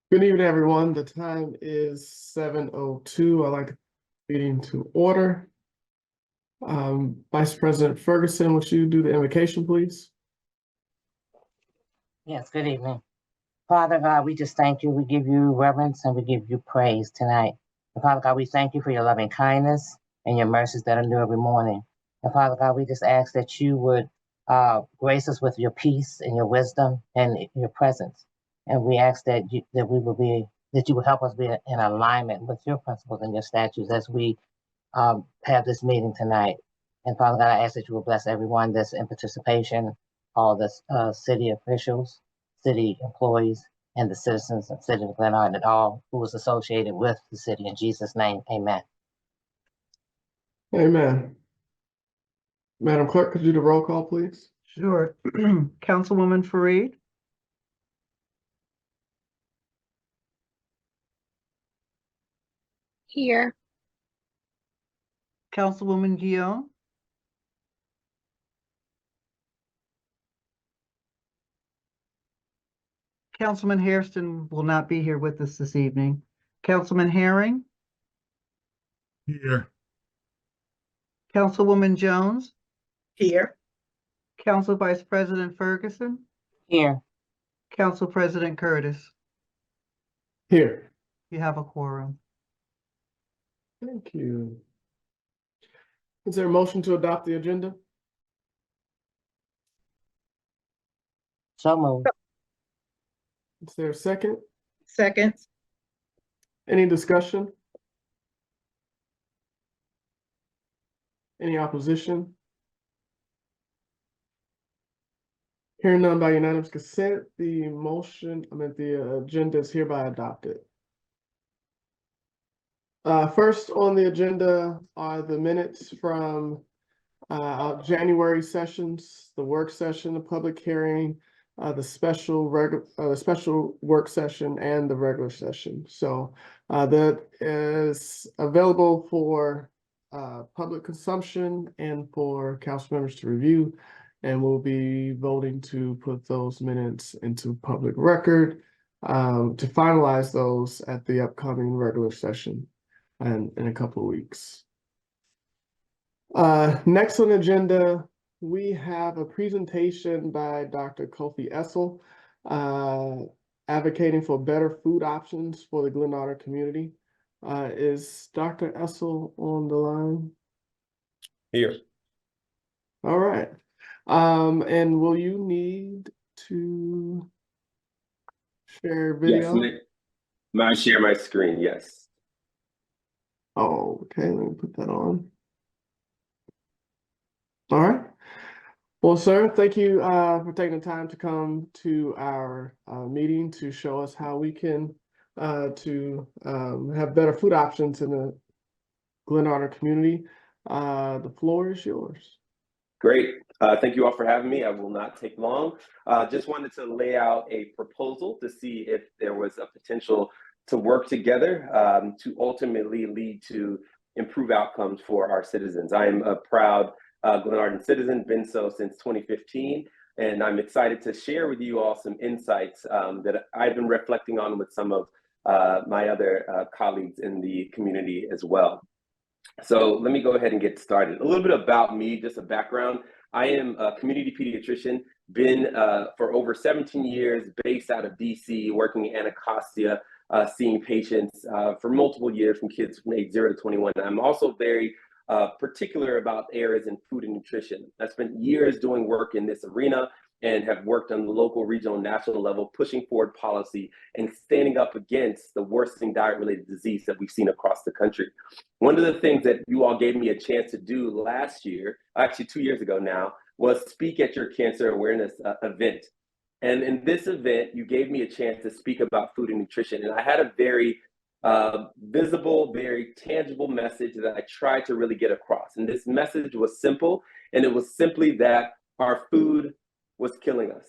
Good evening, everyone. The time is 7:02. I'd like the meeting to order. Vice President Ferguson, would you do the invocation, please? Yes, good evening. Father God, we just thank you. We give you reverence and we give you praise tonight. And Father God, we thank you for your loving kindness and your mercies that are new every morning. And Father God, we just ask that you would grace us with your peace and your wisdom and your presence. And we ask that you will help us be in alignment with your principles and your statutes as we have this meeting tonight. And Father God, I ask that you will bless everyone that's in participation, all the city officials, city employees, and the citizens of the city of Glenarden, and all who is associated with the city. In Jesus' name, amen. Amen. Madam Clerk, could you do the roll call, please? Sure. Councilwoman Fareed, Here. Councilwoman Guillaume, Councilman Hairston will not be here with us this evening. Councilman Herring, Here. Councilwoman Jones, Here. Council Vice President Ferguson, Here. Council President Curtis. Here. You have a quorum. Thank you. Is there a motion to adopt the agenda? So moved. Is there a second? Second. Any discussion? Any opposition? Hearing none by unanimous consent, the agenda is hereby adopted. First on the agenda are the minutes from January sessions, the work session, the public hearing, the special work session, and the regular session. So that is available for public consumption and for council members to review. And we'll be voting to put those minutes into public record to finalize those at the upcoming regular session and in a couple of weeks. Next on the agenda, we have a presentation by Dr. Kofi Essel, advocating for better food options for the Glenarden community. Is Dr. Essel on the line? Here. All right. And will you need to share video? Yes, may I share my screen? Yes. Oh, okay, let me put that on. All right. Well, sir, thank you for taking the time to come to our meeting to show us how we can have better food options in the Glenarden community. The floor is yours. Great. Thank you all for having me. I will not take long. Just wanted to lay out a proposal to see if there was a potential to work together to ultimately lead to improved outcomes for our citizens. I am a proud Glenarden citizen, been so since 2015, and I'm excited to share with you all some insights that I've been reflecting on with some of my other colleagues in the community as well. So let me go ahead and get started. A little bit about me, just a background. I am a community pediatrician, been for over 17 years based out of DC, working in Anacostia, seeing patients for multiple years from kids from age 0 to 21. I'm also very particular about areas in food and nutrition. I spent years doing work in this arena and have worked on the local, regional, national level, pushing forward policy and standing up against the worsening diet-related disease that we've seen across the country. One of the things that you all gave me a chance to do last year, actually 2 years ago now, was speak at your cancer awareness event. And in this event, you gave me a chance to speak about food and nutrition. And I had a very visible, very tangible message that I tried to really get across. And this message was simple, and it was simply that our food was killing us.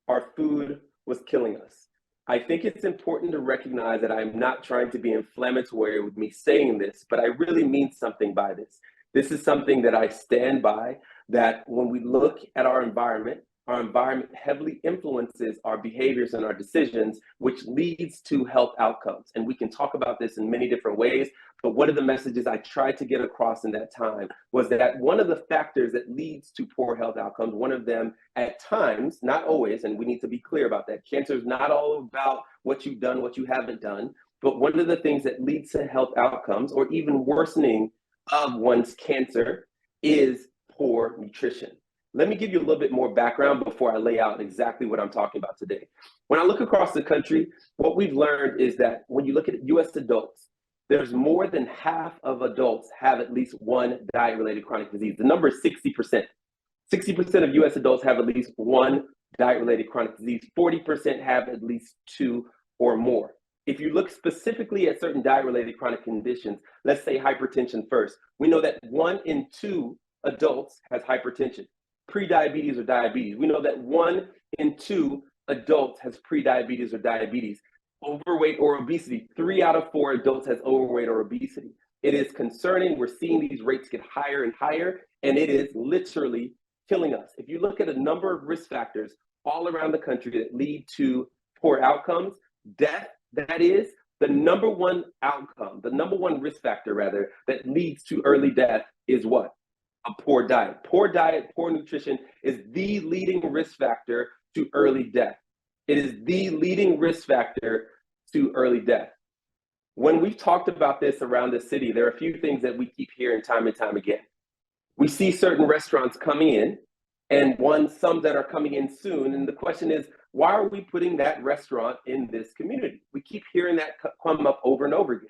Our food was killing us. I think it's important to recognize that I'm not trying to be inflammatory with me saying this, but I really mean something by this. This is something that I stand by, that when we look at our environment, our environment heavily influences our behaviors and our decisions, which leads to health outcomes. And we can talk about this in many different ways, but one of the messages I tried to get across in that time was that one of the factors that leads to poor health outcomes, one of them at times, not always, and we need to be clear about that, cancer is not all about what you've done, what you haven't done, but one of the things that leads to health outcomes or even worsening of one's cancer is poor nutrition. Let me give you a little bit more background before I lay out exactly what I'm talking about today. When I look across the country, what we've learned is that when you look at US adults, there's more than half of adults have at least one diet-related chronic disease. The number is 60%. 60% of US adults have at least one diet-related chronic disease. 40% have at least two or more. If you look specifically at certain diet-related chronic conditions, let's say hypertension first, we know that 1 in 2 adults has hypertension. Pre-diabetes or diabetes. We know that 1 in 2 adults has pre-diabetes or diabetes. Overweight or obesity, 3 out of 4 adults has overweight or obesity. It is concerning. We're seeing these rates get higher and higher, and it is literally killing us. If you look at a number of risk factors all around the country that lead to poor outcomes, death, that is the number one outcome, the number one risk factor rather, that leads to early death is what? A poor diet. Poor diet, poor nutrition is the leading risk factor to early death. It is the leading risk factor to early death. When we've talked about this around the city, there are a few things that we keep hearing time and time again. We see certain restaurants coming in and some that are coming in soon. And the question is, why are we putting that restaurant in this community? We keep hearing that come up over and over again.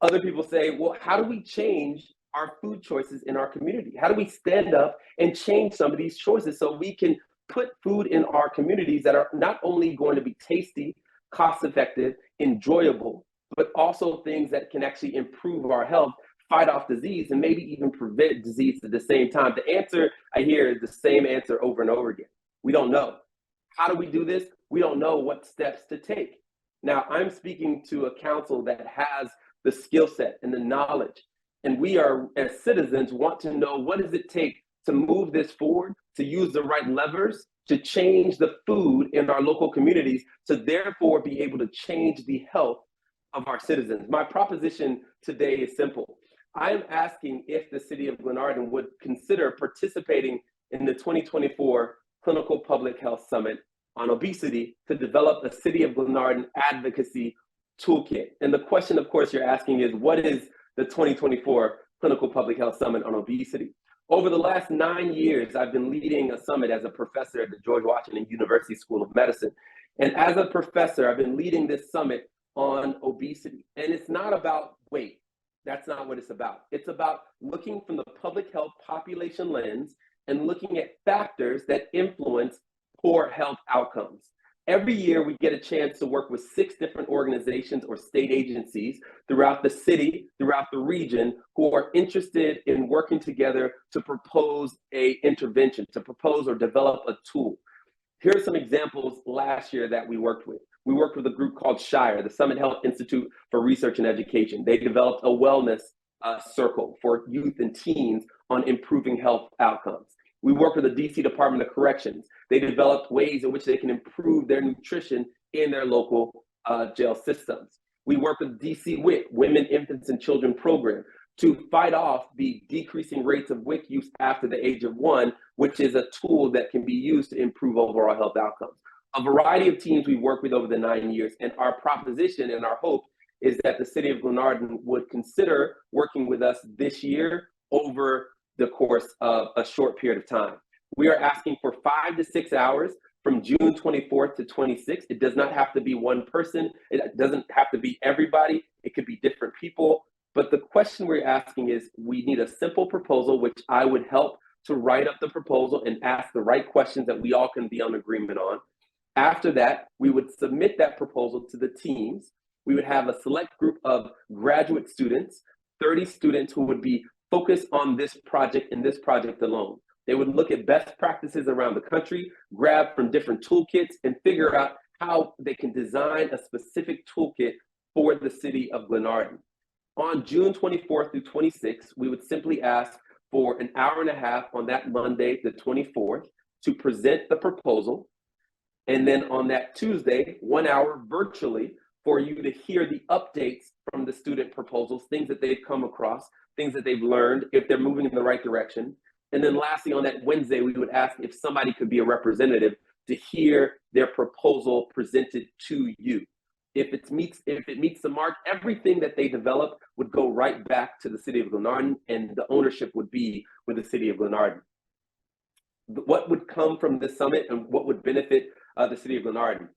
Other people say, well, how do we change our food choices in our community? How do we stand up and change some of these choices so we can put food in our communities that are not only going to be tasty, cost-effective, enjoyable, but also things that can actually improve our health, fight off disease, and maybe even prevent disease at the same time? The answer I hear is the same answer over and over again. We don't know. How do we do this? We don't know what steps to take. Now, I'm speaking to a council that has the skill set and the knowledge. And we are, as citizens, want to know what does it take to move this forward, to use the right levers, to change the food in our local communities, to therefore be able to change the health of our citizens. My proposition today is simple. I am asking if the city of Glenarden would consider participating in the 2024 Clinical Public Health Summit on Obesity to develop a City of Glenarden advocacy toolkit. And the question, of course, you're asking is, what is the 2024 Clinical Public Health Summit on Obesity? Over the last 9 years, I've been leading a summit as a professor at the George Washington University School of Medicine. And as a professor, I've been leading this summit on obesity. And it's not about weight. That's not what it's about. It's about looking from the public health population lens and looking at factors that influence poor health outcomes. Every year, we get a chance to work with 6 different organizations or state agencies throughout the city, throughout the region, who are interested in working together to propose an intervention, to propose or develop a tool. Here are some examples last year that we worked with. We worked with a group called Shire, the Summit Health Institute for Research and Education. They developed a wellness circle for youth and teens on improving health outcomes. We work with the DC Department of Corrections. They developed ways in which they can improve their nutrition in their local jail systems. We work with DC WIC, Women, Infants, and Children program, to fight off the decreasing rates of WIC use after the age of 1, which is a tool that can be used to improve overall health outcomes. A variety of teams we worked with over the 9 years, and our proposition and our hope is that the city of Glenarden would consider working with us this year over the course of a short period of time. We are asking for 5 to 6 hours from June 24th to 26th. It does not have to be one person. It doesn't have to be everybody. It could be different people. But the question we're asking is, we need a simple proposal, which I would help to write up the proposal and ask the right questions that we all can be on agreement on. After that, we would submit that proposal to the teams. We would have a select group of graduate students, 30 students who would be focused on this project and this project alone. They would look at best practices around the country, grab from different toolkits, and figure out how they can design a specific toolkit for the city of Glenarden. On June 24th through 26th, we would simply ask for an hour and a half on that Monday, the 24th, to present the proposal. And then on that Tuesday, 1 hour virtually for you to hear the updates from the student proposals, things that they've come across, things that they've learned, if they're moving in the right direction. And then lastly, on that Wednesday, we would ask if somebody could be a representative to hear their proposal presented to you. If it meets the mark, everything that they develop would go right back to the city of Glenarden, and the ownership would be with the city of Glenarden. What would come from this summit and what would benefit the city of Glenarden?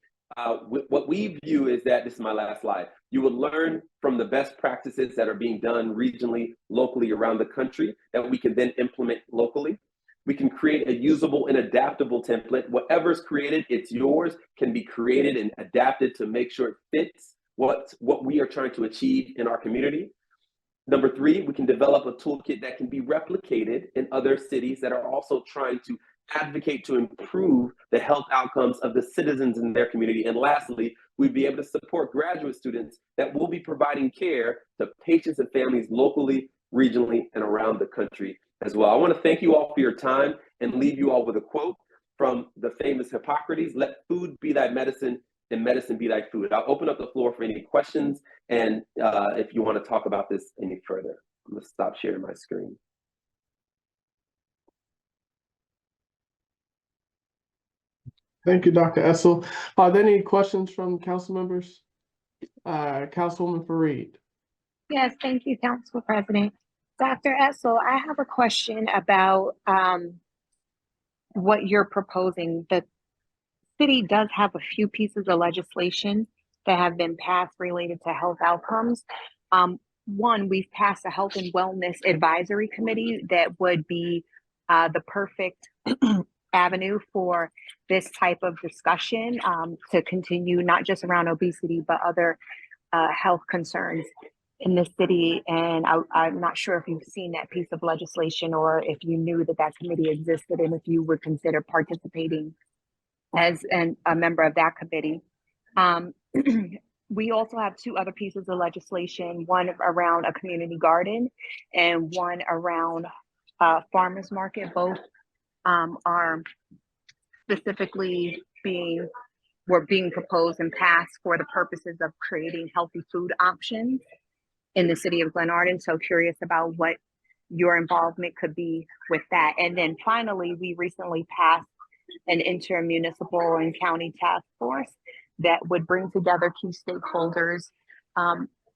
What we view is that, this is my last slide, you would learn from the best practices that are being done regionally, locally around the country that we can then implement locally. We can create a usable and adaptable template. Whatever's created, it's yours, can be created and adapted to make sure it fits what we are trying to achieve in our community. Number 3, we can develop a toolkit that can be replicated in other cities that are also trying to advocate to improve the health outcomes of the citizens in their community. And lastly, we'd be able to support graduate students that will be providing care to patients and families locally, regionally, and around the country as well. I want to thank you all for your time and leave you all with a quote from the famous Hippocrates: "Let food be thy medicine and medicine be thy food." I'll open up the floor for any questions, and if you want to talk about this any further. I'm going to stop sharing my screen. Thank you, Dr. Essel. Are there any questions from council members? Councilwoman Fareed. Yes, thank you, Council President. Dr. Essel, I have a question about what you're proposing. The city does have a few pieces of legislation that have been passed related to health outcomes. One, we've passed a health and wellness advisory committee that would be the perfect avenue for this type of discussion to continue, not just around obesity, but other health concerns in the city. And I'm not sure if you've seen that piece of legislation or if you knew that that committee existed and if you would consider participating as a member of that committee. We also have 2 other pieces of legislation, one around a community garden and one around farmers market. Both are specifically being proposed and passed for the purposes of creating healthy food options in the city of Glenarden. So curious about what your involvement could be with that. And then finally, we recently passed an intermunicipal and county task force that would bring together key stakeholders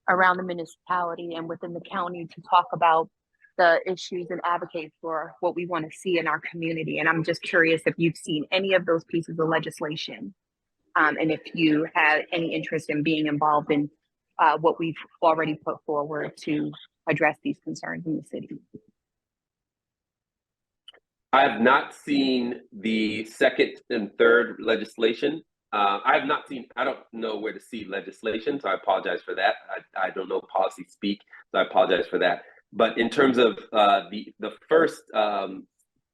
around the municipality and within the county to talk about the issues and advocate for what we want to see in our community. And I'm just curious if you've seen any of those pieces of legislation and if you have any interest in being involved in what we've already put forward to address these concerns in the city. I have not seen the second and third legislation. I don't know where to see legislation, so I apologize for that. I don't know policy speak, so I apologize for that. But in terms of the first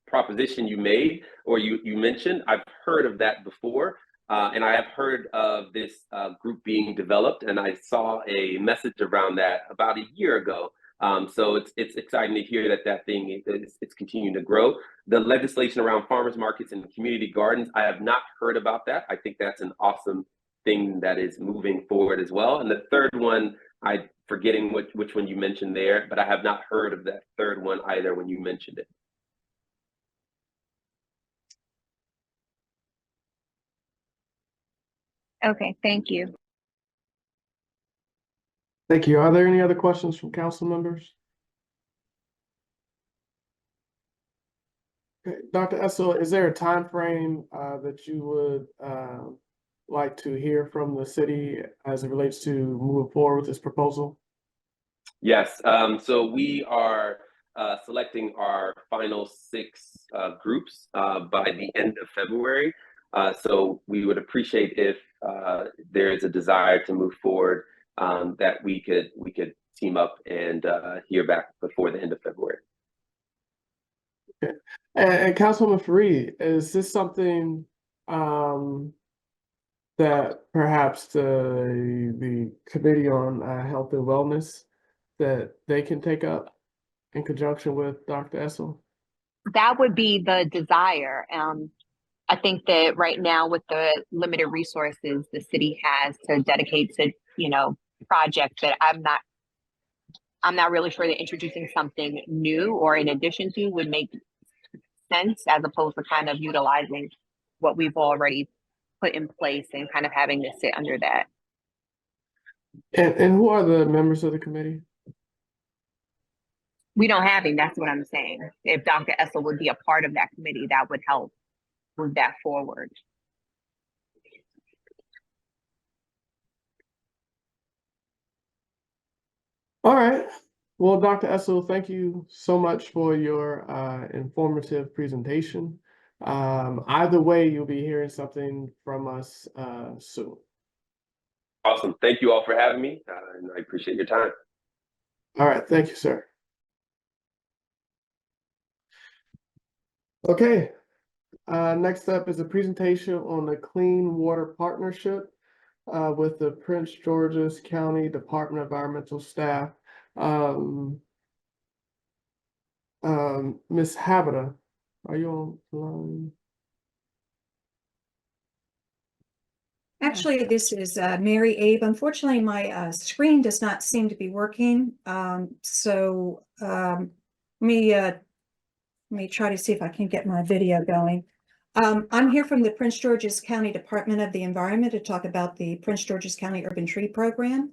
proposition you made or you mentioned, I've heard of that before. And I have heard of this group being developed, and I saw a message around that about a year ago. So it's exciting to hear that thing it's continuing to grow. The legislation around farmers markets and community gardens, I have not heard about that. I think that's an awesome thing that is moving forward as well. And the third one, I'm forgetting which one you mentioned there, but I have not heard of that third one either when you mentioned it. Okay, thank you. Thank you. Are there any other questions from council members? Okay. Dr. Essel, is there a time frame that you would like to hear from the city as it relates to moving forward with this proposal? Yes, so we are selecting our final 6 groups by the end of February. So we would appreciate if there is a desire to move forward that we could team up and hear back before the end of February. Okay. And Councilwoman Fareed, is this something that perhaps the Committee on Health and Wellness that they can take up in conjunction with Dr. Essel? That would be the desire. I think that right now with the limited resources the city has to dedicate to, projects, that I'm not really sure that introducing something new or in addition to would make sense, as opposed to kind of utilizing what we've already put in place and kind of having to sit under that. And who are the members of the committee? We don't have him. That's what I'm saying. If Dr. Essel would be a part of that committee, that would help move that forward. All right. Well, Dr. Essel, thank you so much for your informative presentation. Either way, you'll be hearing something from us soon. Awesome. Thank you all for having me, and I appreciate your time. All right. Thank you, sir. Okay. Next up is a presentation on the Clean Water Partnership with the Prince George's County Department of Environmental staff. Ms. Habita, are you online? Actually, this is Mary Abe. Unfortunately, my screen does not seem to be working. Let me try to see if I can get my video going. I'm here from the Prince George's County Department of the Environment to talk about the Prince George's County Urban Tree Program.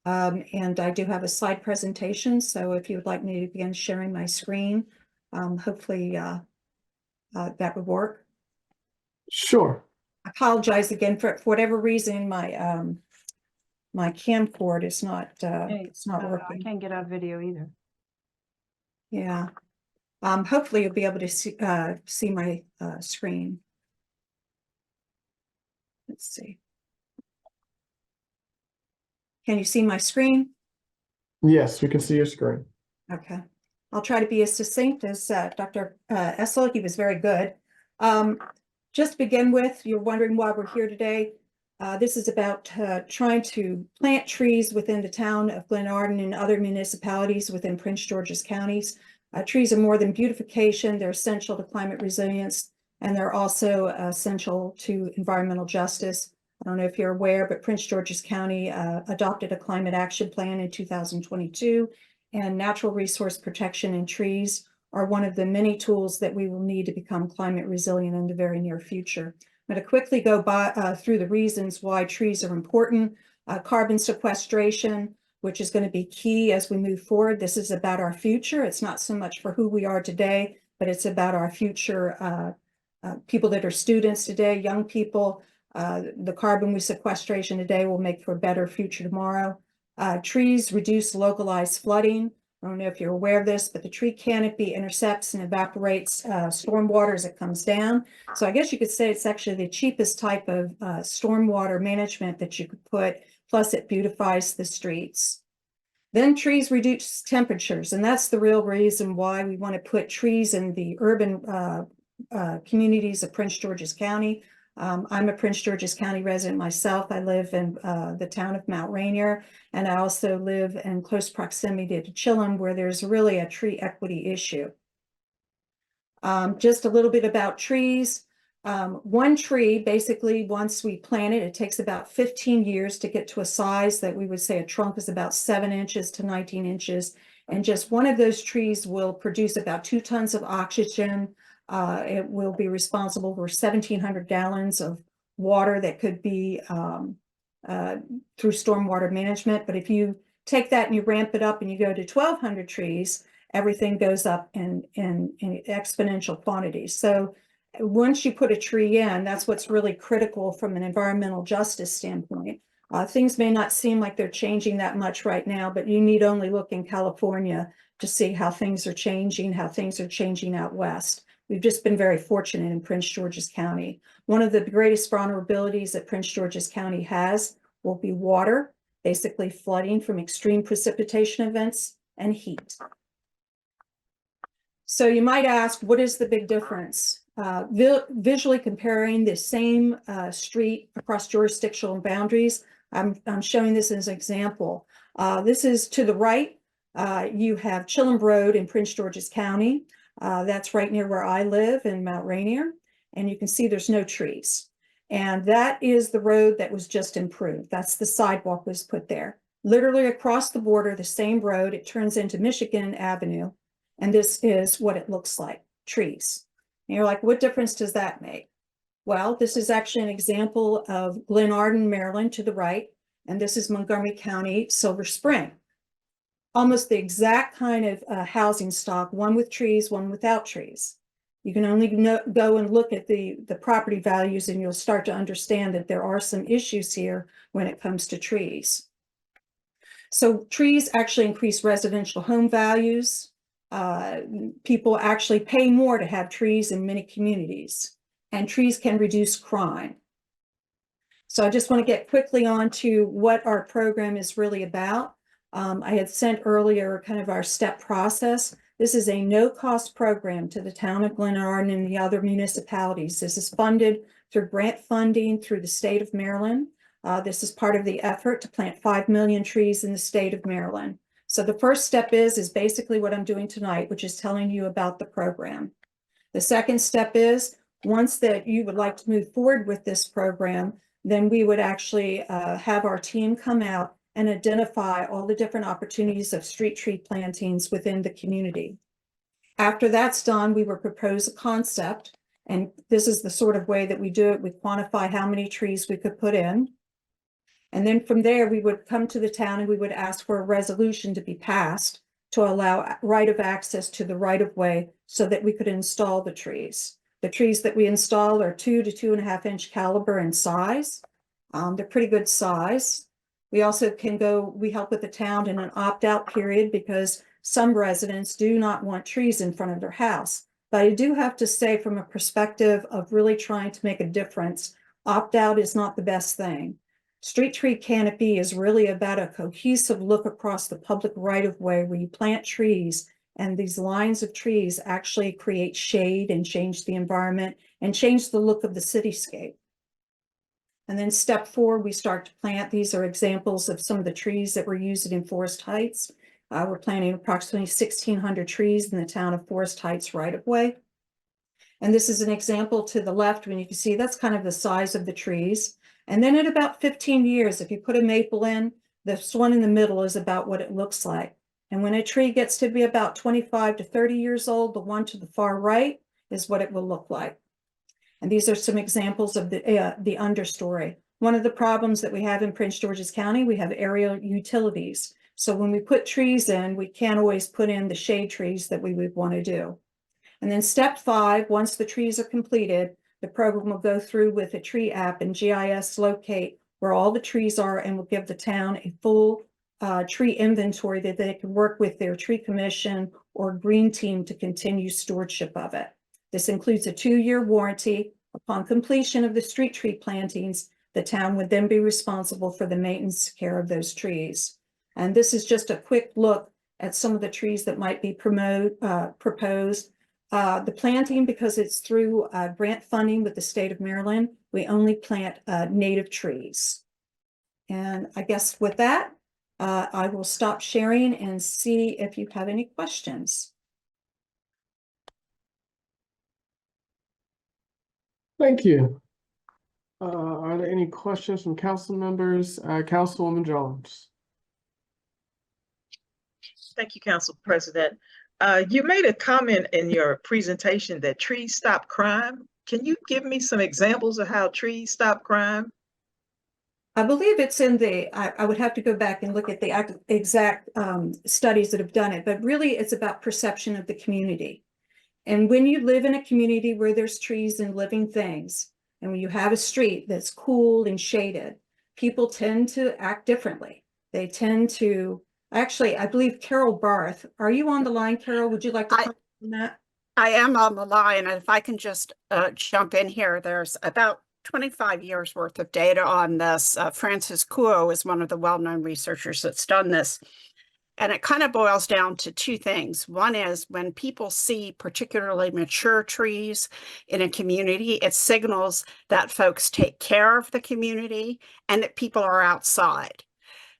And I do have a slide presentation, so if you would like me to begin sharing my screen, hopefully that would work. Sure. I apologize again for whatever reason my my camcord is not it's not I working. can't get out video either. Yeah. Hopefully you'll be able to see my screen. Let's see. Can you see my screen? Yes, we can see your screen. Okay. I'll try to be as succinct as Dr. Essel. He was very good. Just to begin with, you're wondering why we're here today. This is about trying to plant trees within the town of Glenarden and other municipalities within Prince George's counties. Trees are more than beautification. They're essential to climate resilience, and they're also essential to environmental justice. I don't know if you're aware, but Prince George's County adopted a climate action plan in 2022, and natural resource protection and trees are one of the many tools that we will need to become climate resilient in the very near future. I'm going to quickly go through the reasons why trees are important. Carbon sequestration, which is going to be key as we move forward. This is about our future. It's not so much for who we are today, but it's about our future people that are students today, young people. The carbon sequestration today will make for a better future tomorrow. Trees reduce localized flooding. I don't know if you're aware of this, but the tree canopy intercepts and evaporates stormwater as it comes down. So I guess you could say it's actually the cheapest type of stormwater management that you could put, plus it beautifies the streets. Then trees reduce temperatures, and that's the real reason why we want to put trees in the urban communities of Prince George's County. I'm a Prince George's County resident myself. I live in the town of Mount Rainier, and I also live in close proximity to Chillum, where there's really a tree equity issue. Just a little bit about trees. One tree, basically, once we plant it, it takes about 15 years to get to a size that we would say a trunk is about 7 inches to 19 inches. And just one of those trees will produce about 2 tons of oxygen. It will be responsible for 1,700 gallons of water that could be through stormwater management. But if you take that and you ramp it up and you go to 1,200 trees, everything goes up in exponential quantities. So once you put a tree in, that's what's really critical from an environmental justice standpoint. Things may not seem like they're changing that much right now, but you need only look in California to see how things are changing out west. We've just been very fortunate in Prince George's County. One of the greatest vulnerabilities that Prince George's County has will be water, basically flooding from extreme precipitation events and heat. So you might ask, what is the big difference? Visually comparing the same street across jurisdictional boundaries, I'm showing this as an example. This is to the right. You have Chillum Road in Prince George's County. That's right near where I live in Mount Rainier. and you can see there's no trees. And that is the road that was just improved. That's the sidewalk was put there. Literally across the border, the same road, it turns into Michigan Avenue. And this is what it looks like, trees. And you're like, what difference does that make? Well, this is actually an example of Glenarden, Maryland to the right, and this is Montgomery County, Silver Spring. Almost the exact kind of housing stock, one with trees, one without trees. You can only go and look at the property values and you'll start to understand that there are some issues here when it comes to trees. So trees actually increase residential home values. People actually pay more to have trees in many communities, and trees can reduce crime. So I just want to get quickly on to what our program is really about. I had sent earlier kind of our step process. This is a no-cost program to the town of Glenarden and the other municipalities. This is funded through grant funding through the state of Maryland. This is part of the effort to plant 5 million trees in the state of Maryland. So the first step is basically what I'm doing tonight, which is telling you about the program. The second step is, once that you would like to move forward with this program, then we would actually have our team come out and identify all the different opportunities of street tree plantings within the community. After that's done, we would propose a concept, and this is the sort of way that we do it. We quantify how many trees we could put in. And then from there, we would come to the town and we would ask for a resolution to be passed to allow right of access to the right of way so that we could install the trees. The trees that we install are 2 to 2.5 inch caliber in size. They're pretty good size. We also we help with the town in an opt-out period because some residents do not want trees in front of their house. But I do have to say, from a perspective of really trying to make a difference, opt-out is not the best thing. Street tree canopy is really about a cohesive look across the public right-of-way where you plant trees, and these lines of trees actually create shade and change the environment and change the look of the cityscape. And then step 4, we start to plant. These are examples of some of the trees that we're using in Forest Heights. We're planting approximately 1,600 trees in the town of Forest Heights right-of-way. And this is an example to the left, when you can see that's kind of the size of the trees. And then at about 15 years, if you put a maple in, this one in the middle is about what it looks like. And when a tree gets to be about 25 to 30 years old, the one to the far right is what it will look like. And these are some examples of the understory. One of the problems that we have in Prince George's County, we have aerial utilities. So when we put trees in, we can't always put in the shade trees that we would want to do. And then step 5, once the trees are completed, the program will go through with a tree app and GIS locate where all the trees are, and will give the town a full tree inventory that they can work with their tree commission or green team to continue stewardship of it. This includes a 2-year warranty. Upon completion of the street tree plantings, the town would then be responsible for the maintenance care of those trees. And this is just a quick look at some of the trees that might be proposed. The planting, because it's through grant funding with the state of Maryland, we only plant native trees. And I guess with that, I will stop sharing and see if you have any questions. Thank you. Are there any questions from council members? Councilwoman Jones. Thank you, Council President. You made a comment in your presentation that trees stop crime. Can you give me some examples of how trees stop crime? I believe it's in the, I would have to go back and look at the exact studies that have done it, but really it's about perception of the community. And when you live in a community where there's trees and living things, and when you have a street that's cool and shaded, people tend to act differently. They tend to, actually, I believe Carol Barth, are you on the line, Carol? Would you like to comment on that? I am on the line, and if I can just jump in here, there's about 25 years worth of data on this. Francis Kuo is one of the well-known researchers that's done this. And it kind of boils down to 2 things. One is when people see particularly mature trees in a community, it signals that folks take care of the community and that people are outside.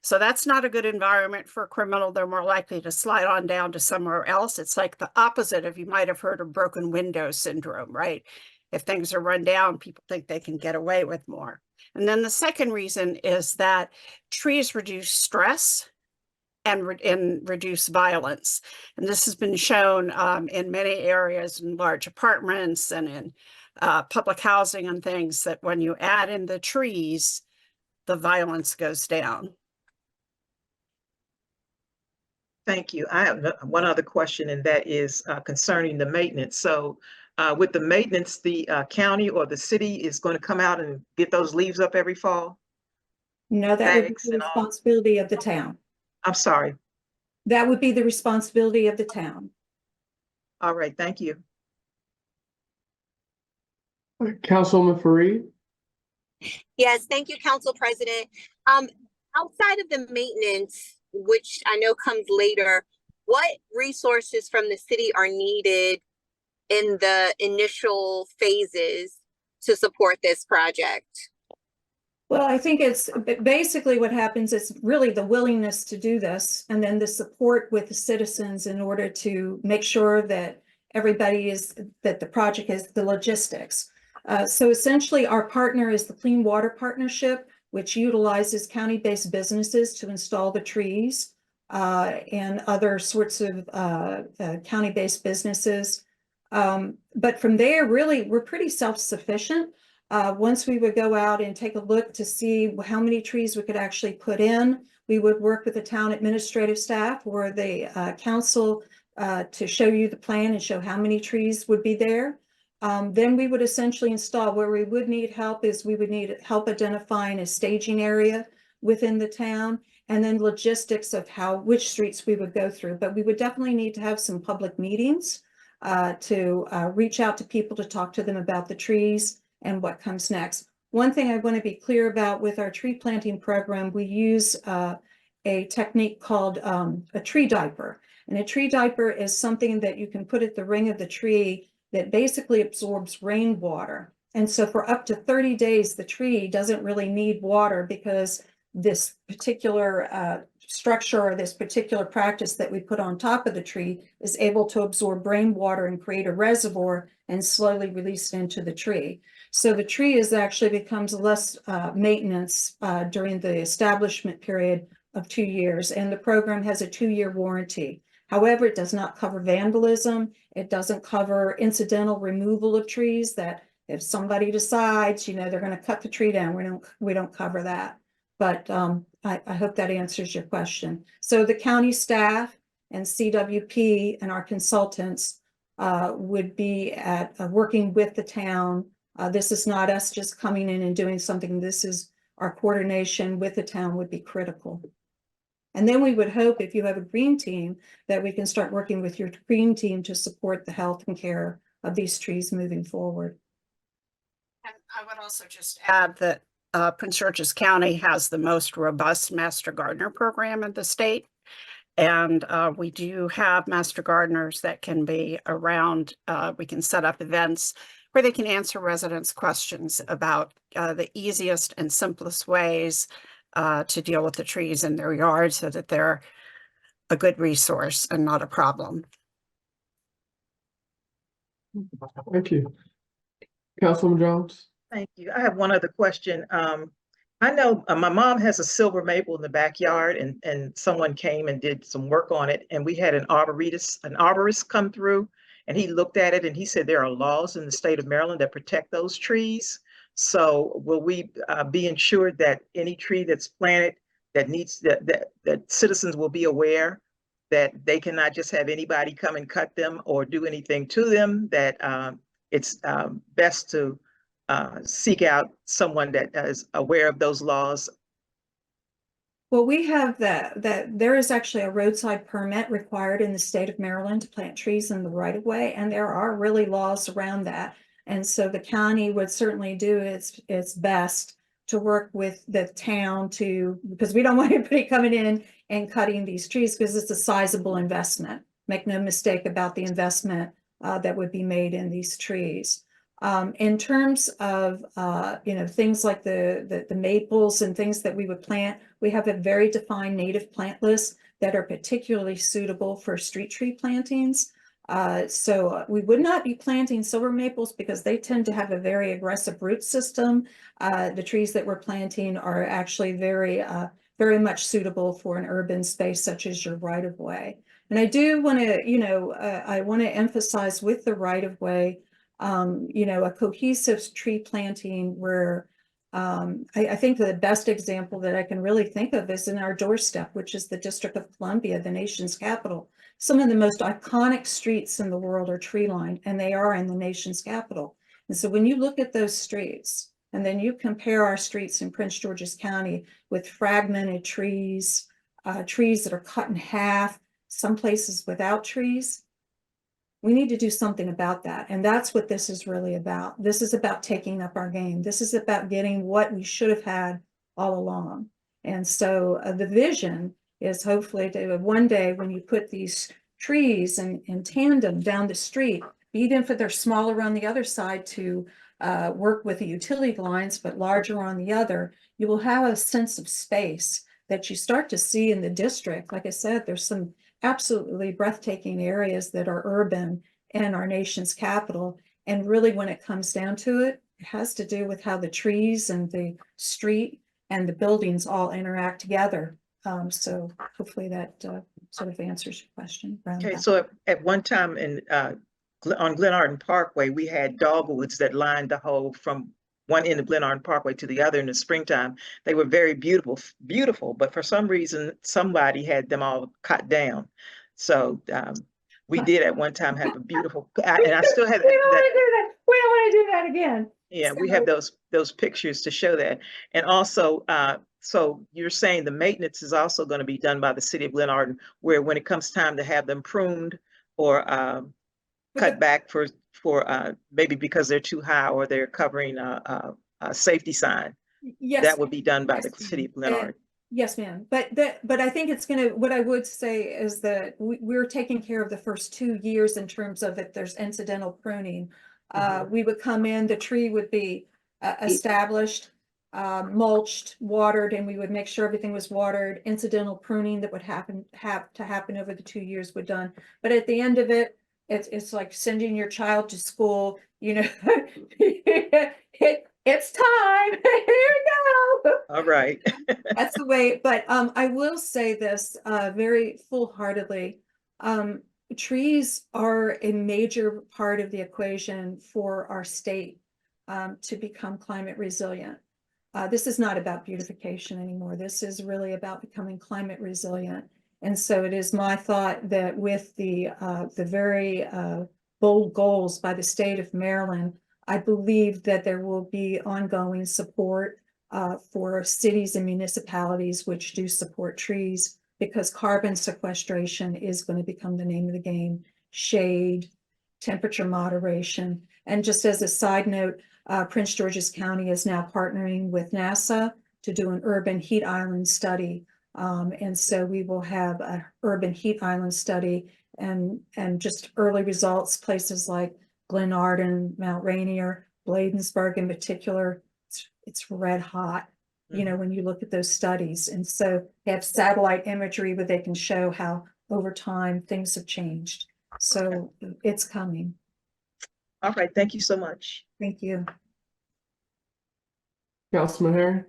So that's not a good environment for a criminal. They're more likely to slide on down to somewhere else. It's like the opposite of, you might have heard of broken window syndrome, right? if things are run down, people think they can get away with more. And then the second reason is that trees reduce stress and reduce violence. And this has been shown in many areas, in large apartments and in public housing and things, that when you add in the trees, the violence goes down. Thank you. I have one other question, and that is concerning the maintenance. So with the maintenance, the county or the city is going to come out and get those leaves up every fall? No, that would be Bags the and all. responsibility of the town. I'm sorry. That would be the responsibility of the town. All right, thank you. Councilwoman Fareed? Yes, thank you, Council President. Outside of the maintenance, which I know comes later, what resources from the city are needed in the initial phases to support this project? Well, I think it's basically what happens is really the willingness to do this, and then the support with the citizens in order to make sure that that the project is the logistics. So essentially our partner is the Clean Water Partnership, which utilizes county-based businesses to install the trees and other sorts of county-based businesses. But from there, really, we're pretty self-sufficient. Once we would go out and take a look to see how many trees we could actually put in, we would work with the town administrative staff or the council to show you the plan and show how many trees would be there. Then we would essentially install. Where we would need help is we would need help identifying a staging area within the town, and then logistics of which streets we would go through. But we would definitely need to have some public meetings to reach out to people to talk to them about the trees and what comes next. One thing I want to be clear about with our tree planting program, we use a technique called a tree diaper. And a tree diaper is something that you can put at the ring of the tree that basically absorbs rainwater. And so for up to 30 days, the tree doesn't really need water because this particular structure or this particular practice that we put on top of the tree is able to absorb rainwater and create a reservoir and slowly release it into the tree. So the tree actually becomes less maintenance during the establishment period of 2 years, and the program has a 2-year warranty. However, it does not cover vandalism. It doesn't cover incidental removal of trees, that if somebody decides, they're going to cut the tree down, we don't cover that. But I hope that answers your question. So the county staff and CWP and our consultants would be working with the town. This is not us just coming in and doing something. This is our coordination with the town would be critical. And then we would hope, if you have a green team, that we can start working with your green team to support the health and care of these trees moving forward. And I would also just add that Prince George's County has the most robust Master Gardener program in the state. And we do have Master Gardeners that can be around. We can set up events where they can answer residents' questions about the easiest and simplest ways to deal with the trees in their yard so that they're a good resource and not a problem. Thank you. Councilwoman Jones? Thank you. I have one other question. I know my mom has a silver maple in the backyard, and someone came and did some work on it, and we had an arborist come through, and he looked at it and he said there are laws in the state of Maryland that protect those trees. So will we be ensured that any tree that's planted that needs that citizens will be aware that they cannot just have anybody come and cut them or do anything to them, that it's best to seek out someone that is aware of those laws? Well, we have that there is actually a roadside permit required in the state of Maryland to plant trees in the right of way, and there are really laws around that. And so the county would certainly do its best to work with the town because we don't want anybody coming in and cutting these trees, because it's a sizable investment. Make no mistake about the investment that would be made in these trees. In terms of things like the maples and things that we would plant, we have a very defined native plant list that are particularly suitable for street tree plantings. So we would not be planting silver maples because they tend to have a very aggressive root system. The trees that we're planting are actually very much suitable for an urban space such as your right of way. And I do want to, I want to emphasize with the right of way, a cohesive tree planting where I think the best example that I can really think of is in our doorstep, which is the District of Columbia, the nation's capital. Some of the most iconic streets in the world are tree lined, and they are in the nation's capital. And so when you look at those streets, and then you compare our streets in Prince George's County with fragmented trees, trees that are cut in half, some places without trees, we need to do something about that. And that's what this is really about. This is about taking up our game. This is about getting what we should have had all along. And so the vision is hopefully to one day when you put these trees in tandem down the street, even if they're smaller on the other side to work with the utility lines, but larger on the other, you will have a sense of space that you start to see in the district. Like I said, there's some absolutely breathtaking areas that are urban in our nation's capital. And really, when it comes down to it, it has to do with how the trees and the street and the buildings all interact together. So hopefully that sort of answers your question. Okay, so at one time on Glenarden Parkway, we had dogwoods that lined the whole from one end of Glenarden Parkway to the other in the springtime. They were very beautiful, but for some reason, somebody had them all cut down. So we did at one time have a beautiful, and I still have We don't want to do that. We don't want to do that again. Yeah, So, we have those pictures to show that. And also, so you're saying the maintenance is also going to be done by the city of Glenarden, where when it comes time to have them pruned or cut back for maybe because they're too high or they're covering a safety sign. yes, That would be done by the yes, city of Glenarden. yes, ma'am. But I think it's gonna, what I would say is that we're taking care of the first 2 years in terms of if there's incidental pruning. We would come in, the tree would be established, mulched, watered, and we would make sure everything was watered. Incidental pruning that would have to happen over the 2 years would done. But at the end of it, it's like sending your child to school, it's time. Here we go. All right. That's the way. But I will say this very full-heartedly. Trees are a major part of the equation for our state to become climate resilient. This is not about beautification anymore. This is really about becoming climate resilient. And so it is my thought that with the very bold goals by the state of Maryland, I believe that there will be ongoing support for cities and municipalities which do support trees, because carbon sequestration is going to become the name of the game. Shade, temperature moderation. And just as a side note, Prince George's County is now partnering with NASA to do an urban heat island study. And so we will have an urban heat island study and just early results, places like Glenarden, Mount Rainier, Bladensburg in particular. It's red hot, when you look at those studies. And so they have satellite imagery where they can show how over time things have changed. So it's coming. All right. Thank you so much. Thank you. Councilman Harry?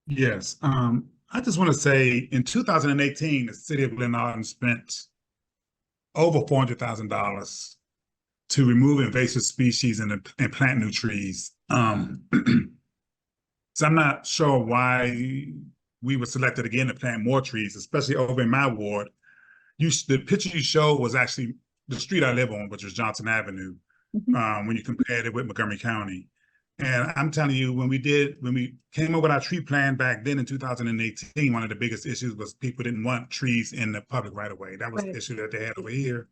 Yes, I just want to say in 2018, the city of Glenarden spent over $400,000 to remove invasive species and plant new trees. So I'm not sure why we were selected again to plant more trees, especially over in my ward. The picture you showed was actually the street I live on, which is Johnson Avenue, when you compared it with Montgomery County. And I'm telling you, when we came up with our tree plan back then in 2018, one of the biggest issues was people didn't want trees in the public right of way. That was the issue that they had over here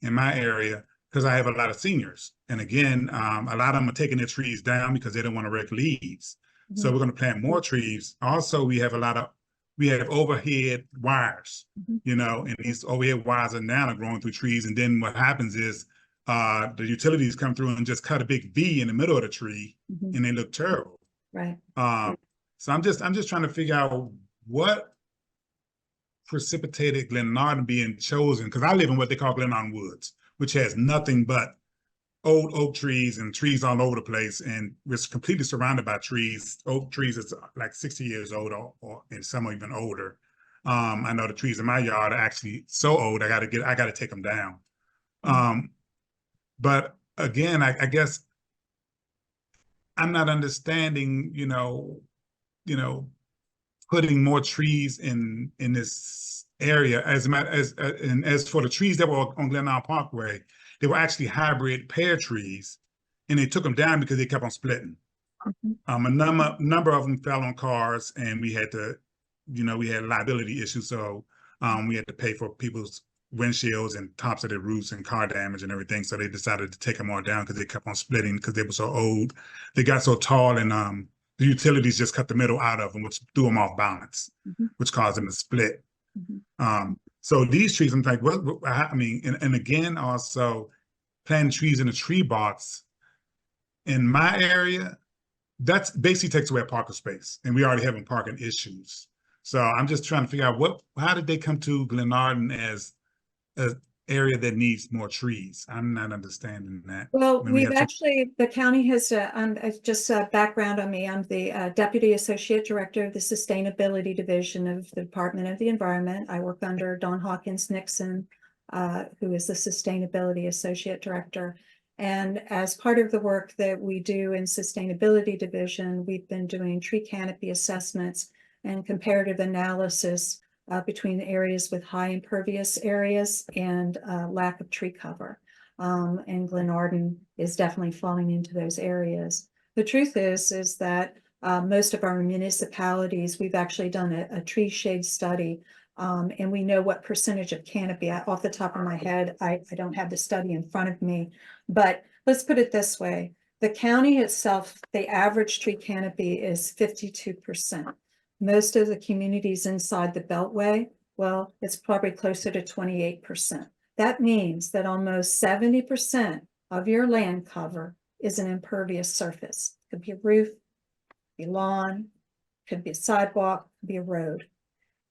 in my area, because I have a lot of seniors. And again, a lot of them are taking their trees down because they don't want to rake leaves. So we're going to plant more trees. Also, we have overhead wires, and these overhead wires are now growing through trees. And then what happens is the utilities come through and just cut a big V in the middle of the tree, and they look terrible. Right. So I'm just trying to figure out what precipitated Glenarden being chosen, because I live in what they call Glenarden Woods, which has nothing but old oak trees and trees all over the place, and it's completely surrounded by trees. Oak trees is like 60 years old, or and some are even older. I know the trees in my yard are actually so old, I gotta take them down. But again, I guess I'm not understanding, putting more trees in this area. And as for the trees that were on Glenarden Parkway, they were actually hybrid pear trees, and they took them down because they kept on splitting. A number of them fell on cars, and we had to, we had liability issues, so we had to pay for people's windshields and tops of their roofs and car damage and everything. So they decided to take them all down because they kept on splitting because they were so old. They got so tall, and the utilities just cut the middle out of them, which threw them off balance, which caused them to split. So these trees, I'm like, and again, also planting trees in a tree box in my area, that's basically takes away a parking space, and we already having parking issues. So I'm just trying to figure out how did they come to Glenarden as an area that needs more trees? I'm not understanding that. Well, When we we've have actually, the county has, just background on me, I'm the Deputy Associate Director of the Sustainability Division of the Department of the Environment. I work under Don Hawkins Nixon, who is the Sustainability Associate Director. And as part of the work that we do in Sustainability Division, we've been doing tree canopy assessments and comparative analysis between areas with high impervious areas and lack of tree cover. And Glenarden is definitely falling into those areas. The truth is that most of our municipalities, we've actually done a tree shade study, and we know what percentage of canopy. Off the top of my head, I don't have the study in front of me, but let's put it this way. The county itself, the average tree canopy is 52%. Most of the communities inside the Beltway, well, it's probably closer to 28%. That means that almost 70% of your land cover is an impervious surface. Could be a roof, could be lawn, could be a sidewalk, could be a road.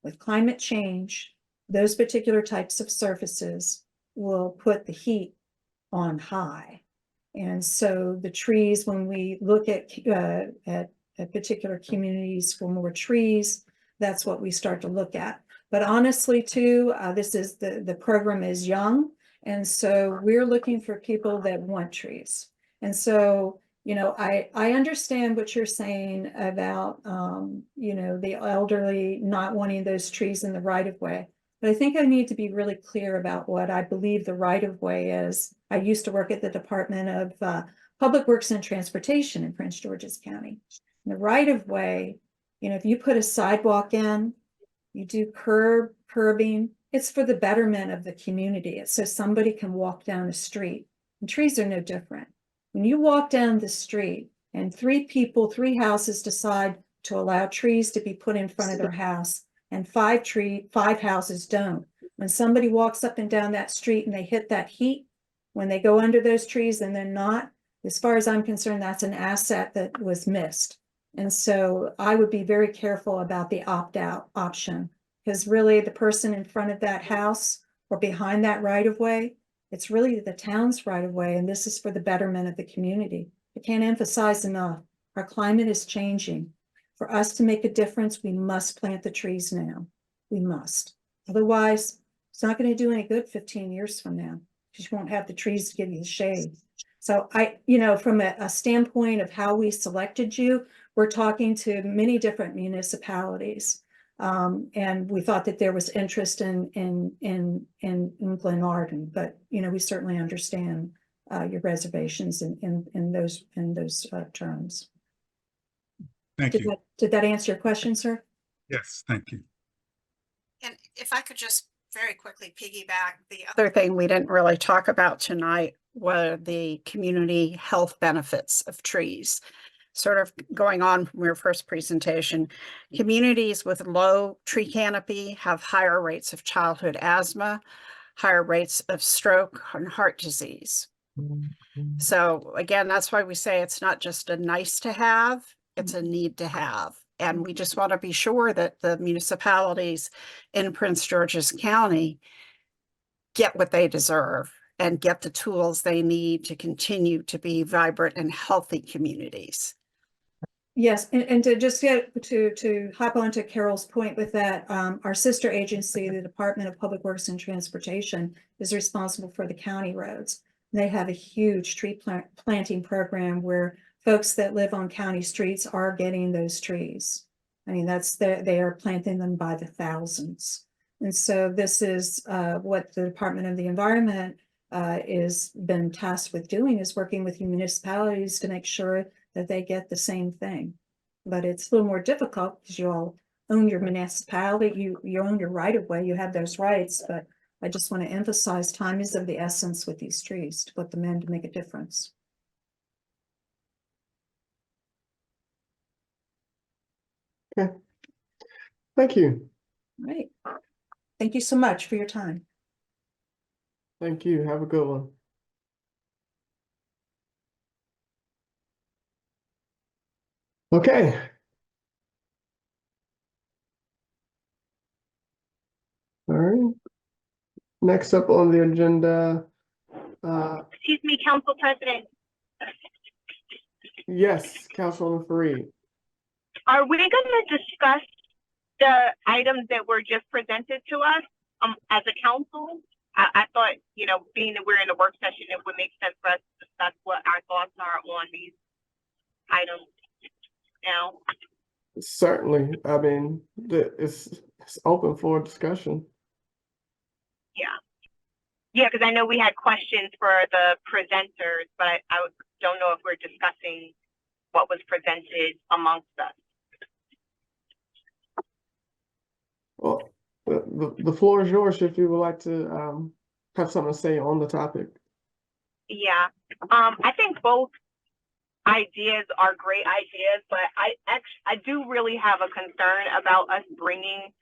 With climate change, those particular types of surfaces will put the heat on high. And so the trees, when we look at particular communities for more trees, that's what we start to look at. But honestly, too, this is the program is young, and so we're looking for people that want trees. And so, I understand what you're saying about, the elderly not wanting those trees in the right of way. But I think I need to be really clear about what I believe the right of way is. I used to work at the Department of Public Works and Transportation in Prince George's County. And the right of way, if you put a sidewalk in, you do curbing, it's for the betterment of the community. It's so somebody can walk down the street. And trees are no different. When you walk down the street and three houses decide to allow trees to be put in front of their house, and five houses don't. When somebody walks up and down that street and they hit that heat, when they go under those trees and they're not, as far as I'm concerned, that's an asset that was missed. And so I would be very careful about the opt-out option, because really the person in front of that house or behind that right of way, it's really the town's right of way. And this is for the betterment of the community. I can't emphasize enough. Our climate is changing. For us to make a difference, we must plant the trees now. We must. Otherwise, it's not going to do any good 15 years from now, because you won't have the trees to give you the shade. So from a standpoint of how we selected you, we're talking to many different municipalities. And we thought that there was interest in Glenarden, but we certainly understand your reservations in those terms. Thank you. Did that answer your question, sir? Yes, thank you. And if I could just very quickly piggyback, the other thing we didn't really talk about tonight were the community health benefits of trees. Sort of going on from your first presentation, communities with low tree canopy have higher rates of childhood asthma, higher rates of stroke and heart disease. So again, that's why we say it's not just a nice to have, it's a need to have. And we just want to be sure that the municipalities in Prince George's County get what they deserve. and get the tools they need to continue to be vibrant and healthy communities. Yes, and to just get to hop onto Carol's point with that, our sister agency, the Department of Public Works and Transportation, is responsible for the county roads. They have a huge tree planting program where folks that live on county streets are getting those trees. I mean, they are planting them by the thousands. And so this is what the Department of the Environment is been tasked with doing, is working with municipalities to make sure that they get the same thing. But it's a little more difficult because you all own your municipality, you own your right of way, you have those rights. But I just want to emphasize time is of the essence with these trees to put them in to make a difference. Okay. Thank you. Right. Thank you so much for your time. Thank you. Have a good one. Okay. All right. Next up on the agenda. Excuse me, Council President. Yes, Councilwoman Fareed. Are we going to discuss the items that were just presented to us as a council? I thought, you know, being that we're in a work session, it would make sense for us to discuss what our thoughts are on these items now. Certainly. I mean, it's open for discussion. Yeah. Yeah, because I know we had questions for the presenters, but I don't know if we're discussing what was presented amongst us. Well, the floor is yours if you would like to have something to say on the topic. Yeah, I think both ideas are great ideas, but I do really have a concern about us bringing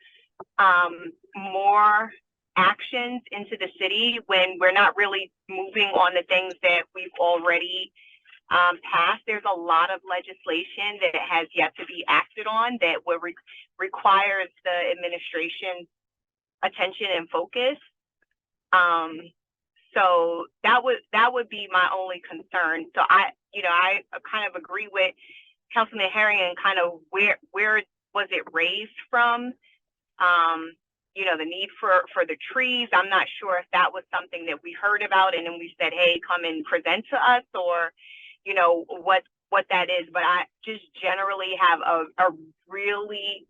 more actions into the city when we're not really moving on the things that we've already passed. There's a lot of legislation that has yet to be acted on that will requires the administration's attention and focus. So that would be my only concern. So I kind of agree with Councilman Herring and kind of where was it raised from? You know, the need for the trees. I'm not sure if that was something that we heard about and then we said, hey, come and present to us, or, you know, what that is. But I just generally have a really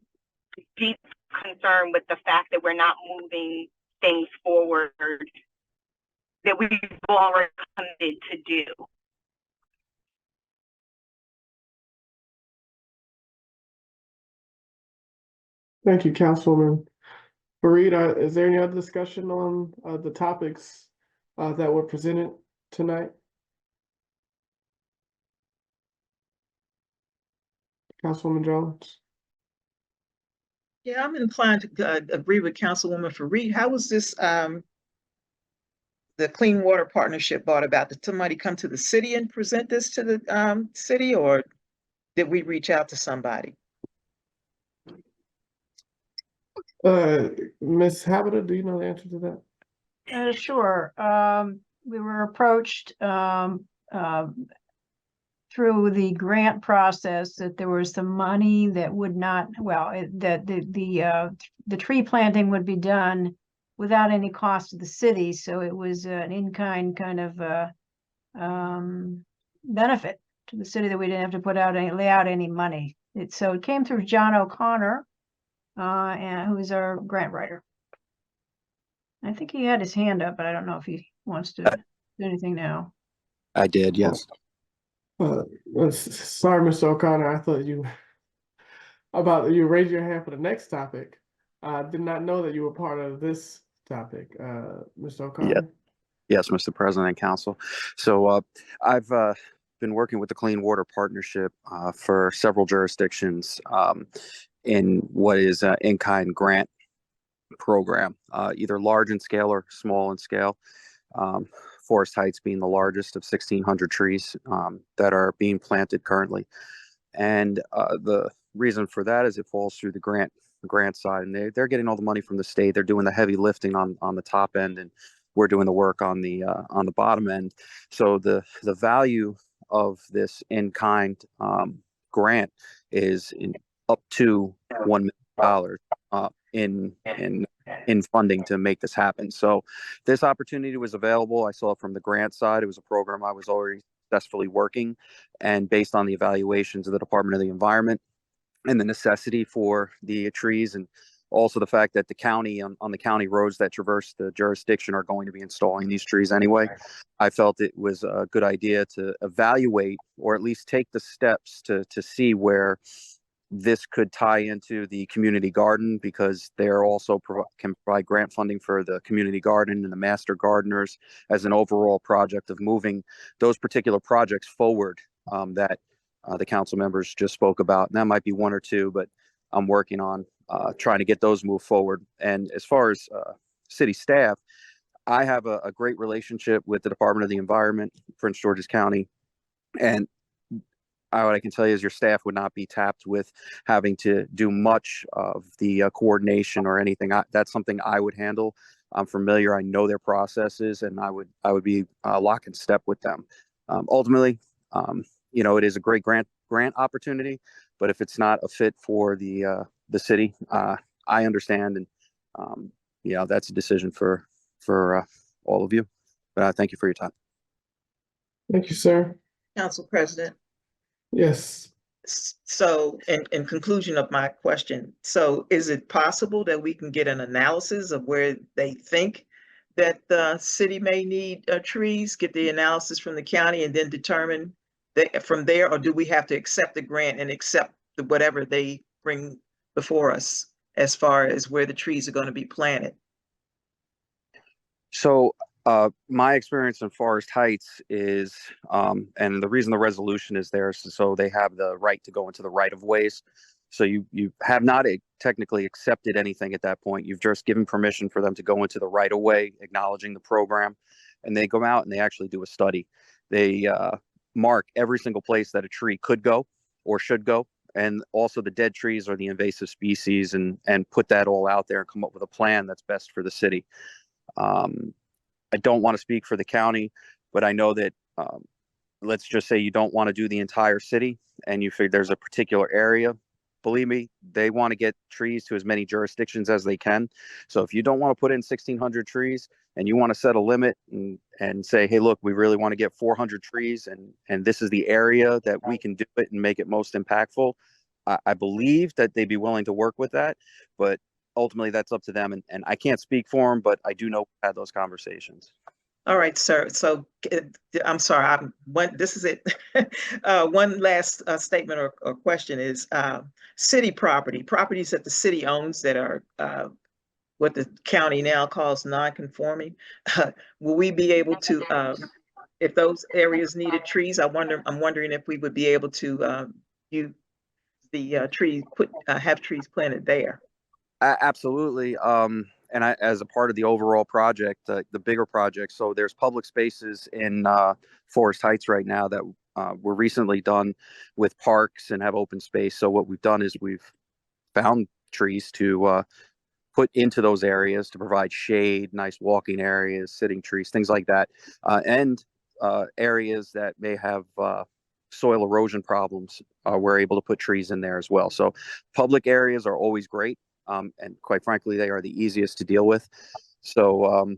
deep concern with the fact that we're not moving things forward that we've already committed to do. Thank you, Councilwoman Fareed. Is there any other discussion on the topics that were presented tonight? Councilwoman Jones? Yeah, I'm inclined to agree with Councilwoman Fareed. How was this, the Clean Water Partnership brought about? Did somebody come to the city and present this to the city, or did we reach out to somebody? Ms. Habita, do you know the answer to that? Sure. We were approached through the grant process that there was some money that would not, that the tree planting would be done without any cost to the city. So it was an in-kind kind of benefit to the city that we didn't have to lay out any money. So it came through John O'Connor, and who's our grant writer. I think he had his hand up, but I don't know if he wants to do anything now. I did, yes. Sorry, Mr. O'Connor. I thought you raised your hand for the next topic. I did not know that you were part of this topic, Mr. O'Connor. Yeah. Yes, Mr. President and Council. So I've been working with the Clean Water Partnership for several jurisdictions in what is an in-kind grant program, either large in scale or small in scale. Forest Heights being the largest of 1,600 trees that are being planted currently. And the reason for that is it falls through the grant side, and they're getting all the money from the state. They're doing the heavy lifting on the top end, and we're doing the work on the bottom end. So the value of this in-kind grant is up to $1 million in funding to make this happen. So this opportunity was available. I saw it from the grant side. It was a program I was already successfully working, and based on the evaluations of the Department of the Environment and the necessity for the trees, and also the fact that the county on the county roads that traverse the jurisdiction are going to be installing these trees anyway, I felt it was a good idea to evaluate, or at least take the steps to see where this could tie into the community garden, because they're also can provide grant funding for the community garden and the master gardeners as an overall project of moving those particular projects forward that the council members just spoke about. And that might be one or two, but I'm working on trying to get those moved forward. And as far as city staff, I have a great relationship with the Department of the Environment, Prince George's County, and what I can tell you is your staff would not be tapped with having to do much of the coordination or anything. That's something I would handle. I'm familiar. I know their processes, and I would be lock in step with them. Ultimately, it is a great grant opportunity, but if it's not a fit for the city, I understand, and that's a decision for all of you. But thank you for your time. Thank you, sir. Council President. Yes. So in conclusion of my question, so is it possible that we can get an analysis of where they think that the city may need trees, get the analysis from the county, and then determine that from there, or do we have to accept the grant and accept whatever they bring before us as far as where the trees are going to be planted? So my experience in Forest Heights is, and the reason the resolution is there is so they have the right to go into the right of ways. So you have not technically accepted anything at that point. You've just given permission for them to go into the right of way, acknowledging the program, and they go out and they actually do a study. They mark every single place that a tree could go or should go, and also the dead trees or the invasive species, and put that all out there and come up with a plan that's best for the city. I don't want to speak for the county, but I know that let's just say you don't want to do the entire city and you figure there's a particular area. Believe me, they want to get trees to as many jurisdictions as they can. So if you don't want to put in 1,600 trees and you want to set a limit and say, hey, look, we really want to get 400 trees and this is the area that we can do it and make it most impactful, I believe that they'd be willing to work with that. But ultimately, that's up to them. And I can't speak for them, but I do know we had those conversations. All right, sir. So I'm sorry. This is it. One last statement or question is city properties that the city owns that are what the county now calls non-conforming. Will we be able to, if those areas needed trees, I'm wondering if we would be able to use the trees, have trees planted there. Absolutely. And as a part of the overall project, the bigger project, so there's public spaces in Forest Heights right now that were recently done with parks and have open space. So what we've done is we've found trees to put into those areas to provide shade, nice walking areas, sitting trees, things like that, and areas that may have soil erosion problems. We're able to put trees in there as well. So public areas are always great. And quite frankly, they are the easiest to deal with. So,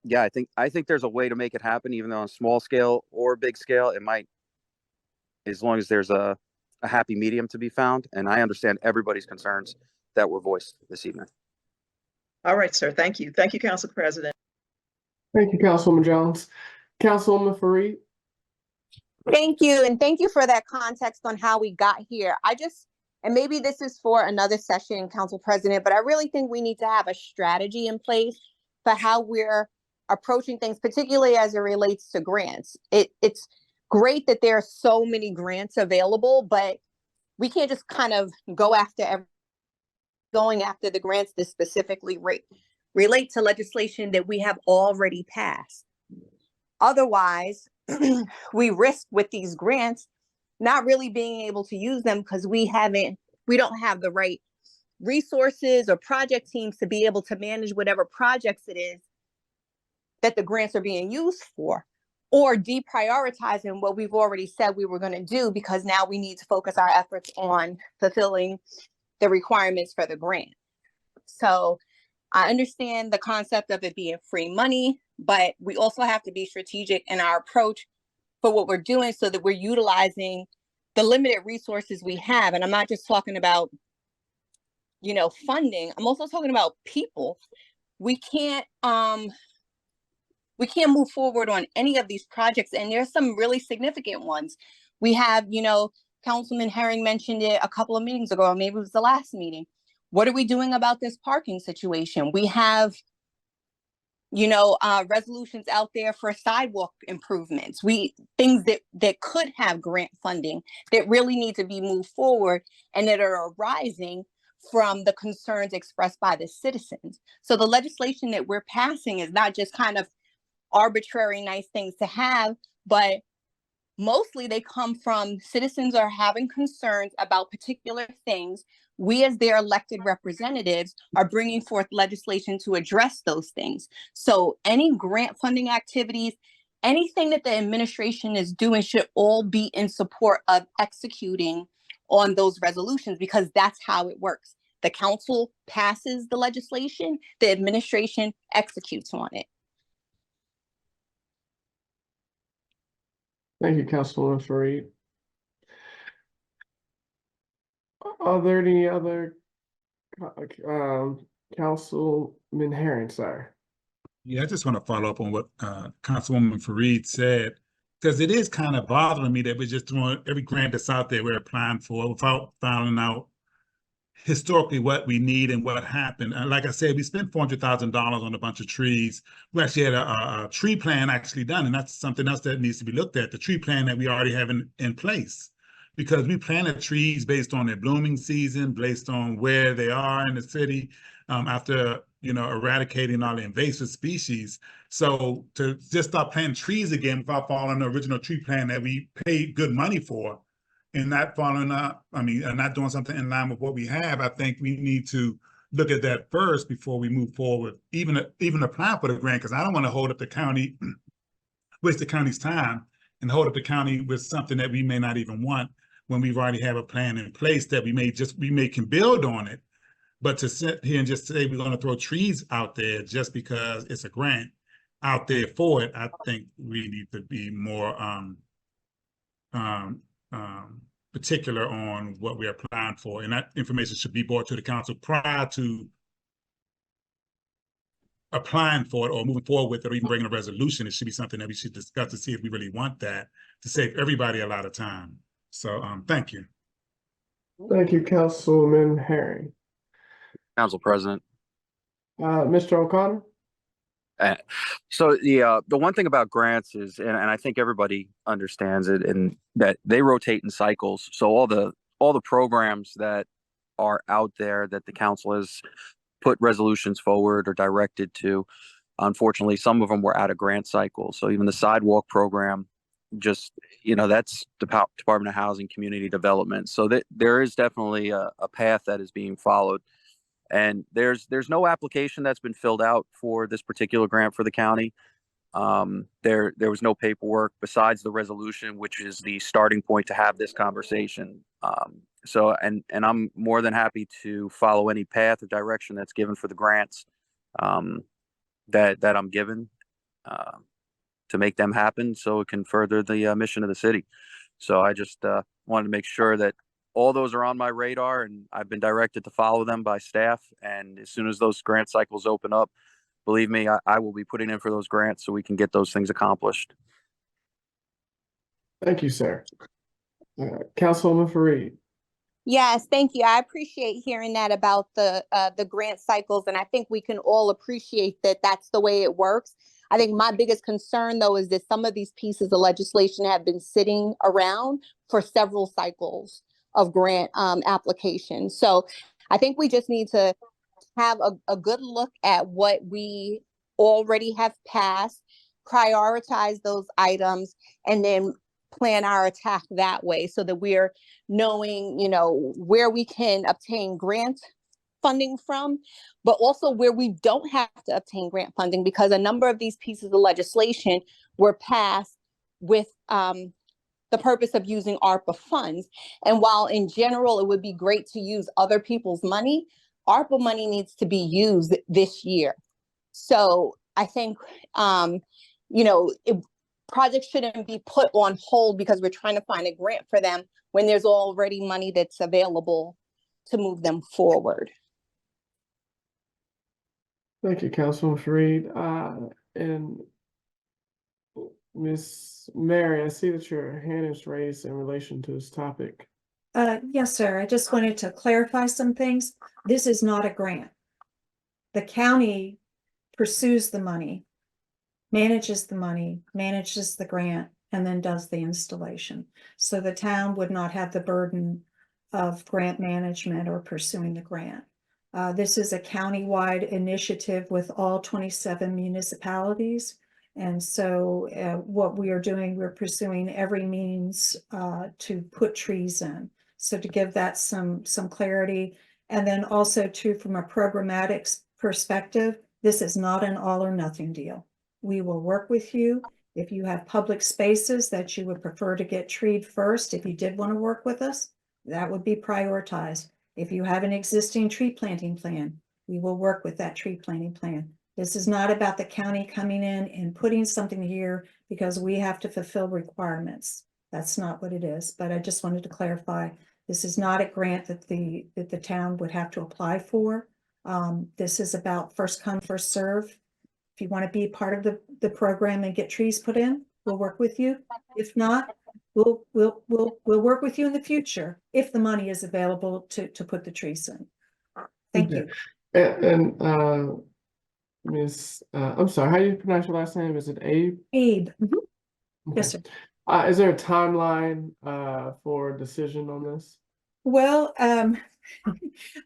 yeah, I think there's a way to make it happen, even though on a small scale or big scale, it might, as long as there's a happy medium to be found. And I understand everybody's concerns that were voiced this evening. All right, sir. Thank you. Thank you, Council President. Thank you, Councilwoman Jones. Councilwoman Fareed. Thank you. And thank you for that context on how we got here. And maybe this is for another session, Council President, but I really think we need to have a strategy in place for how we're approaching things, particularly as it relates to grants. It's great that there are so many grants available, but we can't just kind of go after going after the grants that specifically relate to legislation that we have already passed. Otherwise, we risk with these grants not really being able to use them because we don't have the right resources or project teams to be able to manage whatever projects it is that the grants are being used for, or deprioritizing what we've already said we were going to do because now we need to focus our efforts on fulfilling the requirements for the grant. So I understand the concept of it being free money, but we also have to be strategic in our approach for what we're doing so that we're utilizing the limited resources we have. And I'm not just talking about, you know, funding. I'm also talking about people. We can't move forward on any of these projects. And there's some really significant ones. We have, you know, Councilman Herring mentioned it a couple of meetings ago, or maybe it was the last meeting. What are we doing about this parking situation? We have, you know, resolutions out there for sidewalk improvements. Things that could have grant funding that really need to be moved forward and that are arising from the concerns expressed by the citizens. So the legislation that we're passing is not just kind of arbitrary nice things to have, but mostly they come from citizens are having concerns about particular things. We as their elected representatives are bringing forth legislation to address those things. So any grant funding activities, anything that the administration is doing should all be in support of executing on those resolutions, because that's how it works. The council passes the legislation, the administration executes on it. Thank you, Councilwoman Fareed. Are there any other Councilman Herring, sir? Yeah, I just want to follow up on what Councilwoman Fareed said, because it is kind of bothering me that we're just throwing every grant that's out there we're applying for without finding out historically what we need and what happened. And like I said, we spent $400,000 on a bunch of trees. We actually had a tree plan actually done, and that's something else that needs to be looked at, the tree plan that we already have in place. Because we planted trees based on their blooming season, based on where they are in the city, after, you know, eradicating all the invasive species. So to just start planting trees again without following the original tree plan that we paid good money for, and not following up, and not doing something in line with what we have, I think we need to look at that first before we move forward, even apply for the grant, because I don't want to hold up the county, waste the county's time and hold up the county with something that we may not even want when we've already have a plan in place that we may can build on it. But to sit here and just say we're going to throw trees out there just because it's a grant out there for it, I think we need to be more particular on what we're applying for, and that information should be brought to the council prior to applying for it or moving forward with it, or even bringing a resolution. It should be something that we should discuss to see if we really want that, to save everybody a lot of time. So thank you. Thank you, Councilman Herring. Council President. Mr. O'Connor? So the one thing about grants is, and I think everybody understands it, and that they rotate in cycles. So all the programs that are out there that the council has put resolutions forward or directed to, unfortunately, some of them were out of grant cycle. So even the sidewalk program, just, you know, that's the Department of Housing Community Development. So that there is definitely a path that is being followed. And there's no application that's been filled out for this particular grant for the county. There was no paperwork besides the resolution, which is the starting point to have this conversation. So I'm more than happy to follow any path or direction that's given for the grants that I'm given to make them happen, so it can further the mission of the city. So I just wanted to make sure that all those are on my radar, and I've been directed to follow them by staff. And as soon as those grant cycles open up, believe me, I will be putting in for those grants so we can get those things accomplished. Thank you, sir. Councilwoman Fareed. Yes, thank you. I appreciate hearing that about the grant cycles, and I think we can all appreciate that that's the way it works. I think my biggest concern, though, is that some of these pieces of legislation have been sitting around for several cycles of grant applications. So I think we just need to have a good look at what we already have passed, prioritize those items, and then plan our attack that way so that we're knowing, you know, where we can obtain grant funding from, but also where we don't have to obtain grant funding, because a number of these pieces of legislation were passed with the purpose of using ARPA funds. And while in general it would be great to use other people's money, ARPA money needs to be used this year. So I think, projects shouldn't be put on hold because we're trying to find a grant for them when there's already money that's available to move them forward. Thank you, Councilwoman Fareed. And Ms. Mary, I see that your hand is raised in relation to this topic. Yes, sir. I just wanted to clarify some things. This is not a grant. The county pursues the money, manages the money, manages the grant, and then does the installation. So the town would not have the burden of grant management or pursuing the grant. This is a countywide initiative with all 27 municipalities. And so what we are doing, we're pursuing every means to put trees in. So to give that some clarity. And then also too, from a programmatic perspective, this is not an all or nothing deal. We will work with you. If you have public spaces that you would prefer to get treed first, if you did want to work with us, that would be prioritized. If you have an existing tree planting plan, we will work with that tree planting plan. This is not about the county coming in and putting something here because we have to fulfill requirements. That's not what it is, but I just wanted to clarify. This is not a grant that the town would have to apply for. This is about first come, first serve. If you want to be part of the program and get trees put in, we'll work with you. If not, we'll work with you in the future if the money is available to put the trees in. Thank you. And Miss, I'm sorry, how do you pronounce your last name? Is it Abe? Abe. Mhm. Okay. Yes, sir. Is there a timeline for a decision on this? Well,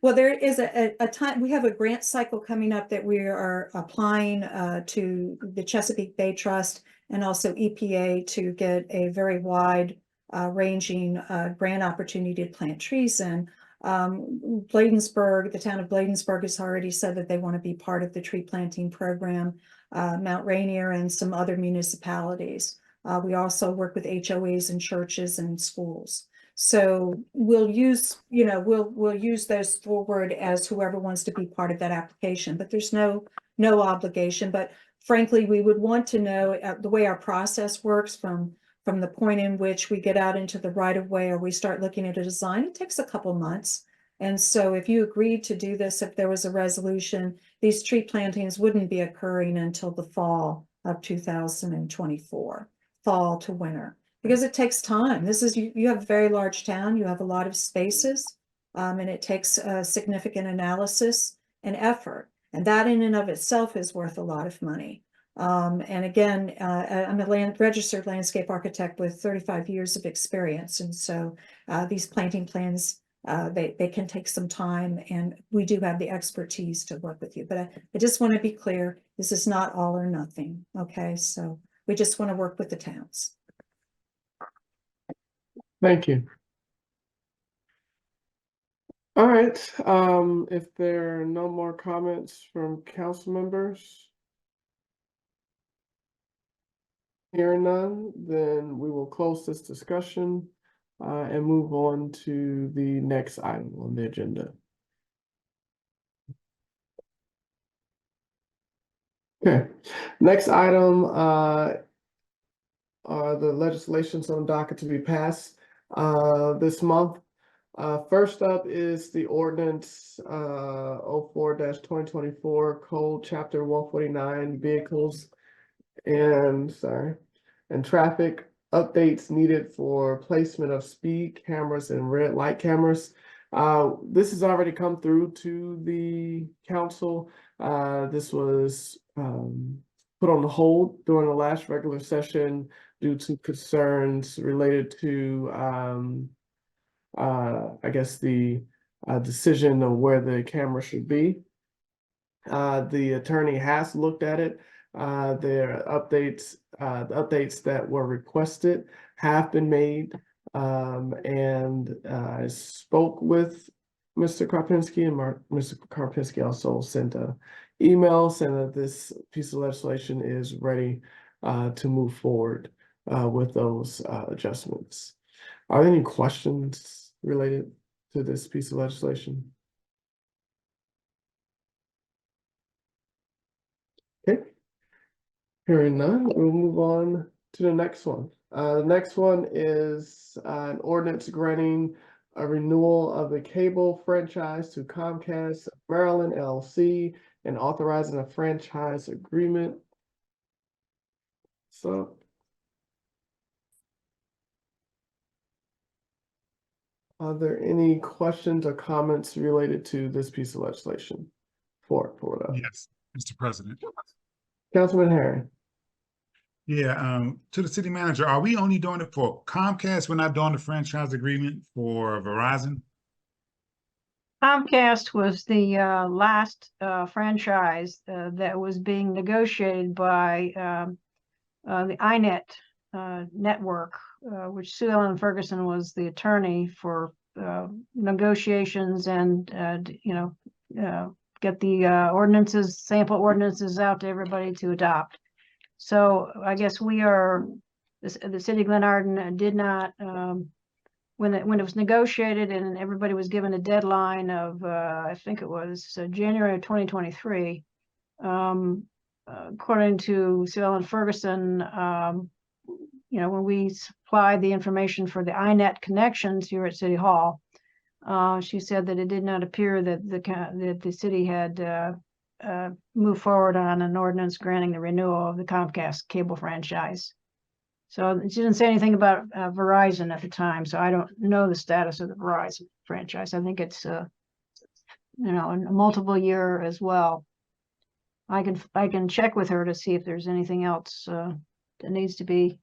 well, there is a time, we have a grant cycle coming up that we are applying to the Chesapeake Bay Trust and also EPA to get a very wide ranging grant opportunity to plant trees in. Bladensburg, the town of Bladensburg has already said that they want to be part of the tree planting program, Mount Rainier and some other municipalities. We also work with HOAs and churches and schools. So we'll use, we'll use those forward as whoever wants to be part of that application, but there's no obligation. But frankly, we would want to know the way our process works from the point in which we get out into the right of way or we start looking at a design. It takes a couple months. And so if you agreed to do this, if there was a resolution, these tree plantings wouldn't be occurring until the fall of 2024, fall to winter. Because it takes time. This is, you have a very large town, you have a lot of spaces, and it takes significant analysis and effort. And that in and of itself is worth a lot of money. And again, I'm a registered landscape architect with 35 years of experience. And so these planting plans, they can take some time, and we do have the expertise to work with you. But I just want to be clear, this is not all or nothing, okay? So we just want to work with the towns. Thank you. All right, if there are no more comments from council members, hearing none, then we will close this discussion and move on to the next item on the agenda. Okay, next item are the legislations on docket to be passed this month. First up is the ordinance 04-2024 code chapter 149 vehicles and traffic updates needed for placement of speed cameras and red light cameras. This has already come through to the council. This was put on hold during the last regular session due to concerns related to I guess the decision of where the camera should be. The attorney has looked at it. The updates that were requested have been made, and I spoke with Mr. Karpinski, and Mr. Karpinski also sent a email saying that this piece of legislation is ready to move forward with those adjustments. Are there any questions related to this piece of legislation? Okay. Hearing none, we'll move on to the next one. The next one is an ordinance granting a renewal of the cable franchise to Comcast Maryland LLC and authorizing a franchise agreement. So, are there any questions or comments related to this piece of legislation? For it up. Yes, Mr. President. Councilman Herring. Yeah, to the city manager, are we only doing it for Comcast? We're not doing the franchise agreement for Verizon? Comcast was the last franchise that was being negotiated by the INET network, which Sue Ellen Ferguson was the attorney for negotiations and get the ordinances, sample ordinances out to everybody to adopt. So I guess we are, the city of Glenarden did not, when it was negotiated and everybody was given a deadline of, I think it was January of 2023, according to Sue Ellen Ferguson, when we supplied the information for the INET connections here at City Hall, she said that it did not appear that the city had move forward on an ordinance granting the renewal of the Comcast cable franchise. So she didn't say anything about Verizon at the time, so I don't know the status of the Verizon franchise. I think it's a multiple year as well. I can check with her to see if there's anything else that needs to be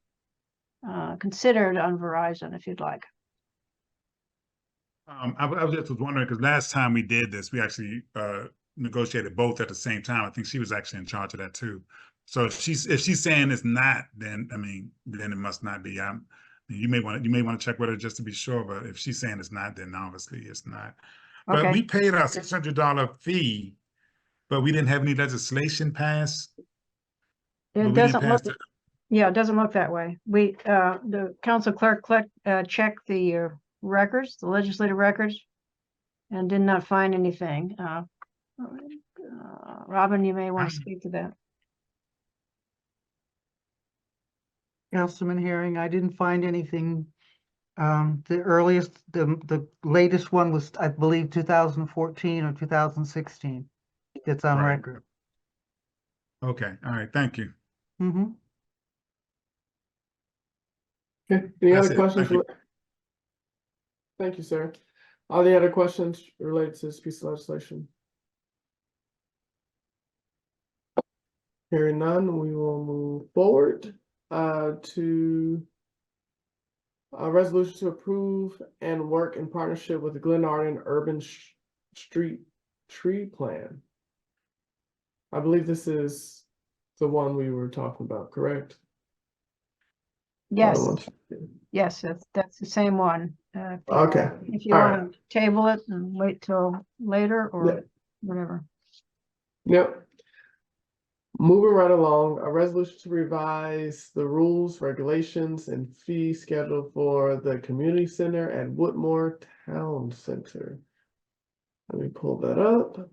considered on Verizon, if you'd like. I was just wondering, because last time we did this, we actually negotiated both at the same time. I think she was actually in charge of that too. So if she's saying it's not, then then it must not be. You may want to check with her just to be sure. But if she's saying it's not, then obviously it's not. But we paid our $600 fee, but we didn't have any legislation passed. It doesn't look. Yeah, it doesn't look that way. We the council clerk checked the records, the legislative records, and did not find anything. Robin, you may want to speak to that. Councilman Herring, I didn't find anything. The latest one was, I believe, 2014 or 2016. It's on record. Okay, all right, thank you. Mm-hmm. Okay. Any other questions? Thank you, sir. Are there other questions related to this piece of legislation? Hearing none, we will move forward to a resolution to approve and work in partnership with the Glenarden Urban Street Tree Plan. I believe this is the one we were talking about, correct? Yes. Yes, that's the same one. Okay. If you want to table it and wait till later or whatever. Yep. Moving right along, a resolution to revise the rules, regulations, and fee schedule for the community center at Woodmore Town Center. Let me pull that up.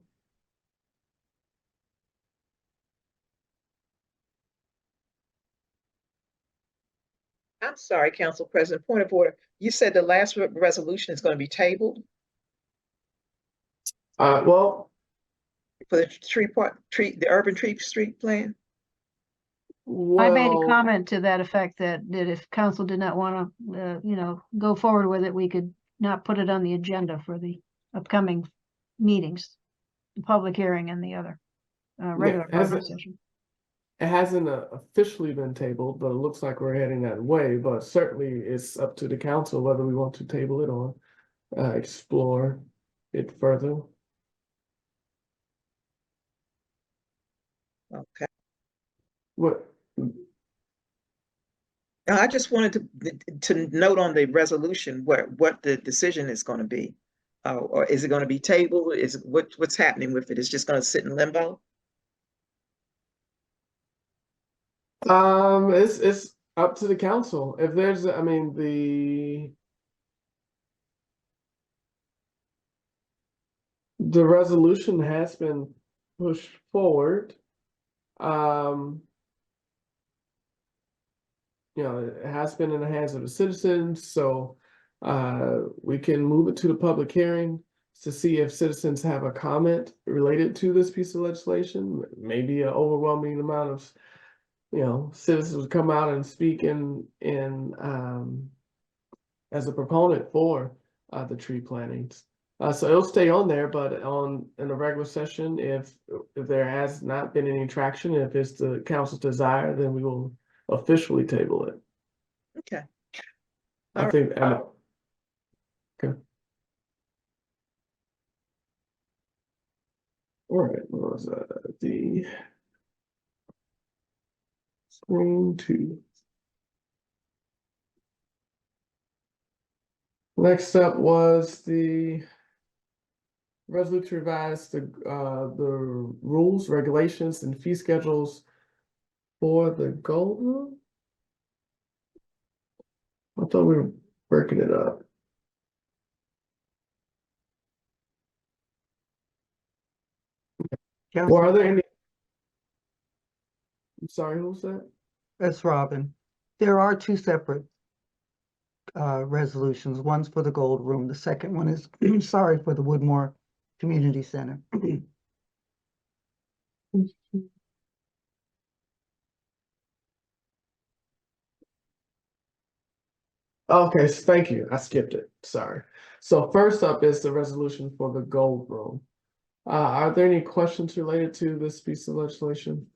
I'm sorry, Council President, point of order. You said the last resolution is going to be tabled? Well, for the urban tree street plan? I made a comment to that effect that if council did not want to, go forward with it, we could not put it on the agenda for the upcoming meetings, the public hearing and the other regular public session. It hasn't officially been tabled, but it looks like we're heading that way. But certainly it's up to the council whether we want to table it or explore it further. Okay. What? I just wanted to note on the resolution what the decision is going to be. Or is it going to be tabled? What's happening with it? It's just going to sit in limbo? It's up to the council. If there's, I mean, the resolution has been pushed forward. You know, it has been in the hands of the citizens, so we can move it to the public hearing to see if citizens have a comment related to this piece of legislation. Maybe an overwhelming amount of, you know, citizens would come out and speak in as a proponent for the tree plantings. So it'll stay on there, but in a regular session, if there has not been any traction, if it's the council's desire, then we will officially table it. Okay. I think. Okay. All right. What was the screen 2? Next up was the resolution to revise the rules, regulations, and fee schedules for the Gold Room. I thought we were breaking it up. Well, are there any? I'm sorry, who's that? That's Robin. There are two separate resolutions. One's for the Gold Room. The second one is, sorry, for the Woodmore Community Center. Okay, thank you. I skipped it. Sorry. So first up is the resolution for the Gold Room. Are there any questions related to this piece of legislation?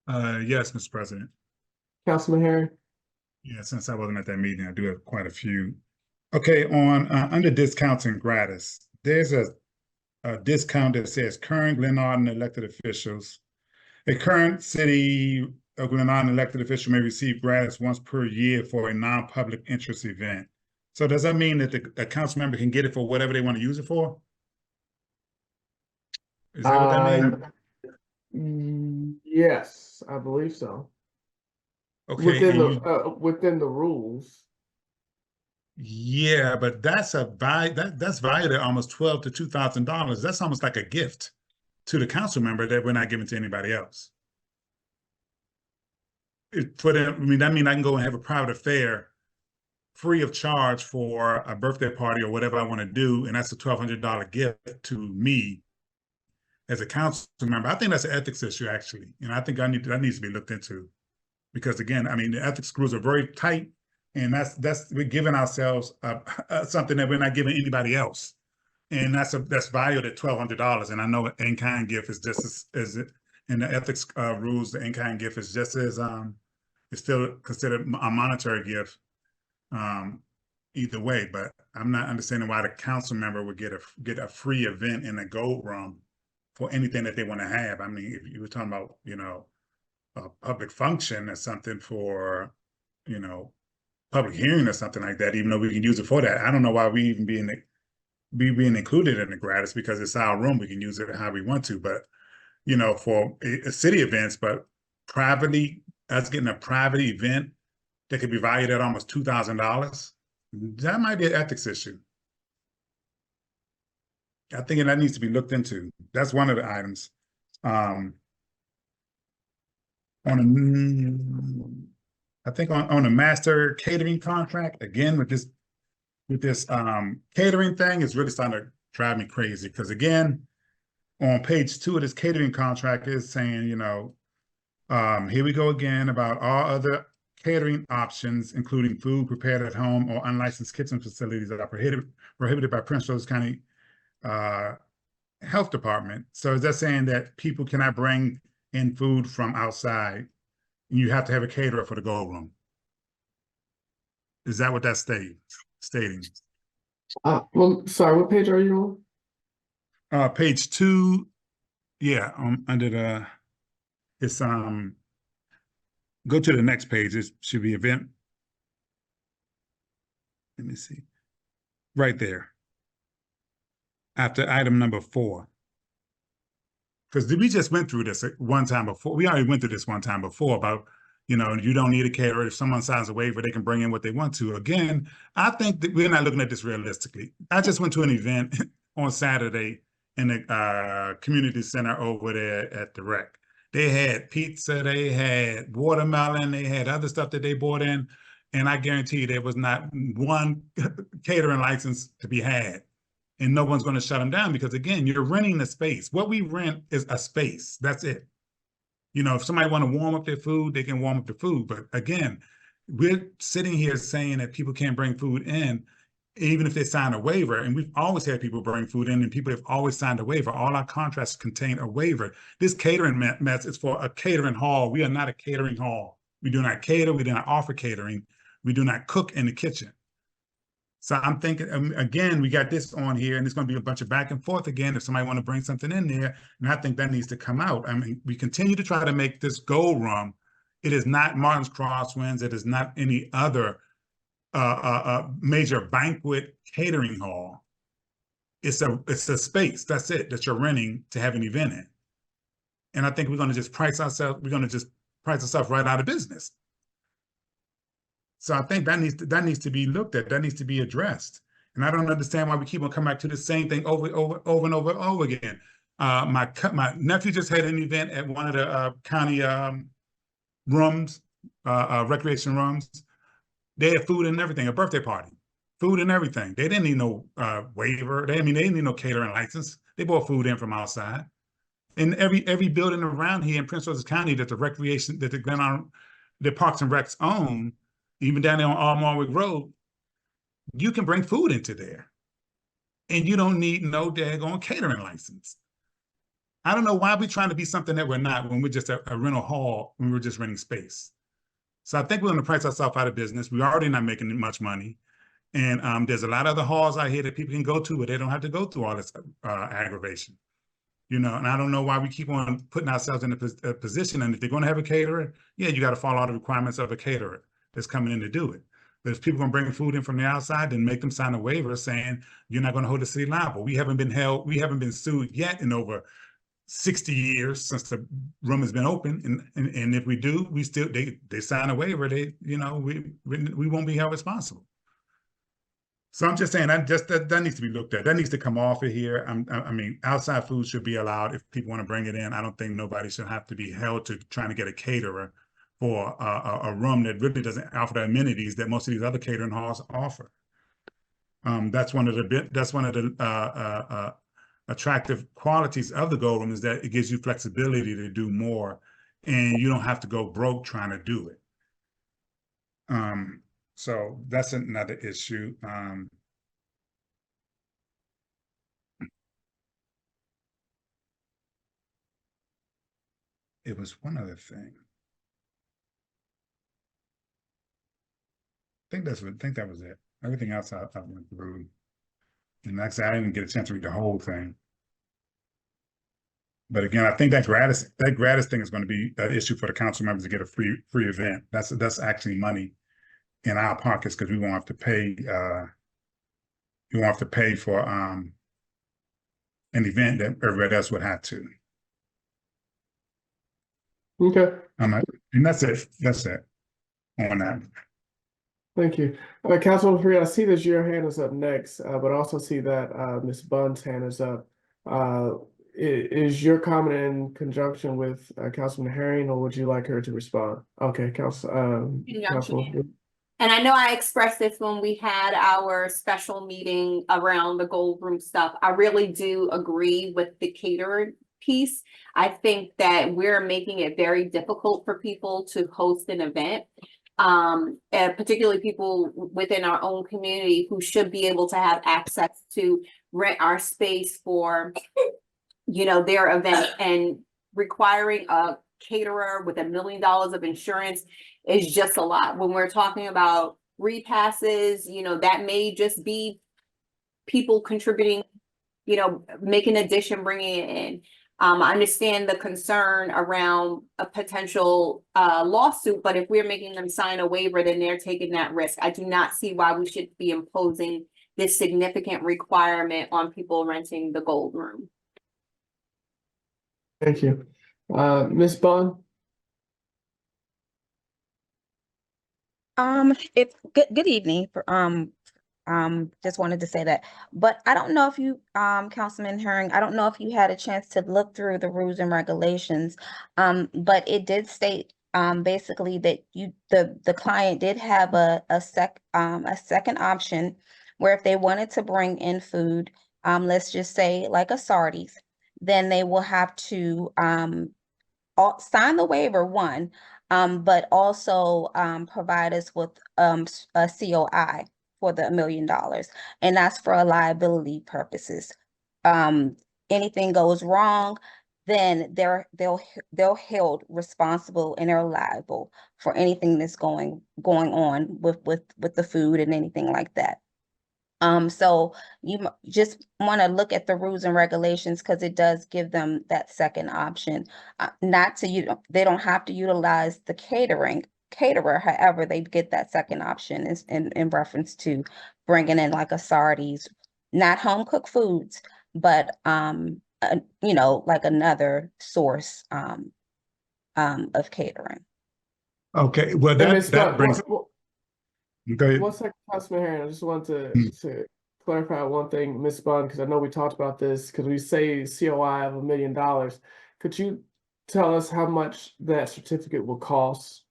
Yes, Mr. President. Councilman Harry? Yeah, since I wasn't at that meeting, I do have quite a few. Okay, on under discounts and gratis, there's a discount that says current Glenarden elected officials. A current city of Glenarden elected official may receive gratis once per year for a non-public interest event. So does that mean that the council member can get it for whatever they want to use it for? Is that what that means? Yes, I believe so. Okay, Within the rules. yeah, but that's that's valued at almost $12,000 to $2,000. That's almost like a gift to the council member that we're not giving to anybody else. For them, I mean, that means I can go and have a private affair free of charge for a birthday party or whatever I want to do, and that's a $1,200 gift to me as a council member. I think that's an ethics issue, actually, and I think that needs to be looked into, because again, I mean, the ethics screws are very tight, and that's we're giving ourselves something that we're not giving anybody else, and that's valued at $1,200. And I know an in-kind gift is just as in the ethics rules, the in-kind gift is just as it's still considered a monetary gift. Either way, but I'm not understanding why the council member would get a free event in the Gold Room for anything that they want to have. I mean, if you were talking about, you know, a public function or something for, you know, public hearing or something like that, even though we can use it for that, I don't know why we even being included in the gratis, because it's our room. We can use it how we want to, but you know, for city events, but privately, us getting a private event that could be valued at almost $2,000, that might be an ethics issue. I think that needs to be looked into. That's one of the items. I think on a master catering contract, again, with this catering thing, is really starting to drive me crazy, because again, on page 2 of this catering contract is saying, you know, here we go again about all other catering options, including food prepared at home or unlicensed kitchen facilities that are prohibited by Prince George's County Health Department. So is that saying that people cannot bring in food from outside? You have to have a caterer for the Gold Room. Is that what that's stating? Well, sorry, what page are you on? Page 2, yeah, under the, it's go to the next page. It should be event. Let me see. right there. After item number 4. Because we just went through this one time before. We already went through this one time before about, you know, you don't need a caterer. If someone signs a waiver, they can bring in what they want to. Again, I think that we're not looking at this realistically. I just went to an event on Saturday in the community center over there at the rec. They had pizza, they had watermelon, they had other stuff that they brought in. And I guarantee you there was not one catering license to be had. And no one's going to shut them down because, again, you're renting the space. What we rent is a space. That's it. You know, if somebody want to warm up their food, they can warm up the food. But again, we're sitting here saying that people can't bring food in, even if they sign a waiver. And we've always had people bring food in, and people have always signed a waiver. All our contracts contain a waiver. This catering mess is for a catering hall. We are not a catering hall. We do not cater. We do not offer catering. We do not cook in the kitchen. So I'm thinking, again, we got this on here, and it's going to be a bunch of back and forth again if somebody want to bring something in there. And I think that needs to come out. I mean, we continue to try to make this Gold Room. It is not Martin's Crosswinds. It is not any other major banquet catering hall. It's a space, that's it, that you're renting to have an event in. And I think we're going to just price ourselves right out of business. So I think that needs to be looked at. That needs to be addressed. And I don't understand why we keep on coming back to the same thing over and over again. My nephew just had an event at one of the county rooms, recreation rooms. They had food and everything, a birthday party, food and everything. They didn't need no waiver. They didn't need no catering license. They brought food in from outside. And every building around here in Prince George's County that the recreation, that the Glenarden, the Parks and Recs own, even down there on Allmarwick Road, you can bring food into there. And you don't need no daggone catering license. I don't know why we're trying to be something that we're not when we're just a rental hall, when we're just renting space. So I think we're going to price ourselves out of business. We're already not making much money. And there's a lot of other halls out here that people can go to where they don't have to go through all this aggravation. You know, and I don't know why we keep on putting ourselves in a position. And if they're going to have a caterer, yeah, you got to follow all the requirements of a caterer that's coming in to do it. But if people are going to bring food in from the outside, then make them sign a waiver saying you're not going to hold the city liable. We haven't been sued yet in over 60 years since the room has been open. And if we do, they sign a waiver, we won't be held responsible. So I'm just saying that needs to be looked at. That needs to come off of here. I mean, outside food should be allowed if people want to bring it in. I don't think nobody should have to be held to trying to get a caterer for a room that really doesn't offer the amenities that most of these other catering halls offer. That's one of the attractive qualities of the Gold Room, is that it gives you flexibility to do more, and you don't have to go broke trying to do it. So that's another issue. It was one other thing. I think that was it. Everything else I went through. And actually, I didn't get a chance to read the whole thing. But again, I think that gratis thing is going to be an issue for the council members to get a free event. That's actually money in our pockets, because we won't have to pay. We won't have to pay for an event that everybody else would have to. Okay. And that's it. That's it on that. Thank you. Councilman Freer, I see that your hand is up next, but I also see that Ms. Bunn's hand is up. Is your comment in conjunction with Councilman Herring, or would you like her to respond? Okay, Councilman. And I know I expressed this when we had our special meeting around the Gold Room stuff. I really do agree with the catering piece. I think that we're making it very difficult for people to host an event. And particularly people within our own community who should be able to have access to rent our space for, their event, and requiring a caterer with $1 million of insurance is just a lot. When we're talking about repasses, that may just be people contributing, making an addition, bringing it in. I understand the concern around a potential lawsuit, but if we're making them sign a waiver, then they're taking that risk. I do not see why we should be imposing this significant requirement on people renting the Gold Room. Thank you. Ms. Bond? Good evening. Just wanted to say that, but I don't know if you, Councilman Herring, I don't know if you had a chance to look through the rules and regulations. But it did state, basically that the client did have a second option where if they wanted to bring in food, let's just say like a Sardi's, then they will have to, sign the waiver, one, but also provide us with a COI for the $1 million, and that's for liability purposes. Anything goes wrong, then they're held responsible and they're liable for anything that's going on with the food and anything like that. So you just want to look at the rules and regulations because it does give them that second option. They don't have to utilize the caterer. However, they get that second option in reference to bringing in like a Sardi's, not home cooked foods, but like another source of catering. Okay, well, that brings. Okay. One second, Councilman Herring, I just wanted to clarify one thing, Ms. Bond, because I know we talked about this, because we say COI of $1 million. Could you tell us how much that certificate will cost?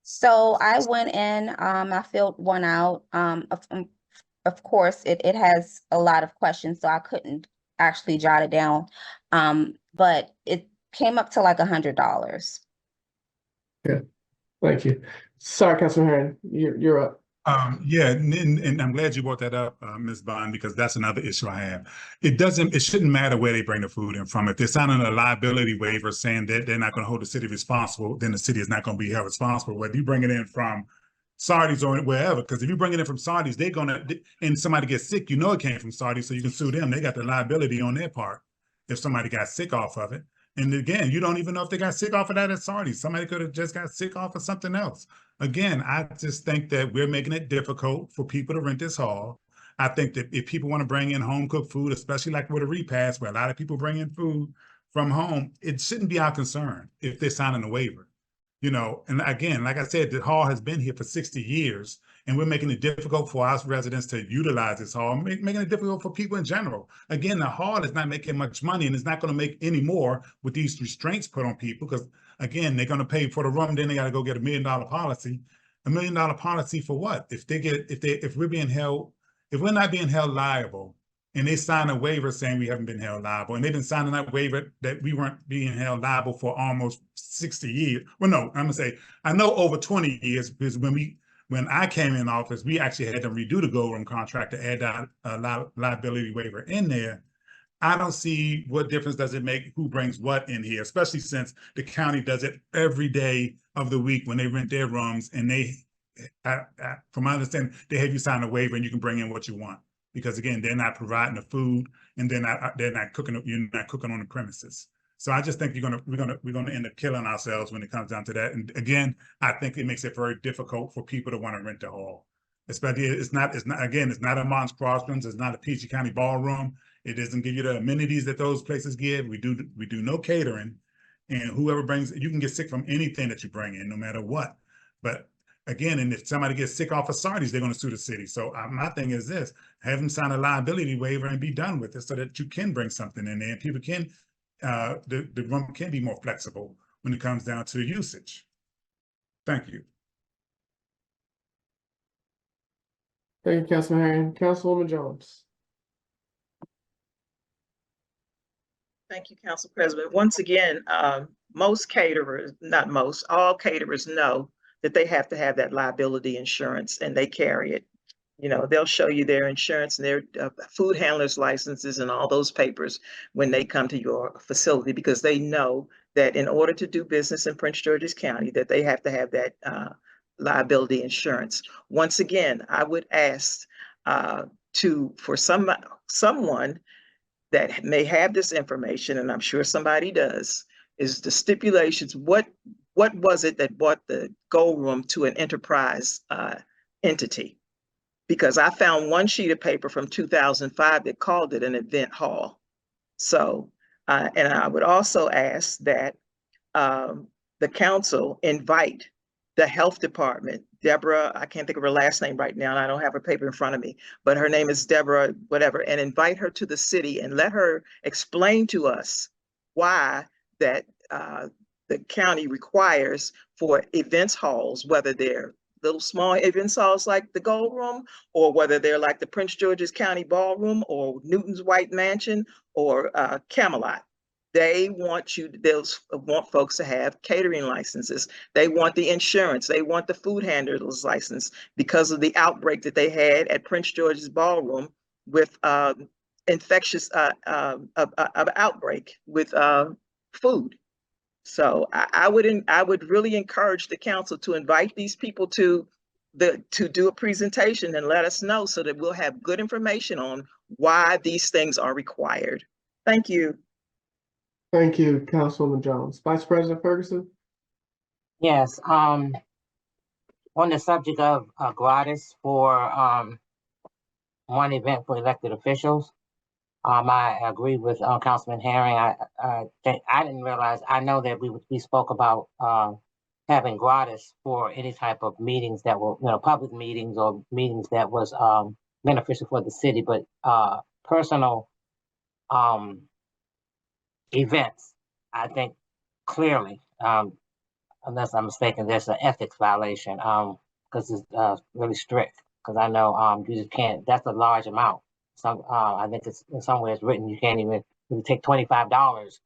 So I went in, I filled one out. Of course, it has a lot of questions, so I couldn't actually jot it down. But it came up to like $100. Yeah, thank you. Sorry, Councilman Herring, you're up. Yeah, and I'm glad you brought that up, Ms. Bond, because that's another issue I have. It shouldn't matter where they bring the food in from. If they're signing a liability waiver saying that they're not going to hold the city responsible, then the city is not going to be held responsible. Whether you bring it in from Sardi's or wherever, because if you bring it in from Sardi's, they're going to, and somebody gets sick, you know it came from Sardi's, so you can sue them. They got the liability on their part if somebody got sick off of it. And again, you don't even know if they got sick off of that at Sardi's. Somebody could have just got sick off of something else. Again, I just think that we're making it difficult for people to rent this hall. I think that if people want to bring in home cooked food, especially like with a repast where a lot of people bring in food from home, it shouldn't be our concern if they're signing a waiver. And again, like I said, the hall has been here for 60 years, and we're making it difficult for us residents to utilize this hall, making it difficult for people in general. Again, the hall is not making much money, and it's not going to make any more with these restraints put on people because, again, they're going to pay for the room, then they got to go get $1 million policy. $1 million policy for what? If we're not being held liable, and they sign a waiver saying we haven't been held liable, and they've been signing that waiver that we weren't being held liable for almost 60 years. Well, no, I'm gonna say, I know over 20 years, because when I came in office, we actually had to redo the Gold Room contract to add that liability waiver in there. I don't see what difference does it make who brings what in here, especially since the county does it every day of the week when they rent their rooms, and from my understanding, they have you sign a waiver and you can bring in what you want. Because again, they're not providing the food, and they're not cooking. You're not cooking on the premises. So I just think we're gonna end up killing ourselves when it comes down to that. And again, I think it makes it very difficult for people to want to rent the hall. Especially, it's not a Mont's Crossrooms, it's not a PG County ballroom. It doesn't give you the amenities that those places give. We do no catering, and whoever brings, you can get sick from anything that you bring in, no matter what. But again, and if somebody gets sick off of Sardi's, they're going to sue the city. So my thing is this: have them sign a liability waiver and be done with it, so that you can bring something in there, and people can, the room can be more flexible when it comes down to usage. Thank you. Thank you, Councilman Herring. Councilwoman Jones. Thank you, Council President. Once again, most caterers, not most, all caterers know that they have to have that liability insurance, and they carry it. They'll show you their insurance and their food handlers licenses and all those papers when they come to your facility, because they know that in order to do business in Prince George's County, that they have to have that liability insurance. Once again, I would ask for someone that may have this information, and I'm sure somebody does, is the stipulations. What was it that brought the Gold Room to an enterprise entity? because I found one sheet of paper from 2005 that called it an event hall. So, and I would also ask that the council invite the health department, Deborah, I can't think of her last name right now, and I don't have her paper in front of me, but her name is Deborah, whatever, and invite her to the city and let her explain to us why that the county requires for events halls, whether they're little small events halls like the Gold Room, or whether they're like the Prince George's County Ballroom or Newton's White Mansion or Camelot. They want want folks to have catering licenses. They want the insurance. They want the food handler's license because of the outbreak that they had at Prince George's Ballroom with infectious outbreak with food. So I would really encourage the council to invite these people to do a presentation and let us know so that we'll have good information on why these things are required. Thank you. Thank you, Councilwoman Jones. Vice President Ferguson? Yes, on the subject of gratis for one event for elected officials, I agree with Councilman Herring. I didn't realize, I know that we spoke about having gratis for any type of meetings that were, public meetings or meetings that was beneficial for the city, but personal events, I think clearly, unless I'm mistaken, there's an ethics violation because it's really strict. Because I know you just can't. That's a large amount. I think it's somewhere it's written you can't even take $25,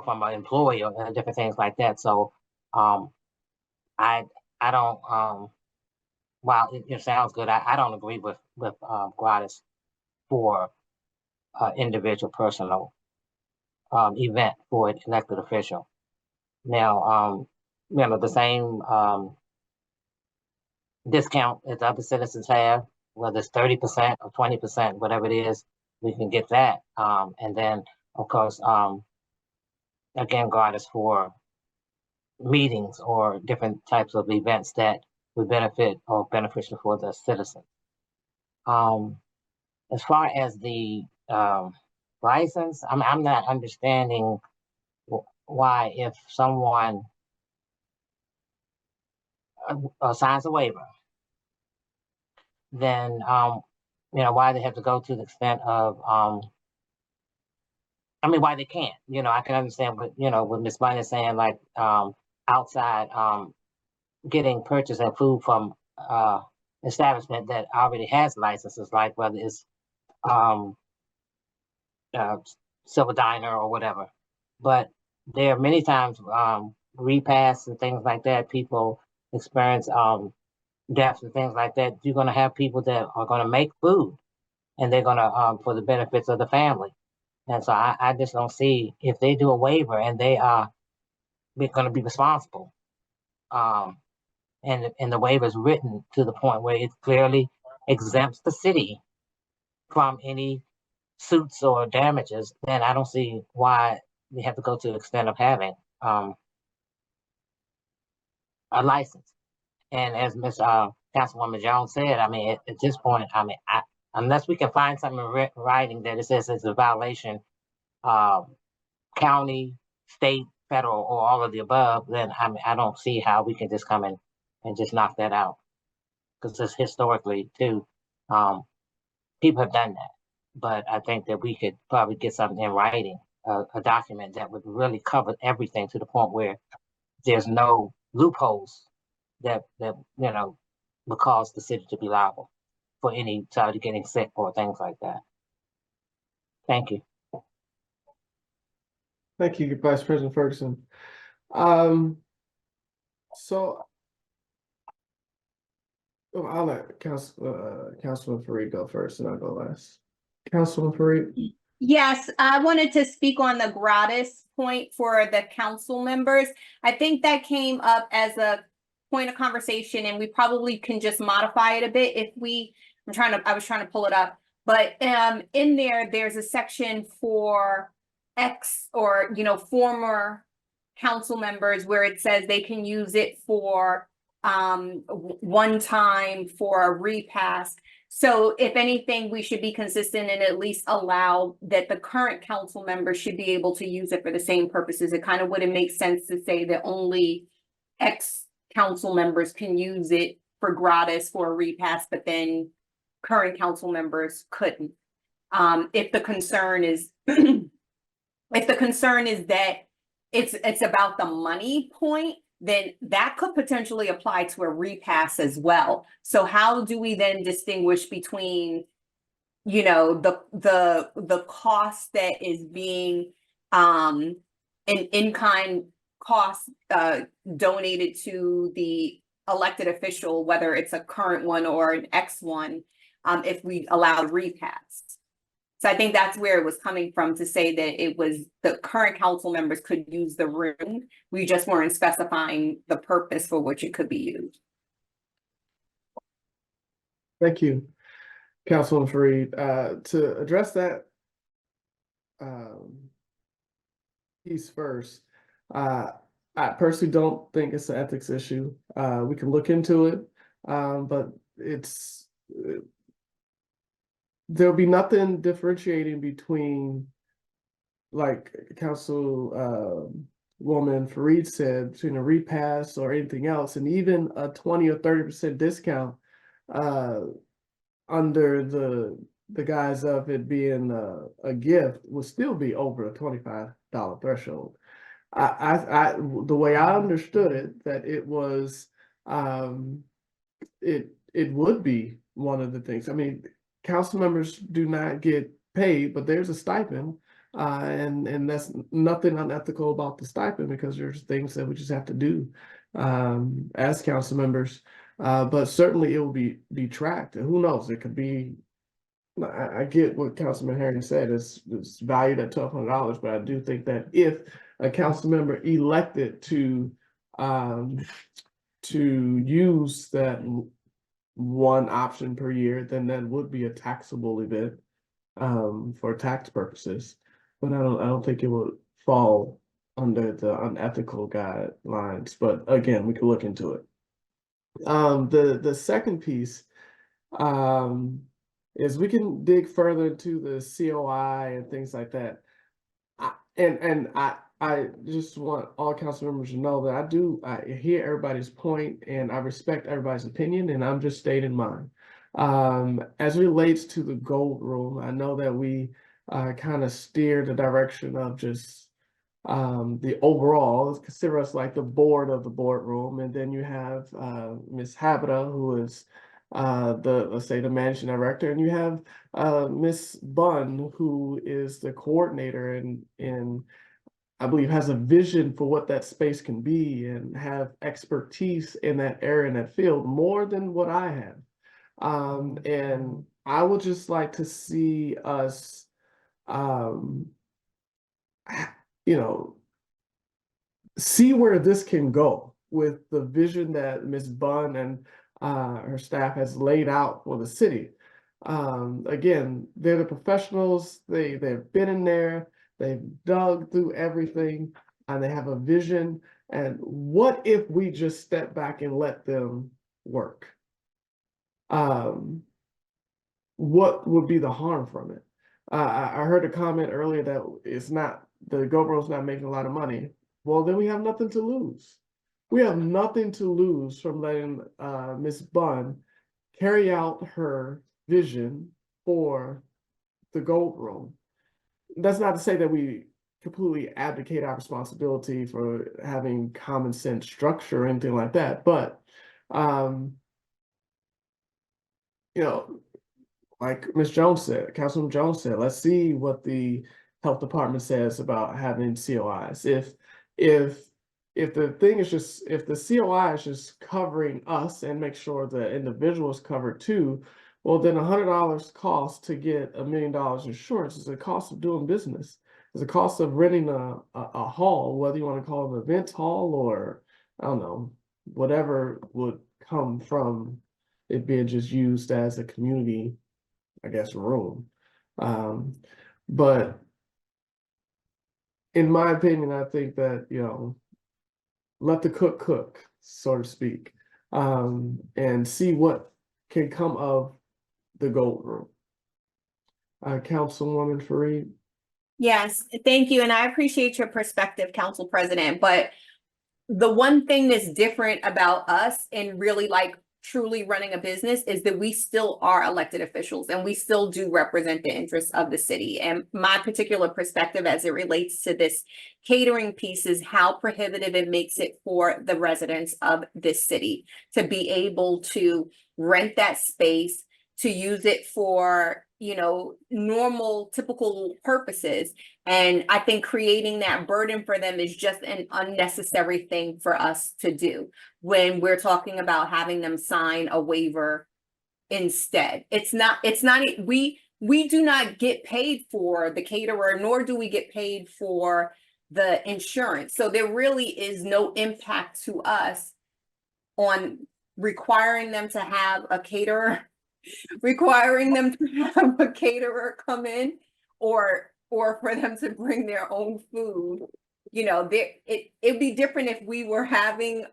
from an employee or different things like that. So I don't. While it sounds good, I don't agree with gratis for individual personal event for an elected official. Now, the same discount as other citizens have, whether it's 30% or 20%, whatever it is, we can get that. And then, of course, again, gratis for meetings or different types of events that would benefit or beneficial for the citizens. As far as the license, I'm not understanding why, if someone signs a waiver, then why they have to go to the extent of why they can't. I can understand what Ms. Bunny is saying, like outside getting purchase and food from establishment that already has licenses, like whether it's Silver Diner or whatever. But there are many times repasts and things like that, people experience deaths and things like that. You're going to have people that are going to make food and they're going to for the benefits of the family. And so I just don't see, if they do a waiver and they are going to be responsible, and the waiver is written to the point where it clearly exempts the city from any suits or damages, then I don't see why they have to go to the extent of having a license. And as Ms. Councilwoman Jones said, at this point, unless we can find something in writing that it says it's a violation, county, state, federal, or all of the above, then I don't see how we can just come in and just knock that out. Because just historically, too, people have done that. But I think that we could probably get something in writing, a document that would really cover everything to the point where there's no loopholes that would cause the city to be liable for any child getting sick or things like that. Thank you. Thank you, Vice President Ferguson. So I'll let Councilman Fareed go first, and I'll go last. Councilman Fareed. Yes, I wanted to speak on the gratis point for the council members. I think that came up as a point of conversation, and we probably can just modify it a bit if we, I was trying to pull it up, but in there's a section for former council members where it says they can use it for one time for a repass. So if anything, we should be consistent and at least allow that the current council members should be able to use it for the same purposes. It kind of wouldn't make sense to say that only ex-council members can use it for gratis for a repass, but then current council members couldn't. If the concern is if the concern is that it's about the money point, then that could potentially apply to a repass as well. So how do we then distinguish between, you know, the cost that is being an in-kind cost donated to the elected official, whether it's a current one or an ex one, if we allowed repass? So I think that's where it was coming from, to say that it was the current council members could use the room. We just weren't specifying the purpose for which it could be used. Thank you, Councilwoman Fareed. To address that piece first, I personally don't think it's an ethics issue. We can look into it, but there'll be nothing differentiating between, like Council woman Fareed said, between a repass or anything else, and even a 20 or 30% discount under the guise of it being a gift would still be over a $25 threshold. The way I understood it, that it was it would be one of the things. I mean, council members do not get paid, but there's a stipend, and that's nothing unethical about the stipend, because there's things that we just have to do as council members. But certainly it will be tracked. And who knows? It could be. I get what Councilman Herring said. It's valued at $1,200, but I do think that if a council member elected to use that one option per year, then that would be a taxable event for tax purposes. But I don't think it would fall under the unethical guidelines. But again, we can look into it. The second piece is we can dig further into the COI and things like that. I just want all council members to know that I hear everybody's point and I respect everybody's opinion, and I'm just stating mine. As it relates to the gold room, I know that we kind of steer the direction of just the overall. Let's consider us like the board of the boardroom, and then you have Ms. Habita, who is let's say the managing director, and you have Ms. Bunn, who is the coordinator and I believe has a vision for what that space can be and have expertise in that area, in that field, more than what I have. And I would just like to see us, see where this can go with the vision that Ms. Bunn and her staff has laid out for the city. Again, they're the professionals. They've been in there. They've dug through everything, and they have a vision. And what if we just step back and let them work? What would be the harm from it? I heard a comment earlier that the GoPro's not making a lot of money. Well, then we have nothing to lose. We have nothing to lose from letting Ms. Bunn carry out her vision for the Gold Room. That's not to say that we completely abdicate our responsibility for having common sense structure or anything like that. But, like Ms. Jones said, Councilman Jones said, let's see what the health department says about having COIs. If the thing is just, if the COI is just covering us and make sure the individual is covered too, well, then $100 cost to get $1 million insurance is a cost of doing business. It's a cost of renting a hall, whether you want to call it an event hall or, I don't know, whatever would come from it being just used as a community, I guess, room. But in my opinion, I think that, let the cook, so to speak, and see what can come of the Gold Room. Councilwoman Fareed. Yes, thank you. And I appreciate your perspective, Council President. But the one thing that's different about us and really like truly running a business is that we still are elected officials and we still do represent the interests of the city. And my particular perspective as it relates to this catering piece is how prohibitive it makes it for the residents of this city to be able to rent that space, to use it for, you know, normal, typical purposes. And I think creating that burden for them is just an unnecessary thing for us to do when we're talking about having them sign a waiver instead. We do not get paid for the caterer, nor do we get paid for the insurance. So there really is no impact to us on requiring them to have a caterer, requiring them to have a caterer come in, or for them to bring their own food. You know, it'd be different if we were having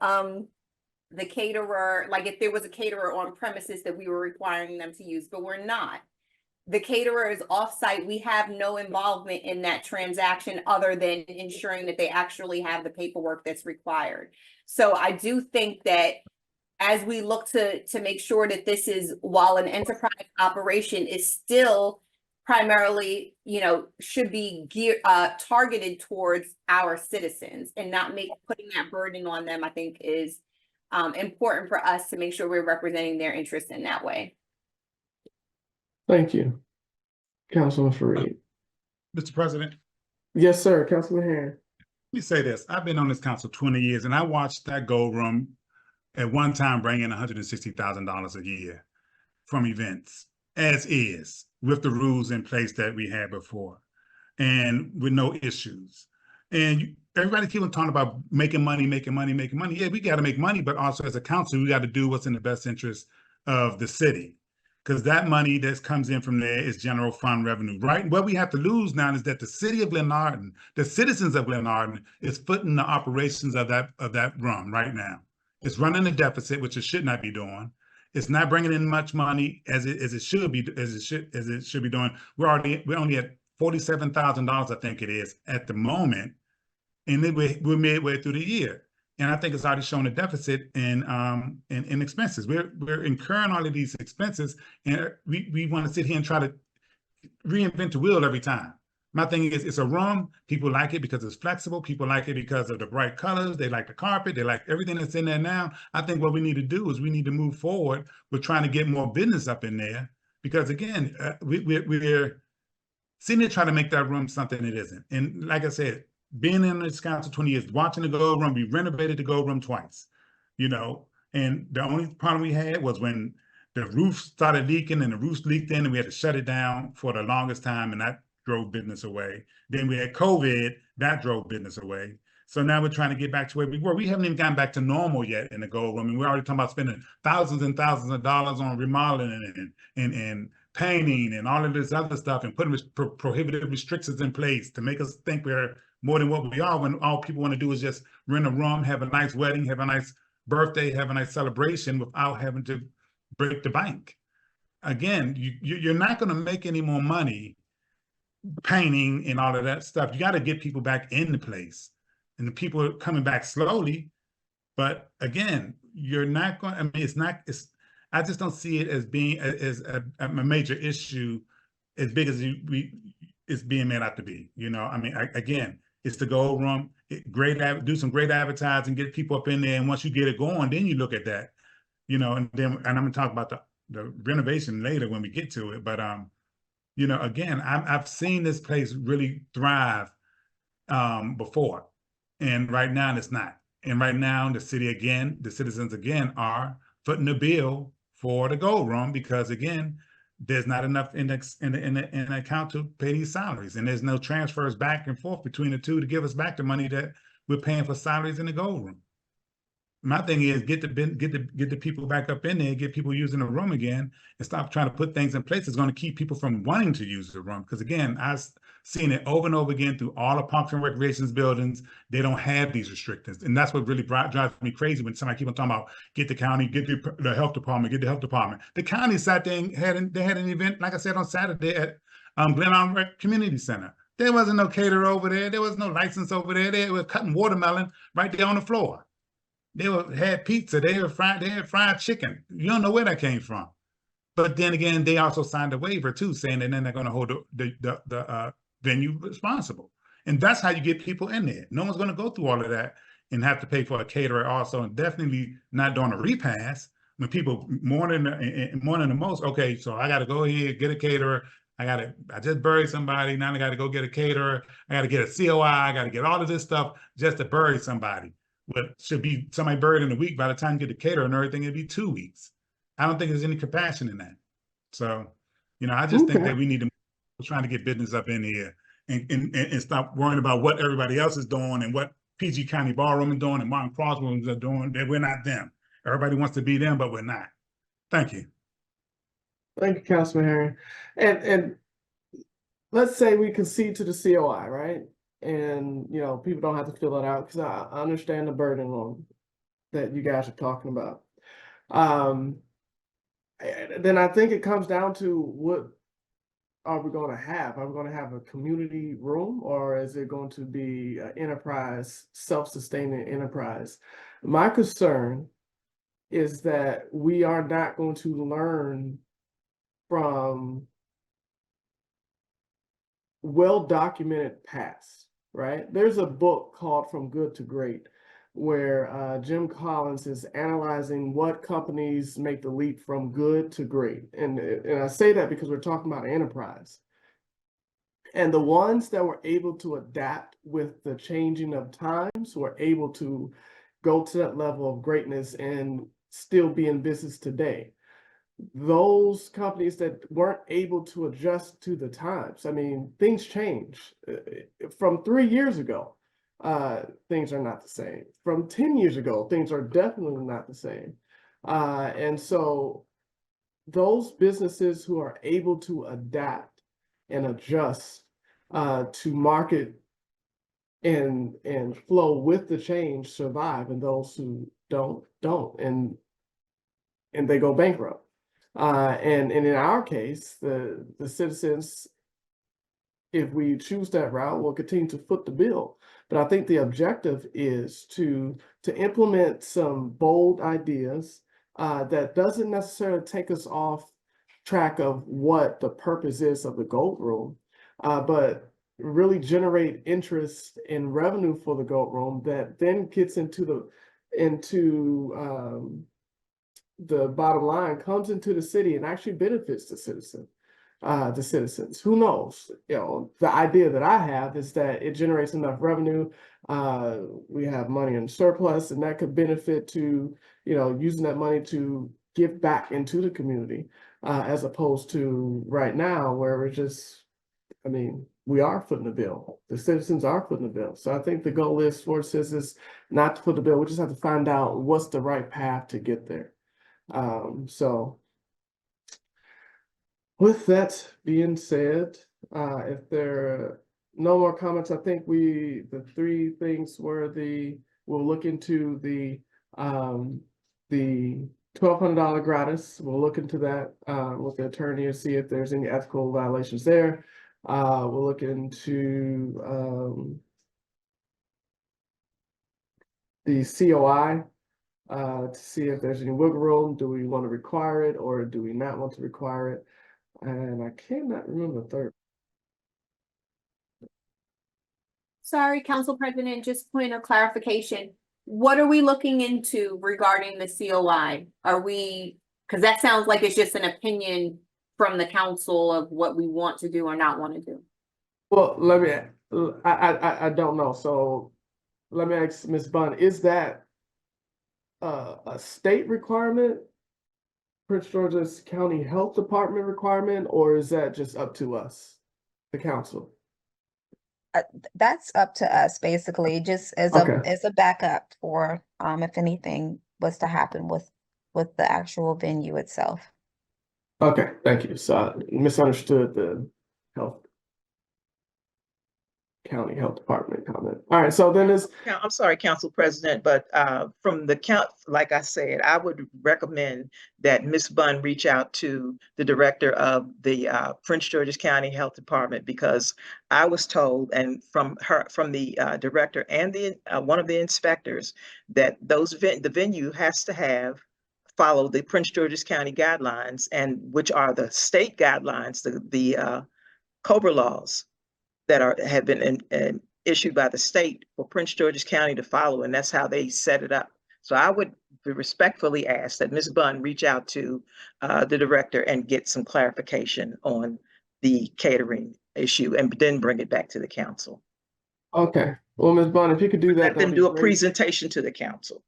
the caterer, like if there was a caterer on premises that we were requiring them to use, but we're not. The caterer is offsite. We have no involvement in that transaction other than ensuring that they actually have the paperwork that's required. So I do think that as we look to make sure that this is, while an enterprise operation is still primarily, you know, should be targeted towards our citizens and not putting that burden on them, I think is important for us to make sure we're representing their interests in that way. Thank you. Councilman Fareed. Mr. President, Yes, sir. Councilman Herring. let me say this. I've been on this council 20 years and I watched that Gold Room at one time bring in $160,000 a year from events, as is, with the rules in place that we had before and with no issues. And everybody keep on talking about making money. Yeah, we got to make money, but also as a council, we got to do what's in the best interest of the city, because that money that comes in from there is general fund revenue, right? What we have to lose now is that the city of Glenarden, the citizens of Glenarden, is footing the operations of that room right now. It's running a deficit, which it should not be doing. It's not bringing in much money as it should be doing. We're only at $47,000, I think it is at the moment, and we're midway through the year. And I think it's already shown a deficit in expenses. We're incurring all of these expenses, and we want to sit here and try to reinvent the wheel every time. My thing is, it's a room. People like it because it's flexible. People like it because of the bright colors. They like the carpet. They like everything that's in there now. I think what we need to do is we need to move forward with trying to get more business up in there, because again, we're sitting there trying to make that room something it isn't. And like I said, being in this council 20 years, watching the Gold Room, we renovated the Gold Room twice, you know, and the only problem we had was when the roof started leaking and the roof leaked in and we had to shut it down for the longest time, and that drove business away. Then we had COVID, that drove business away. So now we're trying to get back to where we were. We haven't even gotten back to normal yet in the Gold Room. And we're already talking about spending thousands and thousands of dollars on remodeling and painting and all of this other stuff, and putting prohibitive restrictions in place to make us think we're more than what we are, when all people want to do is just rent a room, have a nice wedding, have a nice birthday, have a nice celebration without having to break the bank. Again, you're not going to make any more money painting and all of that stuff. You got to get people back in the place, and the people are coming back slowly. But again, you're not going, I mean, I just don't see it as being as a major issue as big as it's being made out to be. You know, I mean, again, it's the Gold Room. Do some great advertising, get people up in there, and once you get it going, then you look at that. You know, and I'm going to talk about the renovation later when we get to it. But you know, again, I've seen this place really thrive before, and right now it's not. And right now, the citizens again are footing the bill for the Gold Room, because again, there's not enough index in the account to pay these salaries, and there's no transfers back and forth between the two to give us back the money that we're paying for salaries in the Gold Room. my thing is get the people back up in there, get people using the room again, and stop trying to put things in place that's going to keep people from wanting to use the room. Because again, I've seen it over and over again through all the parks and recreations buildings. They don't have these restrictions, and that's what really drives me crazy when somebody keep on talking about get the county, get the health department, get the health department. The county sat there and had an event, like I said, on Saturday at Glenarden Community Center. There wasn't no caterer over there. There was no license over there. They were cutting watermelon right there on the floor. They had pizza. They had fried chicken. You don't know where that came from. But then again, they also signed a waiver too, saying that then they're going to hold the venue responsible. And that's how you get people in there. No one's going to go through all of that and have to pay for a caterer also, and definitely not doing a repass when people more than the most. Okay, so I got to go here, get a caterer. I just buried somebody. Now I got to go get a caterer. I got to get a COI. I got to get all of this stuff just to bury somebody. What should be somebody buried in a week, by the time you get the caterer and everything, it'd be 2 weeks. I don't think there's any compassion in that. So, I just think that we need to trying to get business up in here and stop worrying about what everybody else is doing and what PG County Ballroom is doing and Martin Cross rooms are doing. That we're not them. Everybody wants to be them, but we're not. Thank you. Thank you, Councilman Herring. And let's say we concede to the COI, right? And, people don't have to fill it out, because I understand the burden on that you guys are talking about. Then I think it comes down to, what are we going to have? Are we going to have a community room, or is it going to be an enterprise, self-sustaining enterprise? My concern is that we are not going to learn from well-documented past, right? There's a book called From Good to Great, where Jim Collins is analyzing what companies make the leap from good to great. And I say that because we're talking about enterprise. And the ones that were able to adapt with the changing of times were able to go to that level of greatness and still be in business today. Those companies that weren't able to adjust to the times, I mean, things change. From 3 years ago, things are not the same. From 10 years ago, things are definitely not the same. And so those businesses who are able to adapt and adjust to market and flow with the change survive, and those who don't, and they go bankrupt. And in our case, the citizens, if we choose that route, will continue to foot the bill. But I think the objective is to implement some bold ideas that doesn't necessarily take us off track of what the purpose is of the Gold Room, but really generate interest and revenue for the Gold Room that then gets into the bottom line, comes into the city and actually benefits the citizens. Who knows? The idea that I have is that it generates enough revenue. We have money in surplus, and that could benefit to, using that money to give back into the community, as opposed to right now where we're just, we are footing the bill. The citizens are footing the bill. So I think the goal is for citizens not to foot the bill. We just have to find out what's the right path to get there. So with that being said, if there are no more comments, I think the three things were we'll look into the $1,200 gratis. We'll look into that with the attorney and see if there's any ethical violations there. We'll look into the COI to see if there's any wiggle room. Do we want to require it, or do we not want to require it? And I cannot remember the third. Sorry, Council President, just point of clarification. What are we looking into regarding the COI? Because that sounds like it's just an opinion from the council of what we want to do or not want to do. Well, I don't know. So let me ask Ms. Bunn, is that a state requirement, Prince George's County Health Department requirement, or is that just up to us, the council? That's up to us, basically, just as Okay. a backup for if anything was to happen with the actual venue itself. Okay, thank you. So I misunderstood the health county health department comment. All right, so then is I'm sorry, Council President, but from the count, like I said, I would recommend that Ms. Bunn reach out to the director of the Prince George's County Health Department, because I was told, and from the director and the one of the inspectors, that the venue has to follow the Prince George's County guidelines, and which are the state guidelines, the COBRA laws that have been issued by the state for Prince George's County to follow, and that's how they set it up. So I would respectfully ask that Ms. Bunn reach out to the director and get some clarification on the catering issue, and then bring it back to the council. okay. Well, Ms. Bunn, if you could do that, Let them that'd do be a great. presentation to the council.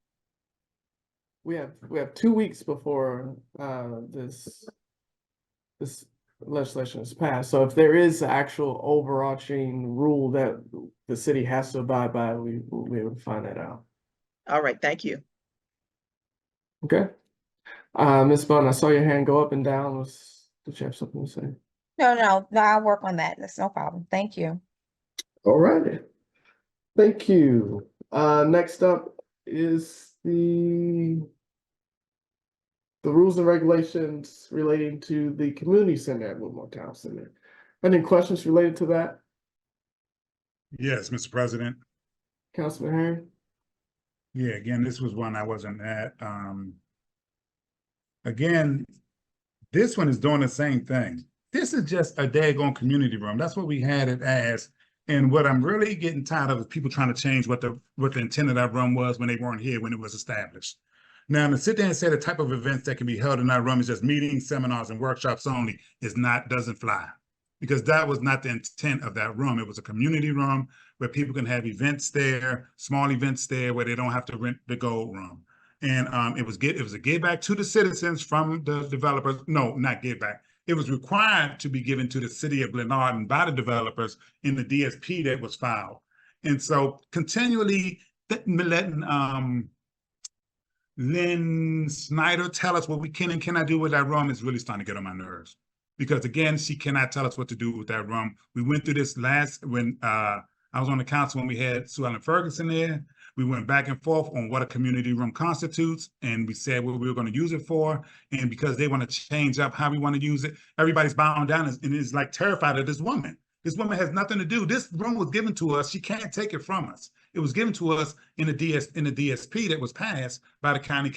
We have 2 weeks before this legislation is passed. So if there is actual overarching rule that the city has to abide by, we'll be able to find that out. All right, thank you. Okay. Ms. Bunn, I saw your hand go up and down. Did you have something to say? No, I'll work on that. That's no problem. Thank you. All righty. Thank you. Next up is the rules and regulations relating to the community center at Wilmore Town Center. Any questions related to that? Yes, Mr. President. Councilman Herring? Yeah, again, this was one I wasn't at. Again, this one is doing the same thing. This is just a daggone community room. That's what we had it as. And what I'm really getting tired of is people trying to change what the intent of that room was when they weren't here when it was established. Now, to sit there and say the type of events that can be held in that room is just meetings, seminars, and workshops only doesn't fly, because that was not the intent of that room. It was a community room where people can have events there, small events there, where they don't have to rent the gold room. And it was a give back to the citizens from the developers. No, not give back. It was required to be given to the city of Glenarden by the developers in the DSP that was filed. And so continually letting Lynn Snyder tell us what we can and cannot do with that room is really starting to get on my nerves. Because again, she cannot tell us what to do with that room. We went through this when I was on the council when we had Sue Ellen Ferguson there. We went back and forth on what a community room constitutes, and we said what we were going to use it for. And because they want to change up how we want to use it, everybody's bowing down and is like terrified of this woman. This woman has nothing to do. This room was given to us. She can't take it from us. It was given to us in the DSP that was passed by the county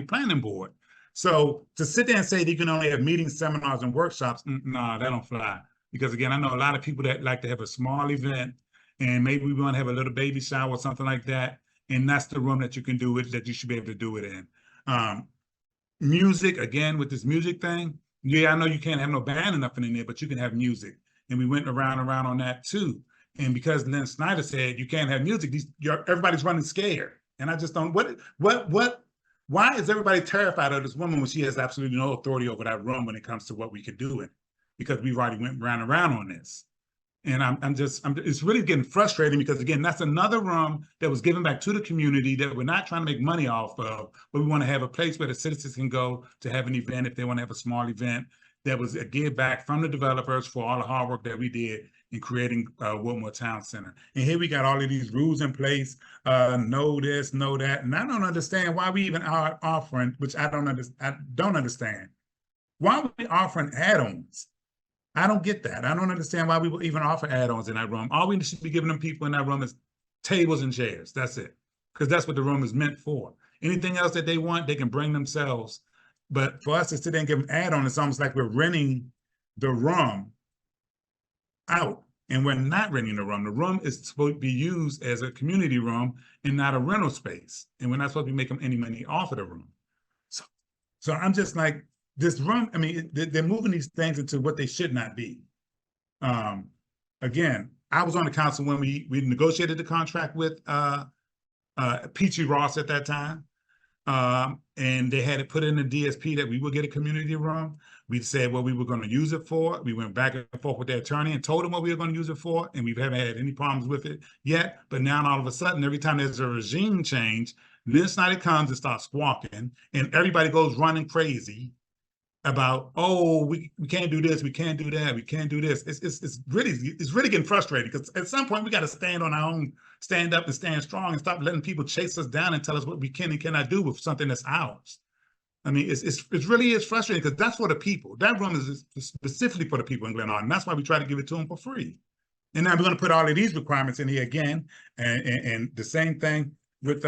planning board. So to sit there and say you can only have meetings, seminars, and workshops, no, that don't fly. Because again, I know a lot of people that like to have a small event, and maybe we want to have a little baby shower or something like that, and that's the room that you can do it, that you should be able to do it in. Music, again, with this music thing, yeah, I know you can't have no band or nothing in there, but you can have music. And we went around on that too. And because Lynn Snyder said you can't have music, everybody's running scared. And I just don't, why is everybody terrified of this woman when she has absolutely no authority over that room when it comes to what we could do it? Because we've already went around on this. And it's really getting frustrating, because again, that's another room that was given back to the community that we're not trying to make money off of, but we want to have a place where the citizens can go to have an event if they want to have a small event. That was a give back from the developers for all the hard work that we did in creating Wilmore Town Center. And here we got all of these rules in place, know this, know that. And I don't understand why we even are offering, which I don't understand. Why are we offering add-ons? I don't get that. I don't understand why we will even offer add-ons in that room. All we should be giving them people in that room is tables and chairs. That's it. Because that's what the room is meant for. Anything else that they want, they can bring themselves. But for us to sit there and give them add-on, it's almost like we're renting the room out. And we're not renting the room. The room is supposed to be used as a community room and not a rental space. And we're not supposed to be making any money off of the room. So I'm just like, this room, I mean, they're moving these things into what they should not be. Again, I was on the council when we negotiated the contract with Peachy Ross at that time. And they had it put in the DSP that we would get a community room. We said what we were going to use it for. We went back and forth with the attorney and told him what we were going to use it for, and we haven't had any problems with it yet. But now all of a sudden, every time there's a regime change, this night it comes and starts squawking, and everybody goes running crazy about, oh, we can't do this, we can't do that, we can't do this. It's really getting frustrating, because at some point we got to stand on our own, stand up and stand strong, and stop letting people chase us down and tell us what we can and cannot do with something that's ours. I mean, it really is frustrating, because that's for the people. That room is specifically for the people in Glenarden. That's why we try to give it to them for free. And now we're going to put all of these requirements in here again, and the same thing with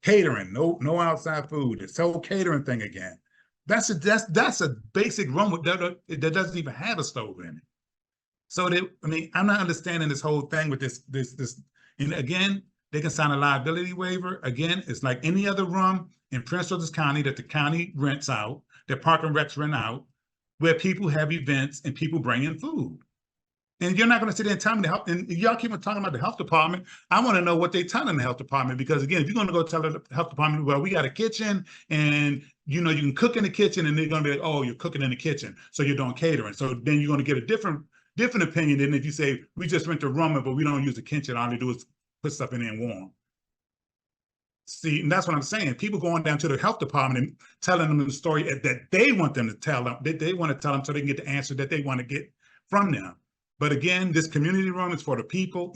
catering. No outside food. It's the whole catering thing again. That's a basic room that doesn't even have a stove in it. So I'm not understanding this whole thing with this. And again, they can sign a liability waiver. Again, it's like any other room in Prince George's County that the county rents out, that Park and Recs rent out, where people have events and people bring in food. And you're not going to sit there and tell me and y'all keep on talking about the health department. I want to know what they telling the health department, because again, if you're going to go tell the health department, well, we got a kitchen and you can cook in the kitchen, and they're going to be like, oh, you're cooking in the kitchen, so you're doing catering. So then you're going to get a different opinion than if you say, we just rent a room, but we don't use the kitchen. All they do is put stuff in there and warm. See, and that's what I'm saying. People going down to the health department and telling them the story that they want them to tell them, that they want to tell them, so they can get the answer that they want to get from them. But again, this community room is for the people.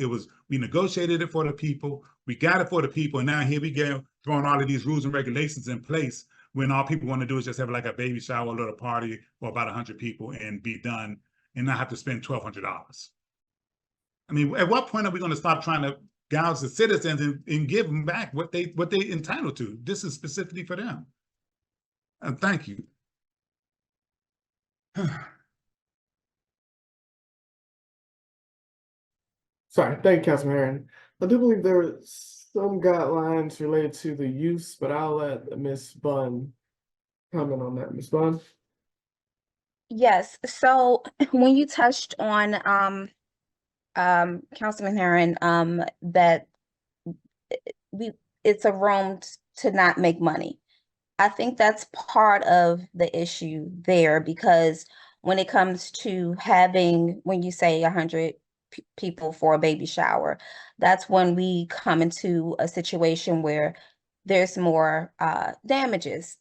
We negotiated it for the people. We got it for the people. And now here we go, throwing all of these rules and regulations in place, when all people want to do is just have like a baby shower, a little party for about 100 people and be done, and not have to spend $1,200. I mean, at what point are we going to stop trying to gouge the citizens and give them back what they entitled to? This is specifically for them. And thank you. Sorry, thank you, Councilman Herring. I do believe there were some guidelines related to the use, but I'll let Ms. Bunn comment on that. Ms. Bunn? Yes, so when you touched on Councilman Herring, that it's a room to not make money. I think that's part of the issue there, because when it comes to having, when you say 100 people for a baby shower, that's when we come into a situation where there's more damages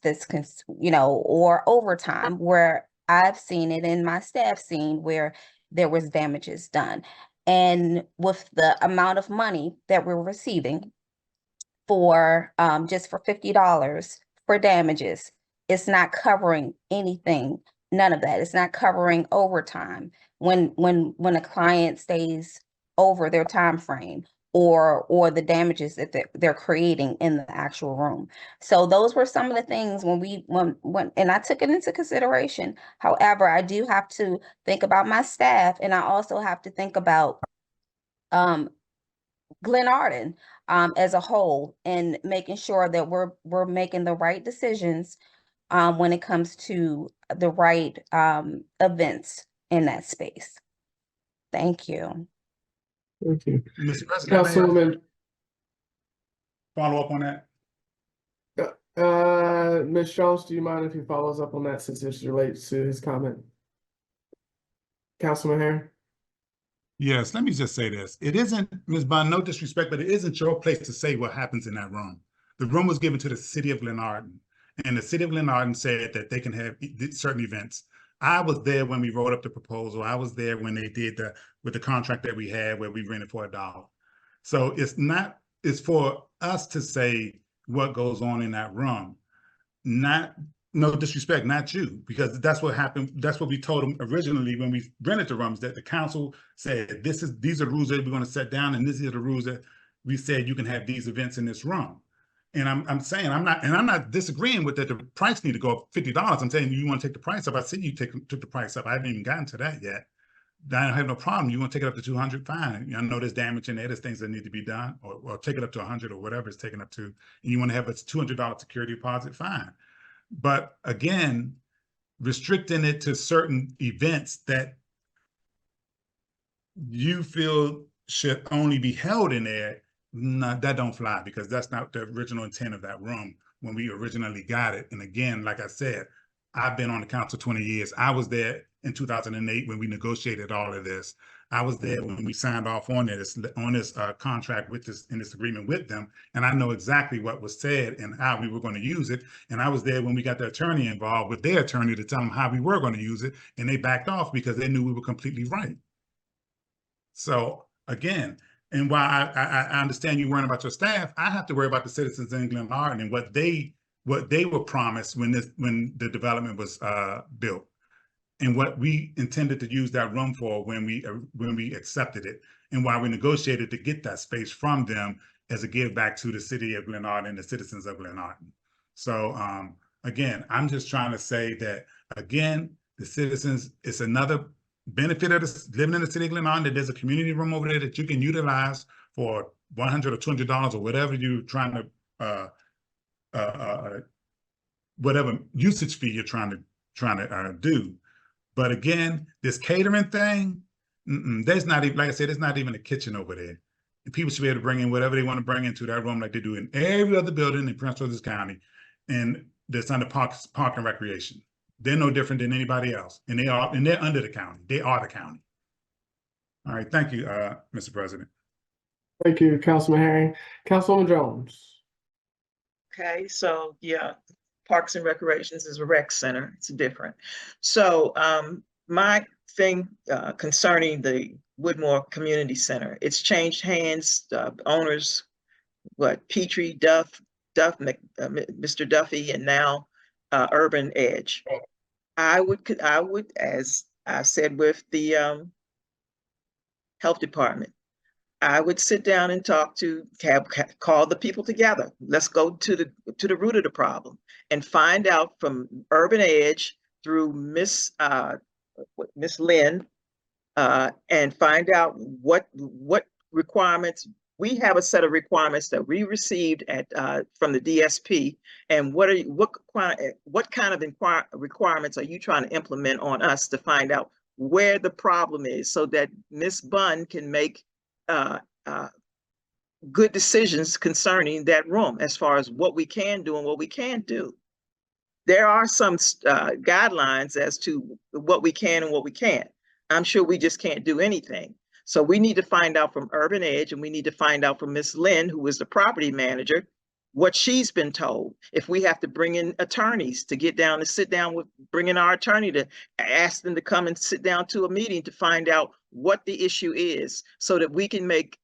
or overtime, where I've seen it in my staff seen where there was damages done. And with the amount of money that we're receiving for just for $50 for damages, it's not covering anything. None of that. It's not covering overtime when a client stays over their time frame, or the damages that they're creating in the actual room. So those were some of the things when and I took it into consideration. However, I do have to think about my staff, and I also have to think about Glenarden as a whole, and making sure that we're making the right decisions when it comes to the right events in that space. Thank you. Thank you. Mr. President, Councilwoman, follow up on that? Ms. Jones, do you mind if he follows up on that, since this relates to his comment? Councilman Herring? Yes, let me just say this. It isn't, Ms. Bond, no disrespect, but it isn't your place to say what happens in that room. The room was given to the city of Glenarden, and the city of Glenarden said that they can have certain events. I was there when we wrote up the proposal. I was there when they did with the contract that we had, where we rented for $1. So it's for us to say what goes on in that room. No disrespect, not you, because that's what happened. That's what we told them originally when we rented the rooms, that the council said, these are the rules that we're going to set down, and these are the rules that we said you can have these events in this room. And I'm saying, I'm not disagreeing with that the price need to go up $50. I'm saying, you want to take the price up. I see you took the price up. I haven't even gotten to that yet. I don't have no problem. You want to take it up to 200, fine. I know there's damage in there. There's things that need to be done, or take it up to 100 or whatever it's taken up to. And you want to have a $200 security deposit, fine. But again, restricting it to certain events that you feel should only be held in there, no, that don't fly, because that's not the original intent of that room when we originally got it. And again, like I said, I've been on the council 20 years. I was there in 2008 when we negotiated all of this. I was there when we signed off on this contract with this, in this agreement with them. And I know exactly what was said and how we were going to use it. And I was there when we got the attorney involved with their attorney to tell them how we were going to use it. And they backed off because they knew we were completely right. So again, and while I understand you worrying about your staff, I have to worry about the citizens in Glenarden and what they were promised when the development was built, and what we intended to use that room for when we accepted it, and why we negotiated to get that space from them as a give back to the city of Glenarden and the citizens of Glenarden. So again, I'm just trying to say that, again, the citizens, it's another benefit of living in the city of Glenarden, that there's a community room over there that you can utilize for $100 or $200 or whatever you're trying to whatever usage fee you're trying to do. But again, this catering thing, there's not even, like I said, there's not even a kitchen over there. And people should be able to bring in whatever they want to bring into that room, like they do in every other building in Prince George's County, and that's under park and recreation. They're no different than anybody else, and they're under the county. They are the county. All right, thank you, Mr. President. Thank you, Councilman Herring. Councilwoman Jones. Okay, so yeah, Parks and Recreations is a rec center. It's different. So my thing concerning the Woodmore Community Center, it's changed hands. Owners, Petrie, Mr. Duffy, and now Urban Edge. I would, as I said with the health department, I would sit down and call the people together. Let's go to the root of the problem and find out from Urban Edge through Miss Lynn, and find out what requirements. We have a set of requirements that we received from the DSP, and what kind of requirements are you trying to implement on us to find out where the problem is, so that Miss Bunn can make good decisions concerning that room as far as what we can do and what we can't do. There are some guidelines as to what we can and what we can't. I'm sure we just can't do anything. So we need to find out from Urban Edge, and we need to find out from Miss Lynn, who is the property manager, what she's been told. If we have to bring in attorneys to sit down bring in our attorney to ask them to come and sit down to a meeting to find out what the issue is, so that we can make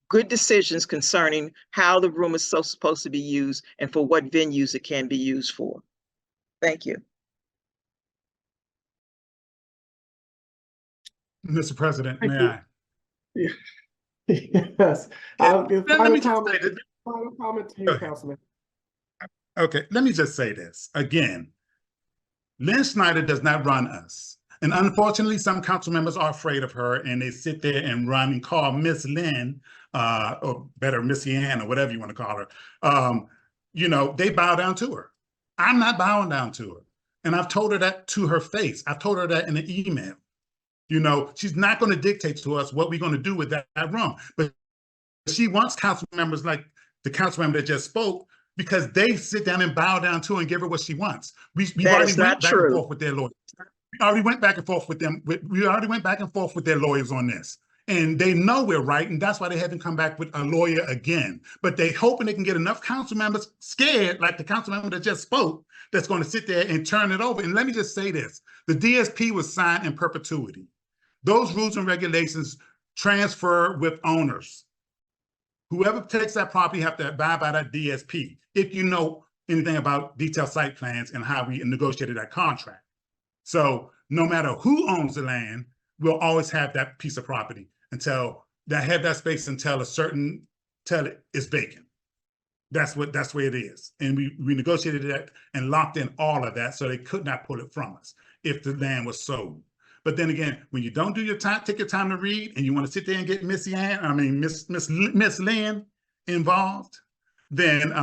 good decisions concerning how the room is supposed to be used and for what venues it can be used for. Thank you. Mr. President, Thank may you. I? Yes. Final comment to you, Okay. Councilman. Okay, let me just say this again. Lynn Snyder does not run us. And unfortunately, some council members are afraid of her, and they sit there and run and call Miss Lynn, or better, Missy Ann, or whatever you want to call her. They bow down to her. I'm not bowing down to her. And I've told her that to her face. I've told her that in an email. She's not going to dictate to us what we're going to do with that room. But she wants council members like the council member that just spoke, because they sit down and bow down to her and give her what she wants. We already went back and forth with their lawyers. We already went back and forth with them. We already went back and forth with their lawyers on this. And they know we're right, and that's why they haven't come back with a lawyer again. But they hoping they can get enough council members scared, like the council member that just spoke, that's going to sit there and turn it over. And let me just say this. The DSP was signed in perpetuity. Those rules and regulations transfer with owners. Whoever takes that property have to abide by that DSP, if you know anything about detailed site plans and how we negotiated that contract. So no matter who owns the land, we'll always have that piece of property until they have that space until it is vacant. That's the way it is. And we negotiated that and locked in all of that, so they could not pull it from us if the land was sold. But then again, when you don't do your time, take your time to read, and you want to sit there and get Miss Lynn involved, then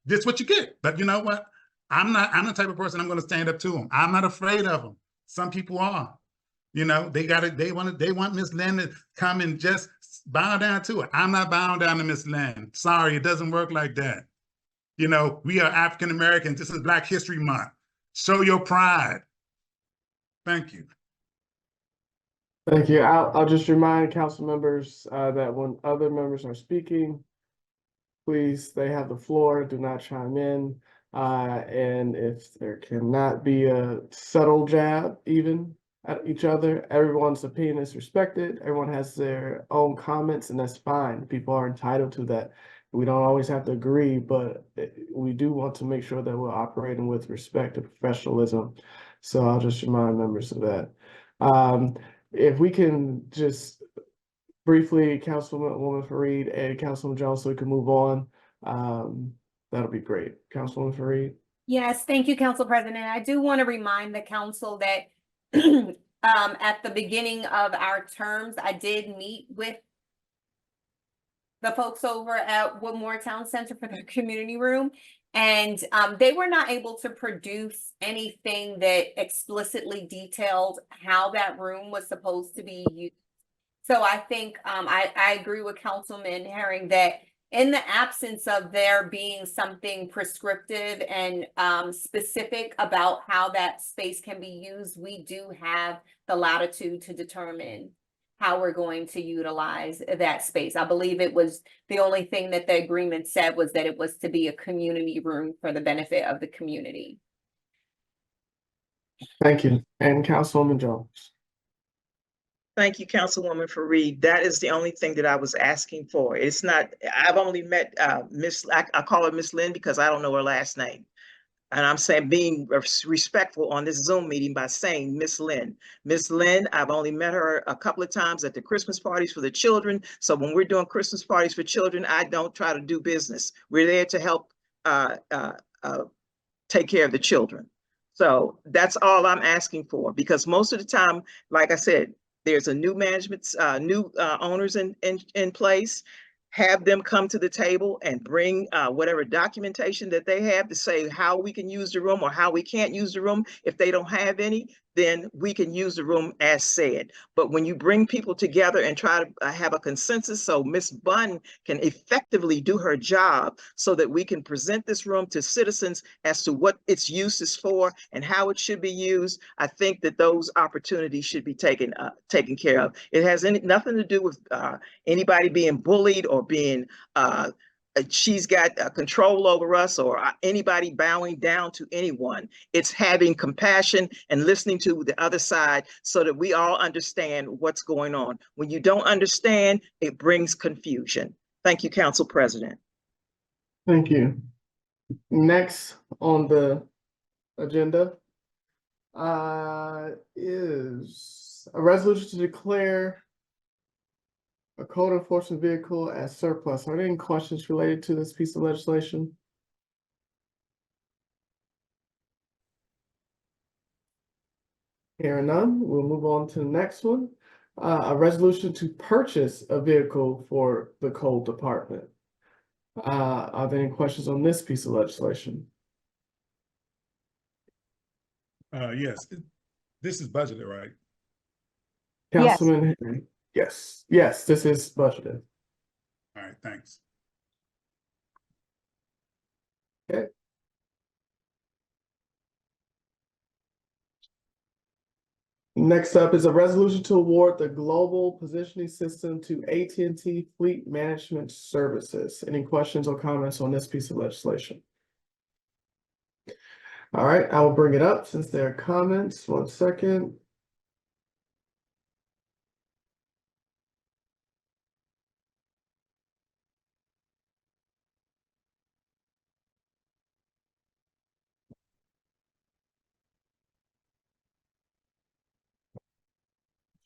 this is what you get. But you know what? I'm the type of person I'm going to stand up to them. I'm not afraid of them. Some people are. They want Miss Lynn to come and just bow down to it. I'm not bowing down to Miss Lynn. Sorry, it doesn't work like that. You know, we are African Americans. This is Black History Month. Show your pride. Thank you. Thank you. I'll just remind council members that when other members are speaking, please, they have the floor, do not chime in. And if there cannot be a subtle jab even at each other, everyone's opinion is respected. Everyone has their own comments, and that's fine. People are entitled to that. We don't always have to agree, but we do want to make sure that we're operating with respect and professionalism. So I'll just remind members of that. If we can just briefly, Councilwoman Fareed and Councilman Jones, so we can move on, that'll be great. Councilwoman Fareed. Yes, thank you, Council President. I do want to remind the council that at the beginning of our terms, I did meet with the folks over at Woodmore Town Center for the community room, and they were not able to produce anything that explicitly detailed how that room was supposed to be used. So I think I agree with Councilman Herring that in the absence of there being something prescriptive and specific about how that space can be used, we do have the latitude to determine how we're going to utilize that space. I believe it was the only thing that the agreement said was that it was to be a community room for the benefit of the community. Thank you. And Councilwoman Jones. Thank you, Councilwoman Fareed. That is the only thing that I was asking for. It's not, I've only met Miss, I call her Miss Lynn because I don't know her last name. And I'm saying being respectful on this Zoom meeting by saying Miss Lynn. Miss Lynn, I've only met her a couple of times at the Christmas parties for the children. So when we're doing Christmas parties for children, I don't try to do business. We're there to help take care of the children. So that's all I'm asking for, because most of the time, like I said, there's a new management, new owners in place. Have them come to the table and bring whatever documentation that they have to say how we can use the room or how we can't use the room. If they don't have any, then we can use the room as said. But when you bring people together and try to have a consensus so Ms. Bunn can effectively do her job so that we can present this room to citizens as to what its use is for and how it should be used, I think that those opportunities should be taken care of. It has nothing to do with anybody being bullied or being she's got control over us or anybody bowing down to anyone. It's having compassion and listening to the other side so that we all understand what's going on. When you don't understand, it brings confusion. Thank you, Council President. Thank you. Next on the agenda is a resolution to declare a code enforcement vehicle as surplus. Are there any questions related to this piece of legislation? Hearing none, we'll move on to the next one. A resolution to purchase a vehicle for the code department. Are there any questions on this piece of legislation? Yes, this is budgeted, right? Yes. Councilman Henry? Yes, this is budgeted. All right, thanks. Okay. Next up is a resolution to award the global positioning system to AT&T Fleet Management Services. Any questions or comments on this piece of legislation? All right, I will bring it up since there are comments. 1 second.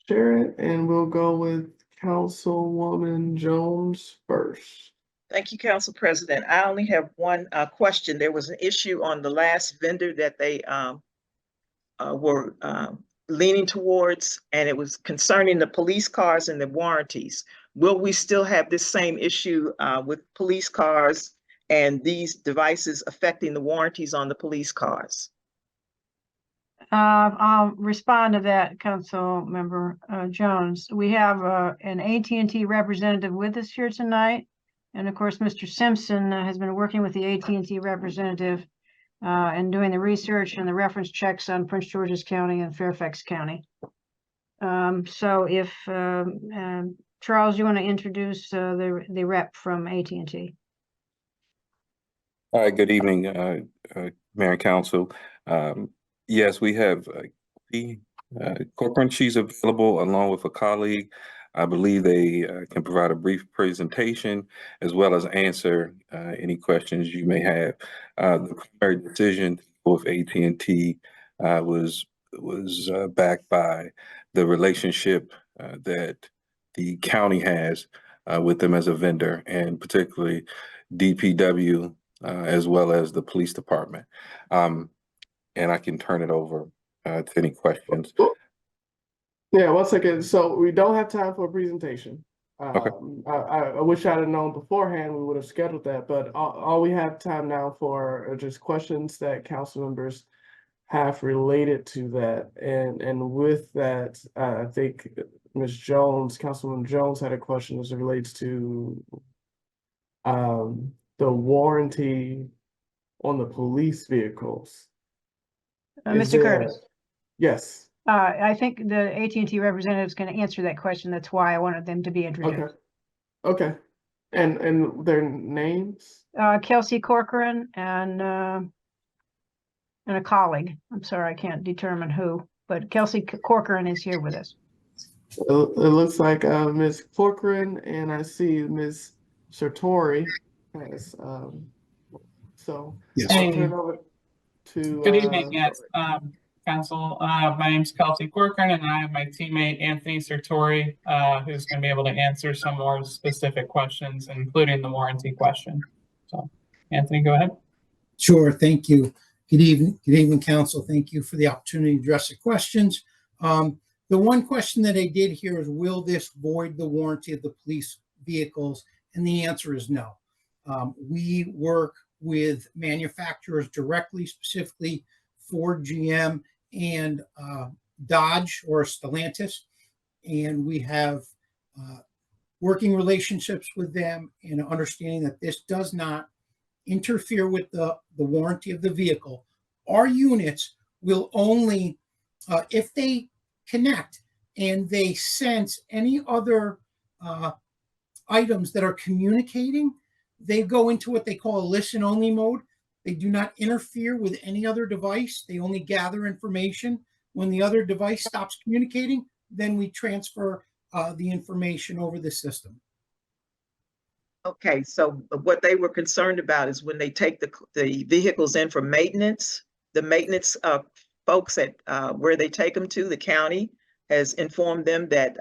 Share it, and we'll go with Councilwoman Jones first. Thank you, Council President. I only have one question. There was an issue on the last vendor that they were leaning towards, and it was concerning the police cars and the warranties. Will we still have this same issue with police cars and these devices affecting the warranties on the police cars? I'll respond to that, Council Member Jones. We have an AT&T representative with us here tonight, And of course, Mr. Simpson has been working with the AT&T representative and doing the research and the reference checks on Prince George's County and Fairfax County. So if Charles, you want to introduce the rep from AT&T? All right, good evening, Mayor and Council. Yes, we have Corcoran. She's available along with a colleague. I believe they can provide a brief presentation as well as answer any questions you may have. The primary decision with AT&T was backed by the relationship that the county has with them as a vendor, and particularly DPW as well as the police department. And I can turn it over to any questions. Yeah, 1 second. So we don't have time for a presentation. Okay. I wish I'd have known beforehand, we would have scheduled that, but all we have time now for are just questions that council members have related to that. And with that, I think Ms. Jones, Councilwoman Jones had a question as it relates to the warranty on the police vehicles. Mr. Curtis. Yes. I think the AT&T representative is going to answer that question. That's why I wanted them to be introduced. Okay. And their names? Kelsey Corcoran and a colleague. I'm sorry, I can't determine who, but Kelsey Corcoran is here with us. It looks like Ms. Corcoran, and I see Ms. Sartori has so yes. I'll turn it over to good evening, yes. Council. My name's Kelsey Corcoran, and I have my teammate Anthony Sartori, who's going to be able to answer some more specific questions, including the warranty question. So, Anthony, go ahead. Sure, thank you. Good evening, Council. Thank you for the opportunity to address the questions. The one question that I did hear is, will this void the warranty of the police vehicles? And the answer is no. We work with manufacturers directly, specifically Ford, GM, and Dodge or Stellantis, and we have working relationships with them and understanding that this does not interfere with the warranty of the vehicle. Our units will only, if they connect and they sense any other items that are communicating, they go into what they call a listen-only mode. They do not interfere with any other device. They only gather information. When the other device stops communicating, then we transfer the information over the system. Okay, so what they were concerned about is when they take the vehicles in for maintenance, the maintenance folks at where they take them to, the county has informed them that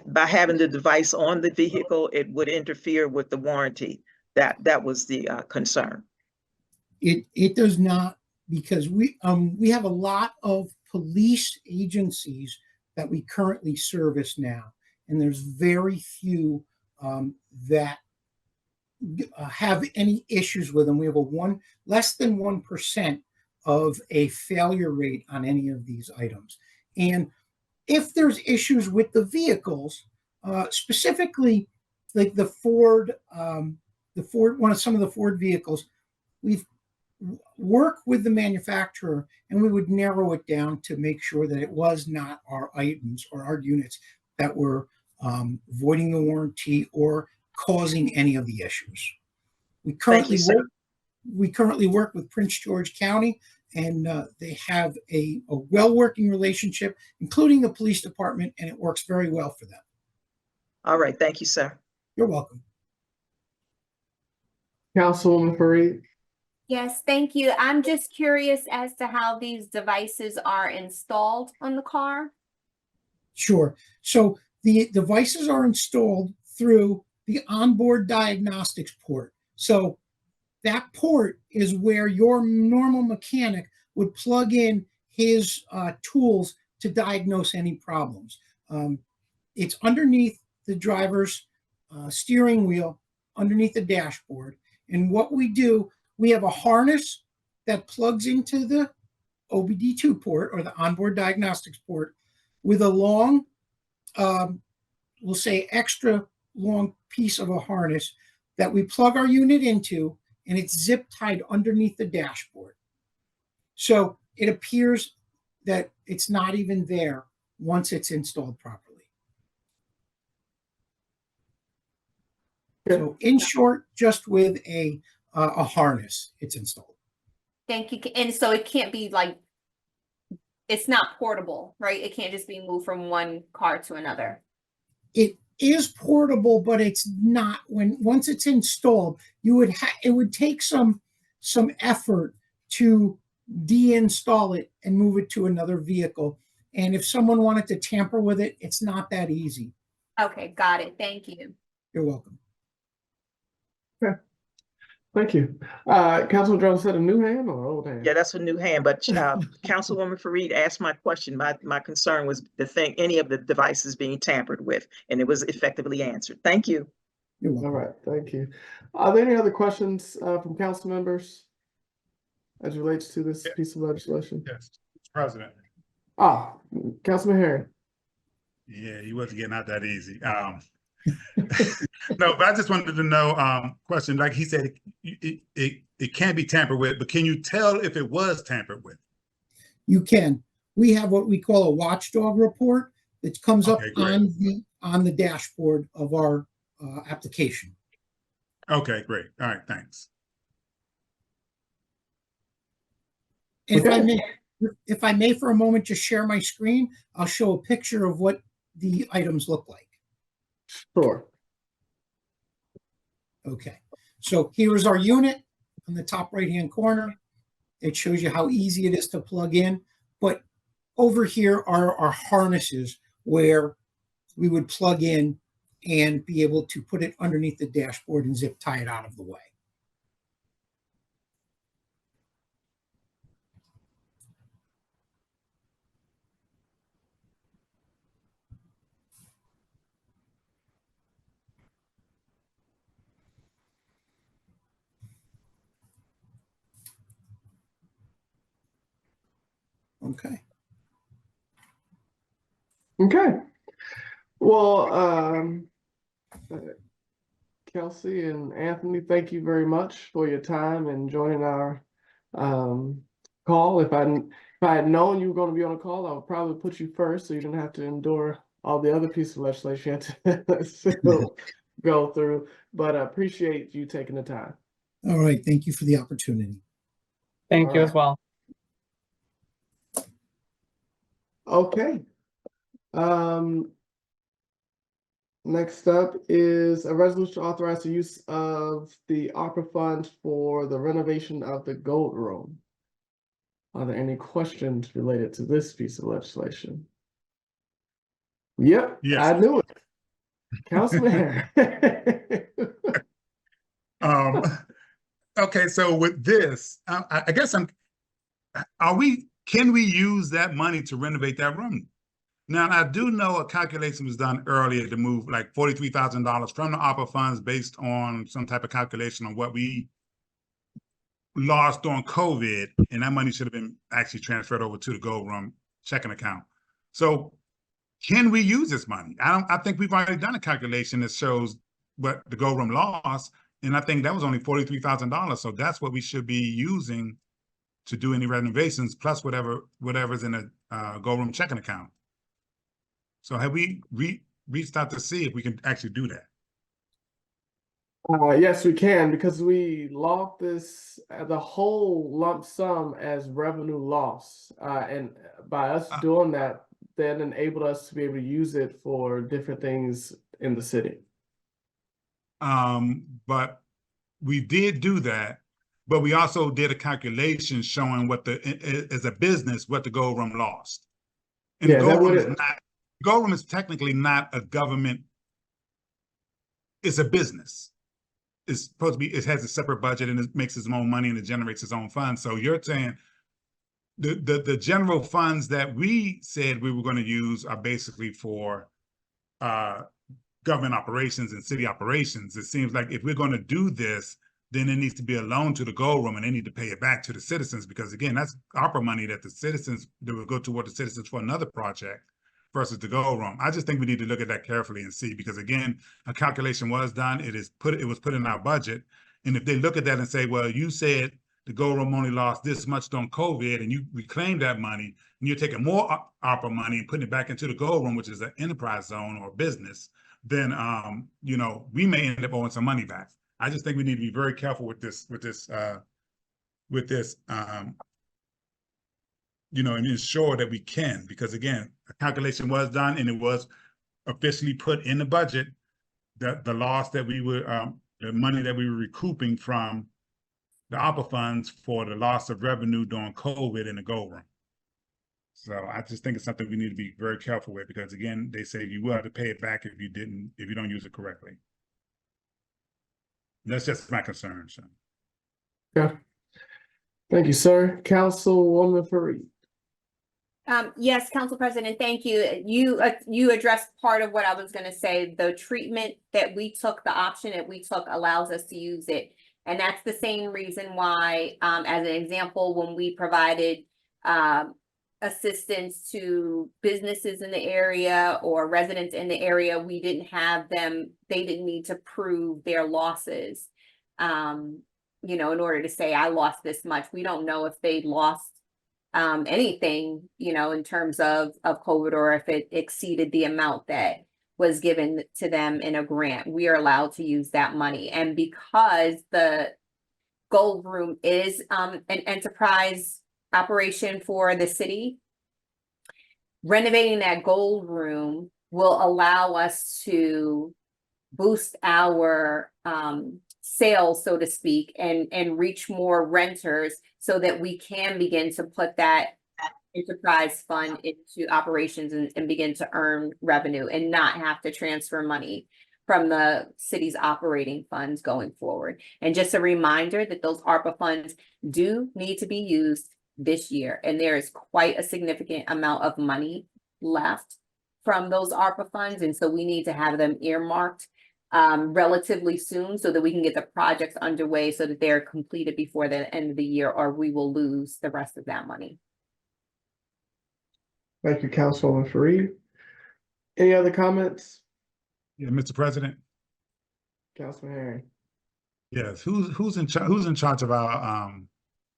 by having the device on the vehicle, it would interfere with the warranty. That was the concern. It does not, because we have a lot of police agencies that we currently service now, and there's very few that have any issues with them. We have less than 1% of a failure rate on any of these items. And if there's issues with the vehicles, specifically like the Ford, some of the Ford vehicles, we've work with the manufacturer and we would narrow it down to make sure that it was not our items or our units that were voiding the warranty or causing any of the issues. We currently work with Prince George County, and they have a well-working relationship, including the police department, and it works very well for them. All right, thank you, sir. You're welcome. Councilwoman Fareed. Yes, thank you. I'm just curious as to how these devices are installed on the car. Sure. So the devices are installed through the onboard diagnostics port. So that port is where your normal mechanic would plug in his tools to diagnose any problems. It's underneath the driver's steering wheel, underneath the dashboard. And what we do, we have a harness that plugs into the OBD2 port or the onboard diagnostics port with a long, we'll say extra long piece of a harness that we plug our unit into, and it's zip tied underneath the dashboard. So it appears that it's not even there once it's installed properly. So in short, just with a harness, it's installed. Thank you. And so it can't be like, it's not portable, right? It can't just be moved from one car to another. It is portable, but it's not. Once it's installed, it would take some effort to deinstall it and move it to another vehicle. And if someone wanted to tamper with it, it's not that easy. Okay, got it. Thank you. You're welcome. Okay. Thank you. Councilman Jones said a new hand or old hand? Yeah, that's a new hand, but Councilwoman Fareed asked my question. My concern was any of the devices being tampered with, and it was effectively answered. Thank you. You're welcome. All right, thank you. Are there any other questions from council members as it relates to this piece of legislation? Yes, Mr. President. Councilman Herring. Yeah, he wasn't getting out that easy. No, but I just wanted to know, question, like he said, it can't be tampered with, but can you tell if it was tampered with? You can. We have what we call a watchdog report that comes up on the dashboard of our application. Okay, great. All right, thanks. And if I may for a moment just share my screen, I'll show a picture of what the items look like. Sure. Okay, so here is our unit on the top right-hand corner. It shows you how easy it is to plug in. But over here are our harnesses where we would plug in and be able to put it underneath the dashboard and zip tie it out of the way. Okay. Okay. Well, Kelsey and Anthony, thank you very much for your time and joining our call. If I had known you were going to be on a call, I would probably put you first so you didn't have to endure all the other pieces of legislation you had to still go through. But I appreciate you taking the time. All right. Thank you for the opportunity. Thank you as well. Okay. Next up is a resolution to authorize the use of the ARPA funds for the renovation of the Gold Room. Are there any questions related to this piece of legislation? Yep, yes. I knew it. Councilman. Okay, so with this, I guess can we use that money to renovate that room? Now, I do know a calculation was done earlier to move like $43,000 from the ARPA funds based on some type of calculation on what we lost during COVID, and that money should have been actually transferred over to the Gold Room checking account. So can we use this money? I think we've already done a calculation that shows what the Gold Room lost, and I think that was only $43,000. So that's what we should be using to do any renovations, plus whatever's in a Gold Room checking account. So have we reached out to see if we can actually do that? Yes, we can, because we logged this, the whole lump sum as revenue loss. And by us doing that, that enabled us to be able to use it for different things in the city. But we did do that, but we also did a calculation showing what as a business, what the Gold Room lost. And Yeah, the Gold Room is technically not a government, it's a business. It's supposed to be, it has a separate budget and it makes its own money and it generates its own funds. So you're saying the general funds that we said we were going to use are basically for government operations and city operations. It seems like if we're going to do this, then it needs to be a loan to the Gold Room and they need to pay it back to the citizens, because again, that's ARPA money that the citizens, that will go toward the citizens for another project. versus the gold room. I just think we need to look at that carefully and see, because again, a calculation was done. It was put in our budget. And if they look at that and say, well, you said the gold room only lost this much during COVID, and you reclaimed that money, and you're taking more ARPA money and putting it back into the gold room, which is an enterprise zone or business, then you know, we may end up owing some money back. I just think we need to be very careful with this, you know, and ensure that we can, because again, a calculation was done and it was officially put in the budget, that the loss that we were, the money that we were recouping from the ARPA funds for the loss of revenue during COVID in the gold room. So I just think it's something we need to be very careful with, because again, they say you will have to pay it back if you don't use it correctly. That's just my concern, so. Yeah. Thank you, sir. Councilwoman Fareed. Yes, Council President, thank you. You addressed part of what I was going to say. The treatment that we took, the option that we took allows us to use it. And that's the same reason why, as an example, when we provided assistance to businesses in the area or residents in the area, we didn't have them, they didn't need to prove their losses, you know, in order to say, I lost this much. We don't know if they lost anything, you know, in terms of COVID, or if it exceeded the amount that was given to them in a grant. We are allowed to use that money. And because the gold room is an enterprise operation for the city, renovating that gold room will allow us to boost our sales, so to speak, and reach more renters, so that we can begin to put that enterprise fund into operations and begin to earn revenue and not have to transfer money from the city's operating funds going forward. And just a reminder that those ARPA funds do need to be used this year, and there is quite a significant amount of money left from those ARPA funds, and so we need to have them earmarked relatively soon, so that we can get the projects underway, so that they're completed before the end of the year, or we will lose the rest of that money. Thank you, Councilwoman Fareed. Any other comments? Yeah, Mr. President. Councilman Herring. Yes, who's in charge of our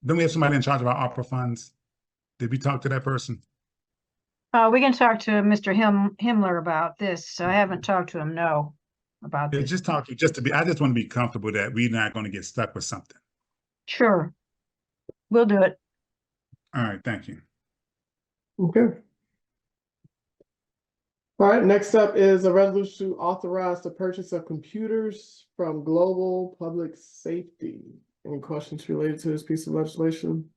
don't we have somebody in charge of our ARPA funds? Did we talk to that person? We can talk to Mr. Himmler about this. I haven't talked to him, no, about Yeah, this. just talk to, I just want to be comfortable that we're not going to get stuck with something. Sure. We'll do it. All right, thank you. Okay. All right, next up is a resolution to authorize the purchase of computers from Global Public Safety. Any questions related to this piece of legislation?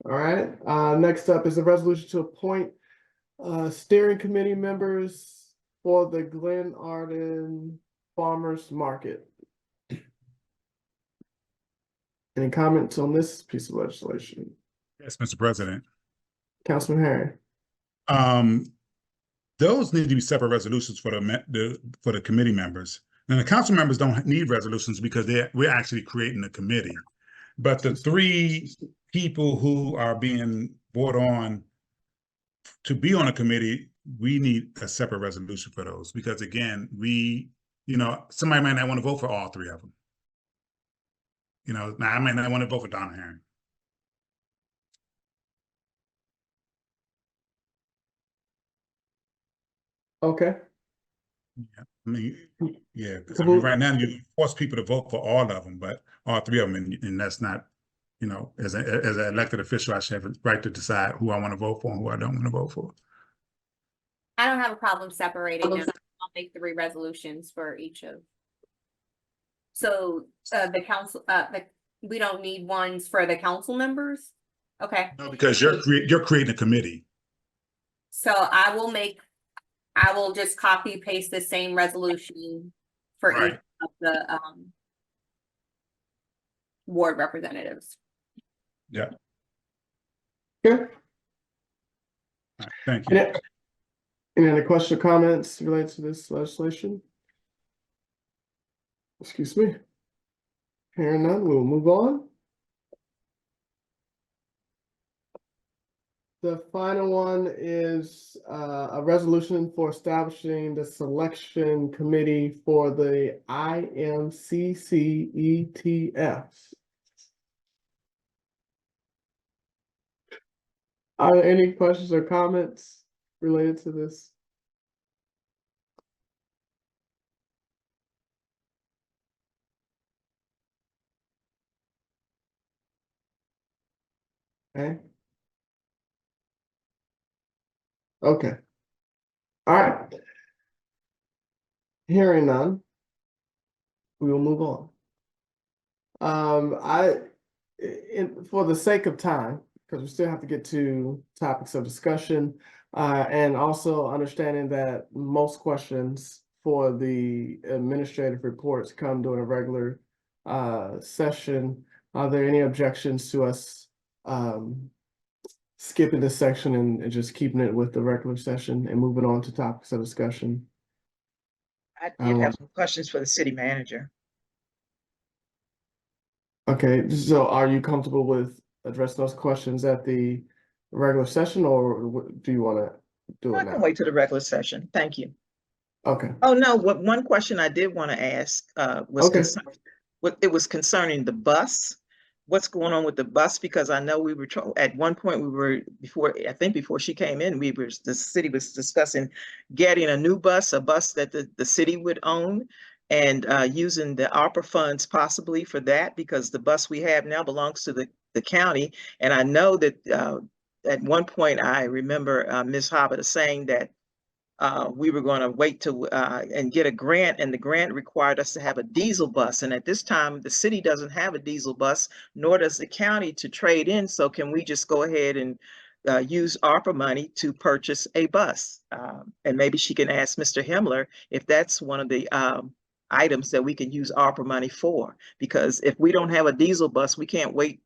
All right, next up is a resolution to appoint steering committee members for the Glenarden Farmers Market. Any comments on this piece of legislation? Yes, Mr. President. Councilman Herring. Those need to be separate resolutions for the committee members. And the council members don't need resolutions because we're actually creating a committee. But the three people who are being brought on to be on a committee, we need a separate resolution for those, because again, somebody might not want to vote for all three of them. You know, now I might not want to vote for Donna Herring. Okay. Yeah, I mean, yeah, because I mean, right now you force people to vote for all of them, but all three of them, and that's not, you know, as an elected official, I should have a right to decide who I want to vote for and who I don't want to vote for. I don't have a problem separating them. I'll make 3 resolutions for each of. So the council, we don't need ones for the council members? Okay. No, because you're creating a committee. So I will just copy paste the same resolution for each of the ward representatives. Yeah. Okay. Right, thank you. Any other questions or comments related to this legislation? Excuse me. Hearing none, we'll move on. The final one is a resolution for establishing the selection committee for the IMCC ETFs. Are there any questions or comments related to this? Okay. Okay. All right. Hearing none, we will move on. For the sake of time, because we still have to get to topics of discussion, and also understanding that most questions for the administrative reports come during a regular session. Are there any objections to us skipping this section and just keeping it with the regular session and moving on to topics of discussion? I did have some questions for the city manager. Okay, so are you comfortable with addressing those questions at the regular session, or do you want to do I it can now? wait to the regular session. Thank you. Okay, Oh, no, one question I did want to ask was Okay. it was concerning the bus. What's going on with the bus? Because I know we were at one point I think before she came in, the city was discussing getting a new bus, a bus that the city would own, and using the ARPA funds possibly for that, because the bus we have now belongs to the county. And I know that at one point I remember Ms. Hobbit saying that we were going to wait to and get a grant, and the grant required us to have a diesel bus. And at this time, the city doesn't have a diesel bus, nor does the county to trade in. So can we just go ahead and use ARPA money to purchase a bus? And maybe she can ask Mr. Himmler if that's one of the items that we can use ARPA money for. Because if we don't have a diesel bus, we can't wait,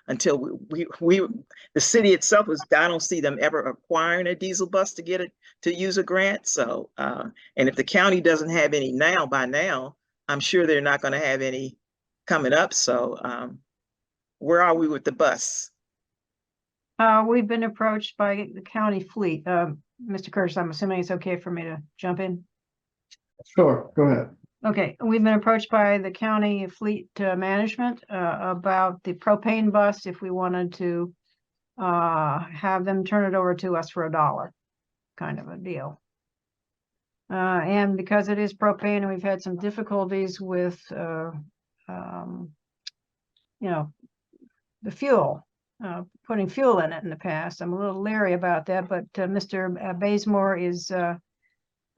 until the city itself I don't see them ever acquiring a diesel bus to use a grant. So, and if the county doesn't have any by now, I'm sure they're not going to have any coming up. So, where are we with the bus? We've been approached by the county fleet. Mr. Curtis, I'm assuming it's okay for me to jump in? sure, go ahead. Okay, we've been approached by the county fleet management about the propane bus, if we wanted to have them turn it over to us for $1, kind of a deal. And because it is propane, we've had some difficulties with, the fuel, putting fuel in it in the past. I'm a little leery about that, but Mr. Bazemore is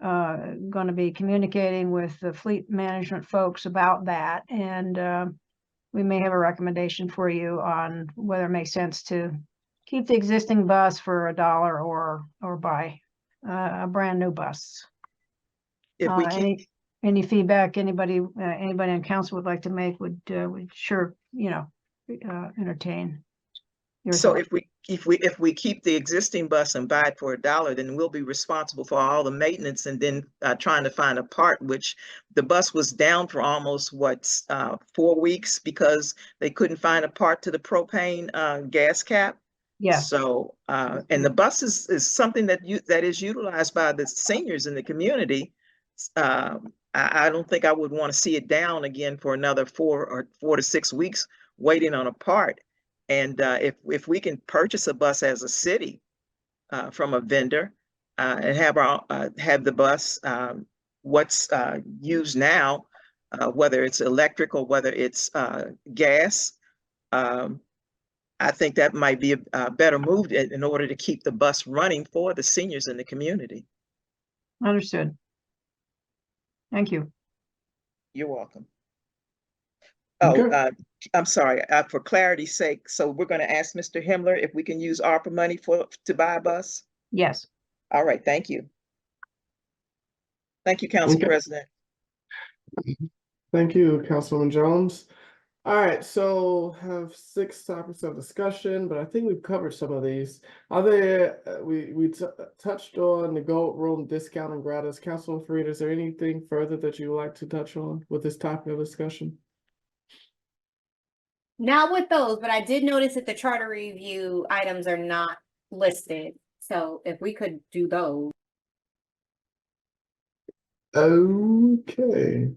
going to be communicating with the fleet management folks about that, and we may have a recommendation for you on whether it makes sense to keep the existing bus for $1 or buy a brand new bus. If we can, any feedback anybody on council would like to make would sure entertain. So if we keep the existing bus and buy it for $1, then we'll be responsible for all the maintenance, and then trying to find a part, which the bus was down for almost 4 weeks because they couldn't find a part to the propane gas cap. Yeah. So and the bus is something that is utilized by the seniors in the community. I don't think I would want to see it down again for another 4 to 6 weeks waiting on a part. And if we can purchase a bus as a city from a vendor and have the bus what's used now, whether it's electric or whether it's gas, I think that might be a better move in order to keep the bus running for the seniors in the community. Understood. Thank you. You're welcome. Okay. Oh, I'm sorry, for clarity's sake, so we're going to ask Mr. Himmler if we can use ARPA money to buy a bus? Yes. All right, thank you. Thank you, Council Okay. President. Thank you, Councilwoman Jones. All right, so have 6 topics of discussion, but I think we've covered some of these. Are there, we touched on the Gold Room discount and gratis. Councilwoman Fareed, is there anything further that you would like to touch on with this topic of discussion? Not with those, but I did notice that the charter review items are not listed. So if we could do those. Okay.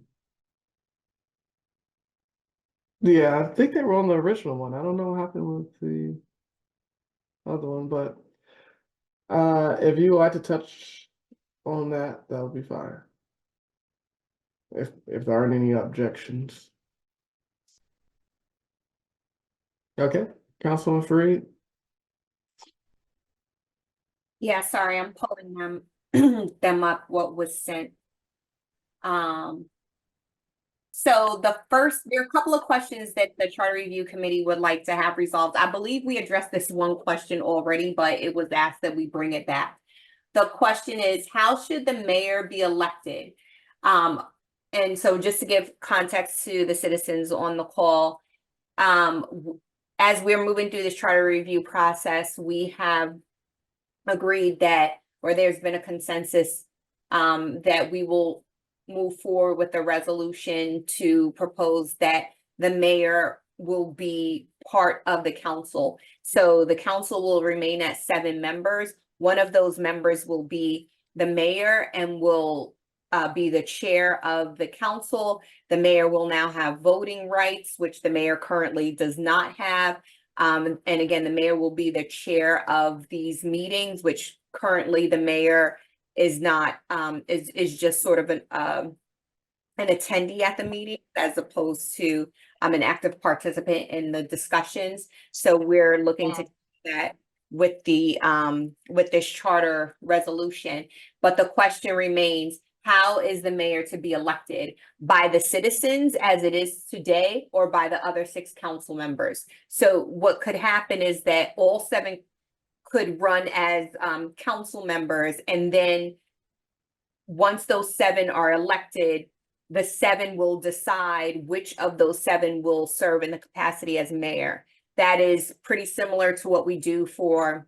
Yeah, I think they were on the original one. I don't know what happened with the other one, but if you would like to touch on that, that would be fine. If there aren't any objections. Okay, Councilman Fareed. Yeah, sorry, I'm pulling them up, what was sent. So there are a couple of questions that the Charter Review Committee would like to have resolved. I believe we addressed this one question already, but it was asked that we bring it back. The question is, how should the mayor be elected? And so just to give context to the citizens on the call, as we're moving through this charter review process, we have agreed that, or there's been a consensus that we will move forward with a resolution to propose that the mayor will be part of the council. So the council will remain at 7 members. One of those members will be the mayor and will be the chair of the council. The mayor will now have voting rights, which the mayor currently does not have. And again, the mayor will be the chair of these meetings, which currently the mayor is not, is just sort of an attendee at the meeting as opposed to an active participant in the discussions. So we're looking to do that with the with this charter resolution. But the question remains, how is the mayor to be elected? By the citizens as it is today, or by the other 6 council members? So what could happen is that all 7 could run as council members, and then once those 7 are elected, the 7 will decide which of those 7 will serve in the capacity as mayor. That is pretty similar to what we do for,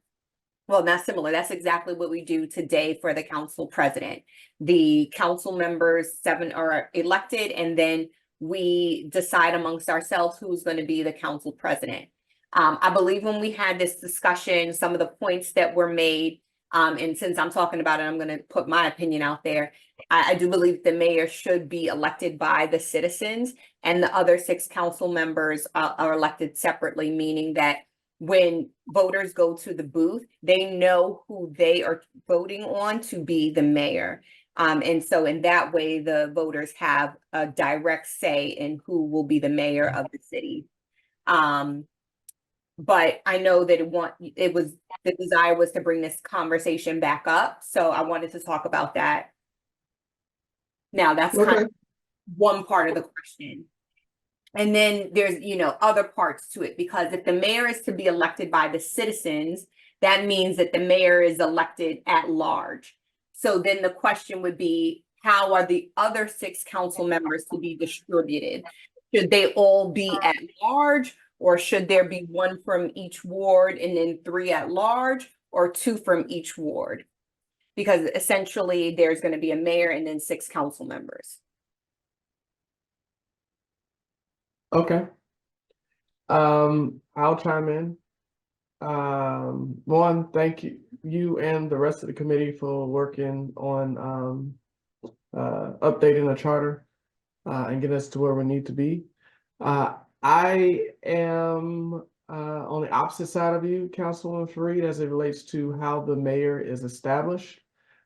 well, not similar, that's exactly what we do today for the council president. The council members, 7 are elected, and then we decide amongst ourselves who's going to be the council president. I believe when we had this discussion, some of the points that were made, and since I'm talking about it, I'm going to put my opinion out there. I do believe the mayor should be elected by the citizens, and the other 6 council members are elected separately, meaning that when voters go to the booth, they know who they are voting on to be the mayor. And so in that way, the voters have a direct say in who will be the mayor of the city. But I know that the desire was to bring this conversation back up. So I wanted to talk about that. Now that's kind of one part of the question. And then there's, other parts to it, because if the mayor is to be elected by the citizens, that means that the mayor is elected at large. So then the question would be, how are the other 6 council members to be distributed? Should they all be at large, or should there be 1 from each ward and then 3 at large, or 2 from each ward? Because essentially there's going to be a mayor and then 6 council members. Okay. I'll chime in. One, thank you and the rest of the committee for working on updating the charter and getting us to where we need to be. I am on the opposite side of you, Councilwoman Fareed, as it relates to how the mayor is established.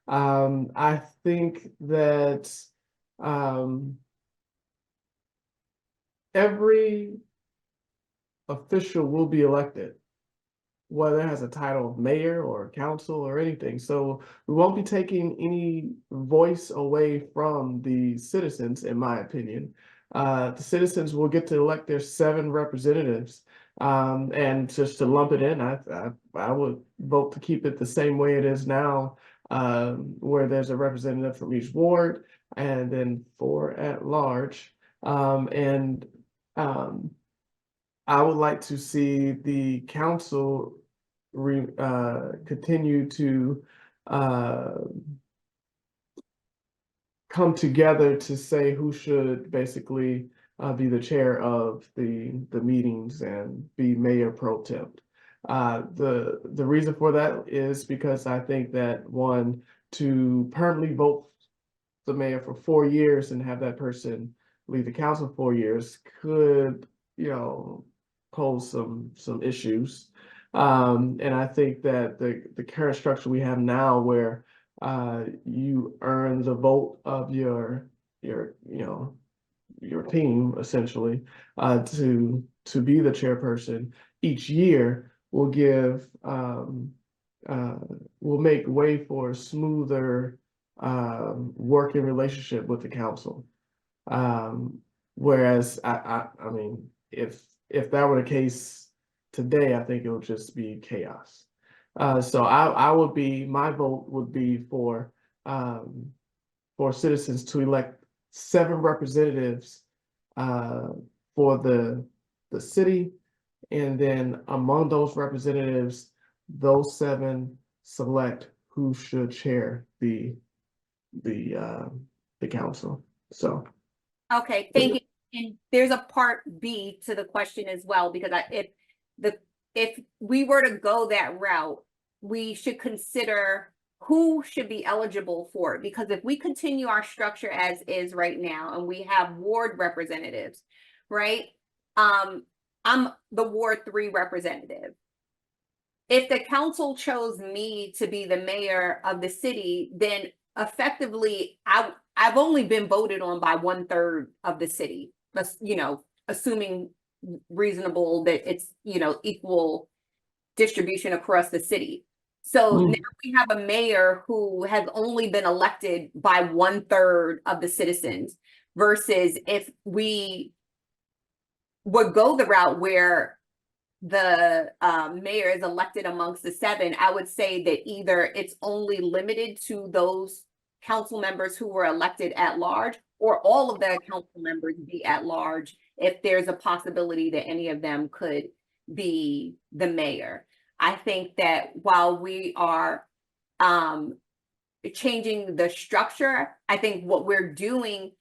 I think that every official will be elected, whether it has a title of mayor or council or anything. So we won't be taking any voice away from the citizens, in my opinion. The citizens will get to elect their 7 representatives. And just to lump it in, I would vote to keep it the same way it is now, where there's a representative from each ward and then 4 at large. I would like to see the council continue to come together to say who should basically be the chair of the meetings and be mayor pro temp. The reason for that is because I think that, one, to permanently vote the mayor for 4 years and have that person leave the council 4 years could, pose some issues. And I think that the current structure we have now, where you earn the vote of your team essentially, to be the chairperson each year, will make way for a smoother working relationship with the council. Whereas I mean, if that were the case today, I think it would just be chaos. So my vote would be for citizens to elect 7 representatives for the city, and then among those representatives, those 7 select who should chair the council. So. Okay, thank you. And there's a part B to the question as well, because if we were to go that route, we should consider who should be eligible for it. Because if we continue our structure as is right now, and we have ward representatives, right? I'm the Ward 3 representative. If the council chose me to be the mayor of the city, then effectively I've only been voted on by 1/3 of the city, assuming reasonable that it's, equal distribution across the city. So now we have a mayor who has only been elected by 1/3 of the citizens, versus if we would go the route where the mayor is elected amongst the 7, I would say that either it's only limited to those council members who were elected at large, or all of the council members be at large if there's a possibility that any of them could be the mayor. I think that while we are changing the structure, I think what we're doing,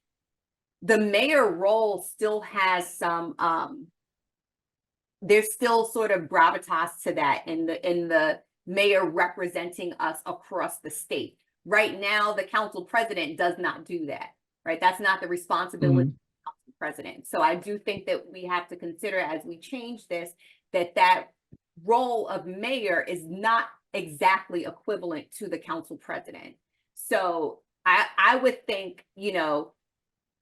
the mayor role still has some there's still sort of gravitas to that in the mayor representing us across the state. Right now, the council president does not do that, right? That's not the responsibility of the council president. So I do think that we have to consider, as we change this, that role of mayor is not exactly equivalent to the council president. So I would think,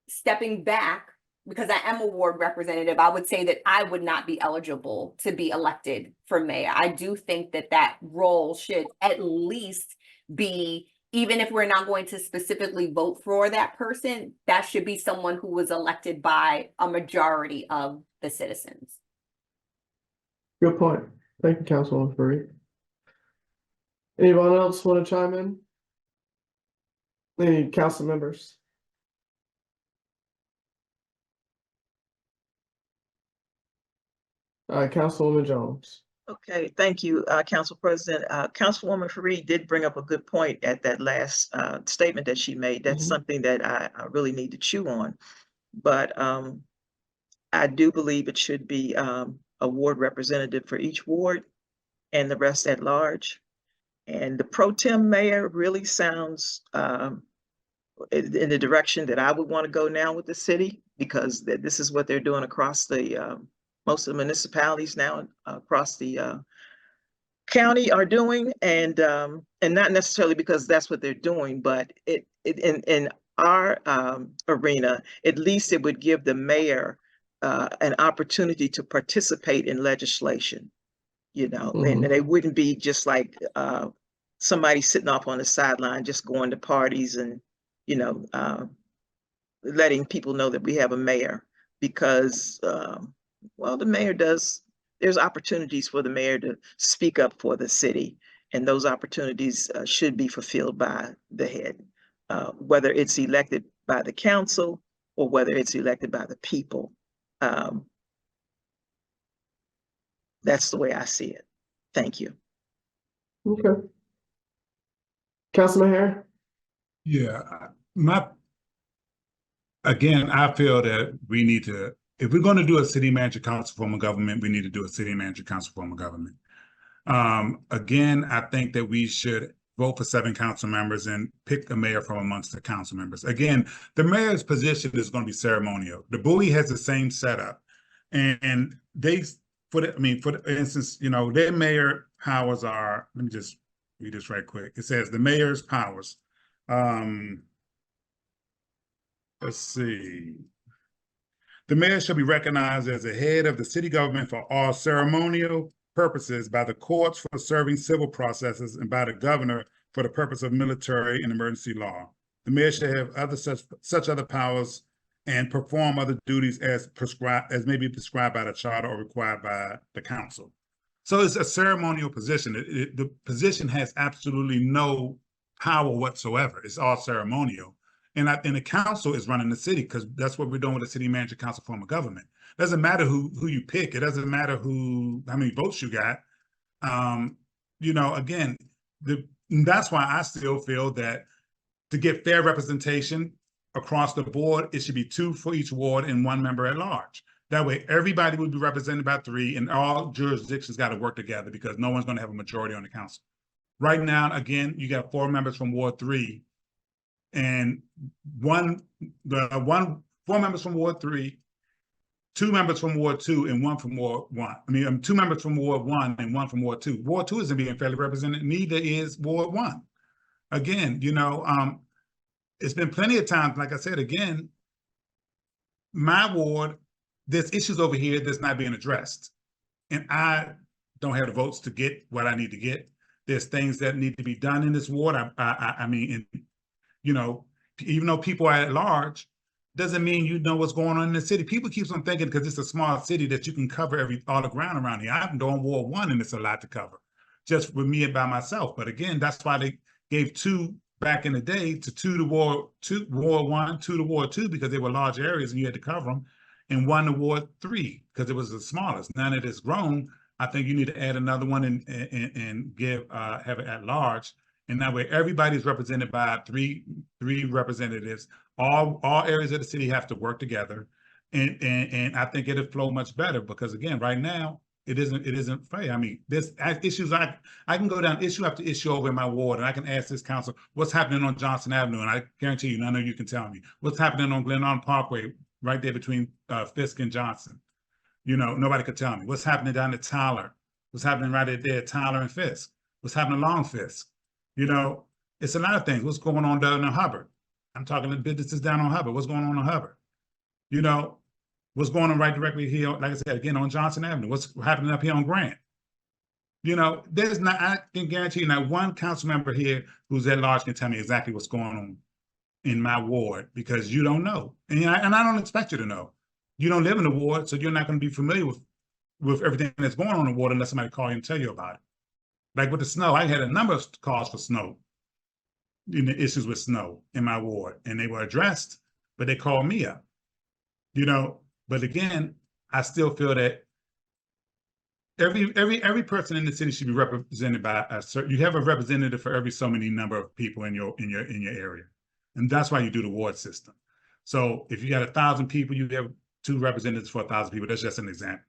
stepping back, because I am a ward representative, I would say that I would not be eligible to be elected for mayor. I do think that role should at least be, even if we're not going to specifically vote for that person, that should be someone who was elected by a majority of the citizens. Good point. Thank you, Councilwoman Fareed. Anyone else want to chime in? Any council members? Councilwoman Jones. Okay, thank you, Council President. Councilwoman Fareed did bring up a good point at that last statement that she made. That's something that I really need to chew on. But I do believe it should be a ward representative for each ward and the rest at large. And the pro tem mayor really sounds in the direction that I would want to go now with the city, because this is what they're doing across the most of the municipalities now across the county are doing, and not necessarily because that's what they're doing, but in our arena, at least it would give the mayor an opportunity to participate in legislation, and they wouldn't be just like somebody sitting off on the sideline, just going to parties and, letting people know that we have a mayor, because well, the mayor there's opportunities for the mayor to speak up for the city, and those opportunities should be fulfilled by the head, whether it's elected by the council or whether it's elected by the people. That's the way I see it. Thank you. Okay. Councilman Harris? Yeah, again, I feel that we need to, if we're going to do a city manager council form of government, we need to do a city manager council form of government. Again, I think that we should vote for 7 council members and pick a mayor from amongst the council members. Again, the mayor's position is going to be ceremonial. The Bowie has the same setup, and they, for instance, you know, their mayor powers are. Let me just read this right quick. It says the mayor's powers. Let's see. The mayor shall be recognized as the head of the city government for all ceremonial purposes by the courts for serving civil processes and by the governor for the purpose of military and emergency law. The mayor shall have other such other powers and perform other duties as prescribed, as may be prescribed by the charter or required by the council. So it's a ceremonial position. The position has absolutely no power whatsoever. It's all ceremonial. And the council is running the city because that's what we're doing with the city manager council form of government. It doesn't matter who you pick. It doesn't matter how many votes you got. You know, again, that's why I still feel that to get fair representation across the board, it should be 2 for each ward and 1 member at large. That way, everybody would be represented by 3, and all jurisdictions got to work together because no one's going to have a majority on the council. Right now, again, you got 4 members from Ward 3, and 4 members from Ward 3, 2 members from Ward 2, and 1 from Ward 1. I mean, 2 members from Ward 1 and 1 from Ward 2. Ward 2 isn't being fairly represented, neither is Ward 1. Again, you know, it's been plenty of times, like I said, again, my ward, there's issues over here that's not being addressed. And I don't have the votes to get what I need to get. There's things that need to be done in this ward. I mean, you know, even though people are at large, doesn't mean you know what's going on in the city. People keep on thinking because it's a small city that you can cover all the ground around here. I'm doing Ward 1 and it's a lot to cover, just with me and by myself. But again, that's why they gave 2 back in the day to 2 to Ward 1, 2 to Ward 2 because they were large areas and you had to cover them, and 1 to Ward 3 because it was the smallest. Now that it's grown, I think you need to add another one and give have it at large. And that way everybody's represented by three representatives. All areas of the city have to work together. And I think it'll flow much better because again, right now, it isn't fair. I mean, there's issues I can go down issue after issue over in my ward and I can ask this council, what's happening on Johnson Avenue? And I guarantee you, none of you can tell me. What's happening on Glenarden Parkway, right there between Fisk and Johnson? You know, nobody could tell me. What's happening down at Tyler? What's happening right there at Tyler and Fisk? What's happening along Fisk? You know, it's a lot of things. What's going on down in Hubbard? I'm talking to businesses down on Hubbard. What's going on Hubbard? You know, what's going on right directly here, like I said, again, on Johnson Avenue? What's happening up here on Grant? You know, I can guarantee you not one council member here who's at large can tell me exactly what's going on in my ward because you don't know. And I don't expect you to know. You don't live in the ward, so you're not going to be familiar with everything that's going on in the ward unless somebody call you and tell you about it. Like with the snow, I had a number of calls for snow, the issues with snow in my ward, and they were addressed, but they called me up, you know. But again, I still feel that every person in the city should be represented by a certain. You have a representative for every so many number of people in your area, and that's why you do the ward system. So if you got 1,000 people, you have 2 representatives for 1,000 people. That's just an example.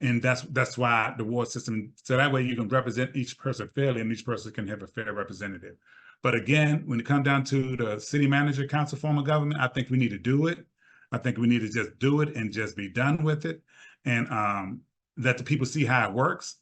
And that's why the ward system, so that way you can represent each person fairly and each person can have a fair representative. But again, when it comes down to the city manager council form of government, I think we need to do it. I think we need to just do it and just be done with it and let the people see how it works.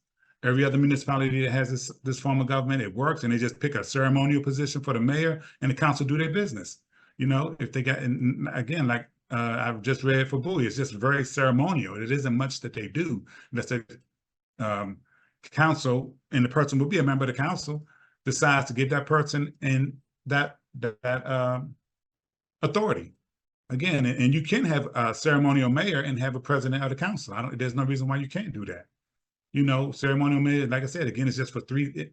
Every other municipality that has this form of government, it works, and they just pick a ceremonial position for the mayor and the council do their business. You know, if they got, and again, like I've just read for Bowie, it's just very ceremonial. It isn't much that they do. Let's say council, and the person will be a member of the council, decides to give that person and that authority. Again, and you can have a ceremonial mayor and have a president of the council. There's no reason why you can't do that. You know, ceremonial mayor, like I said, again, it's just for three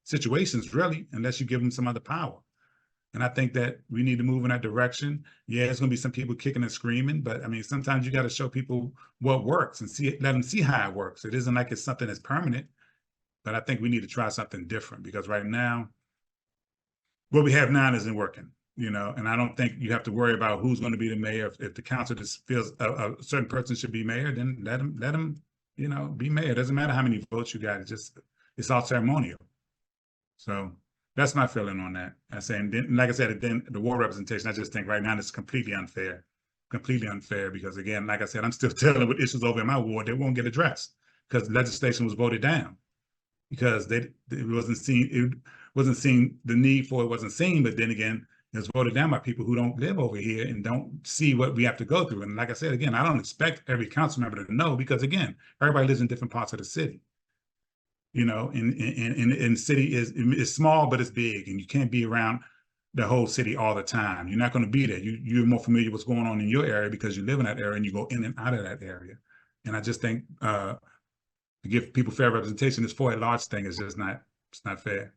situations, really, unless you give them some other power. And I think that we need to move in that direction. Yeah, there's going to be some people kicking and screaming, but I mean, sometimes you got to show people what works and let them see how it works. It isn't like it's something that's permanent, but I think we need to try something different because right now, what we have now isn't working, you know, and I don't think you have to worry about who's going to be the mayor. If the council just feels a certain person should be mayor, then let them you know, be mayor. It doesn't matter how many votes you got. It's all ceremonial. So that's my feeling on that. I say, and then, like I said, then the ward representation, I just think right now it's completely unfair because again, like I said, I'm still dealing with issues over in my ward that won't get addressed because legislation was voted down because it wasn't seen, the need for it wasn't seen, but then again, it was voted down by people who don't live over here and don't see what we have to go through. And like I said, again, I don't expect every council member to know because again, everybody lives in different parts of the city. You know, and city is small, but it's big, and you can't be around the whole city all the time. You're not going to be there. You're more familiar with what's going on in your area because you live in that area and you go in and out of that area. And I just think to give people fair representation, this 4 at large thing is just it's not fair.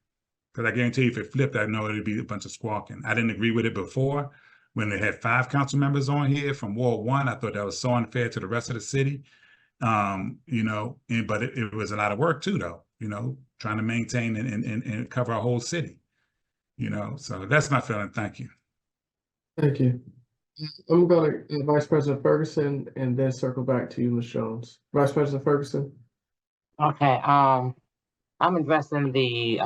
Because I guarantee you, if it flipped, I know it'd be a bunch of squawking. I didn't agree with it before when they had 5 council members on here from Ward 1. I thought that was so unfair to the rest of the city. You know, but it was a lot of work too, though, you know, trying to maintain and cover our whole city, you know, so that's my feeling. Thank you. Thank you. I'm going to Vice President Ferguson and then circle back to you, Ms. Jones. Vice President Ferguson. Okay, I'm addressing the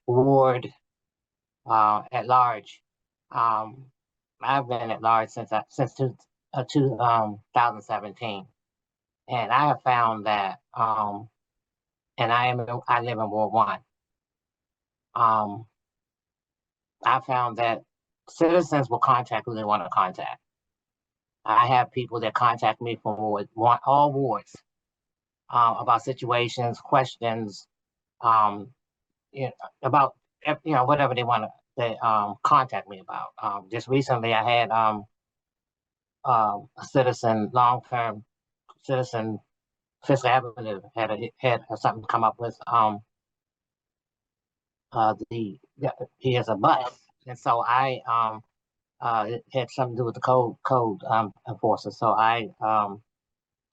ward at large. I've been at large since 2017. And I have found that, and I live in Ward 1. I found that citizens will contact who they want to contact. I have people that contact me from all wards about situations, questions, you know, about whatever they want to contact me about. Just recently, I had a citizen, long-term citizen, Fifth Avenue had something come up with he has a bus, and so I it had something to do with the code enforcer. So I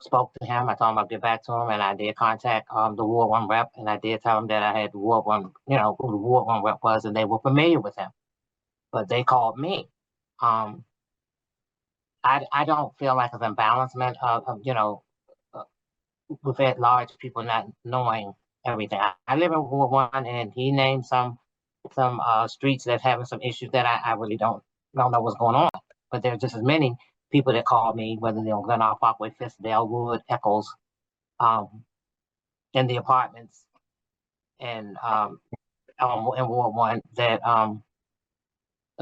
spoke to him. I told him I'd get back to him, and I did contact the Ward 1 rep, and I did tell him that I had the Ward 1, you know, who the Ward 1 rep was, and they were familiar with him, but they called me. I don't feel like an imbalancement of you know, with at large people not knowing everything. I live in Ward 1, and he named some streets that having some issues that I really don't know what's going on. But there's just as many people that call me, whether they're on Glenarden Parkway, Fiskdale, Wood, Eccles, in the apartments, and in Ward 1 that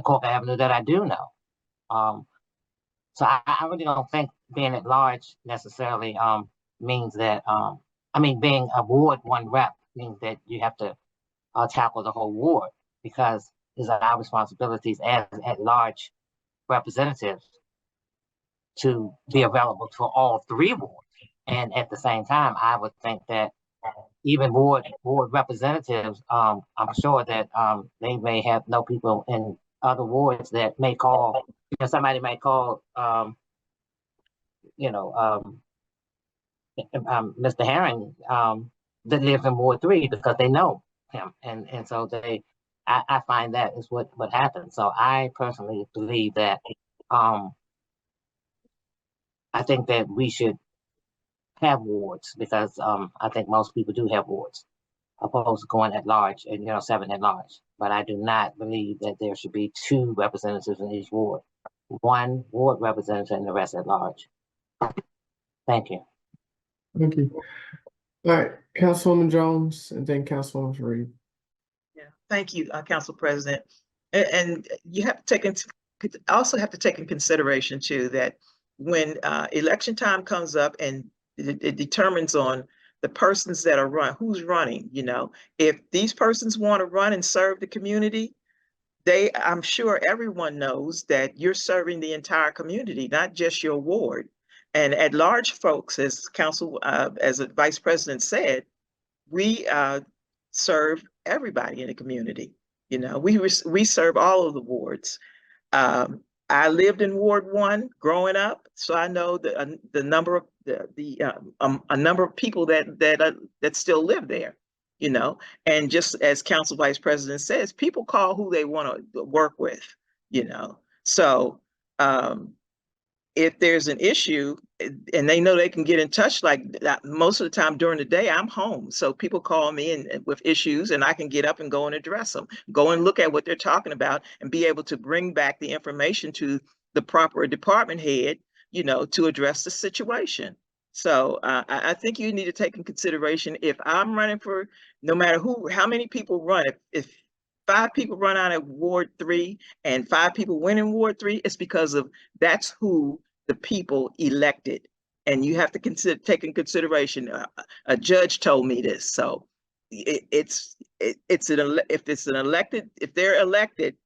Cork Avenue that I do know. So I really don't think being at large necessarily means that being a Ward 1 rep means that you have to tackle the whole ward, because it's our responsibilities as at large representatives to be available to all 3 wards. And at the same time, I would think that even ward representatives, I'm sure that they may know people in other wards that may call, you know, somebody might call, Mr. Herring that lives in Ward 3 because they know him, and so I find that is what happens. So I personally believe that I think that we should have wards, because I think most people do have wards, opposed to going at large and 7 at large. But I do not believe that there should be 2 representatives in each ward. 1 ward representative and the rest at large. Thank you. Thank you. All right, Councilwoman Jones, and then Councilwoman Reed. Yeah, thank you, Council President. And you have to also have to take in consideration too that when election time comes up and it determines on the persons that are who's running, if these persons want to run and serve the community, I'm sure everyone knows that you're serving the entire community, not just your ward. And at large folks, as the Vice President said, we serve everybody in the community. We serve all of the wards. I lived in Ward 1 growing up, so I know the number of a number of people that still live there. And just as Council Vice President says, people call who they want to work with. So if there's an issue and they know they can get in touch, like that, most of the time during the day, I'm home. So people call me and with issues and I can get up and go and address them, go and look at what they're talking about and be able to bring back the information to the proper department head, you know, to address the situation. So I think you need to take in consideration, if I'm running for, no matter who, how many people run, if 5 people run out of Ward 3 and 5 people win in Ward 3, it's because of that's who the people elected. And you have to take in consideration, a judge told me this. So if they're elected,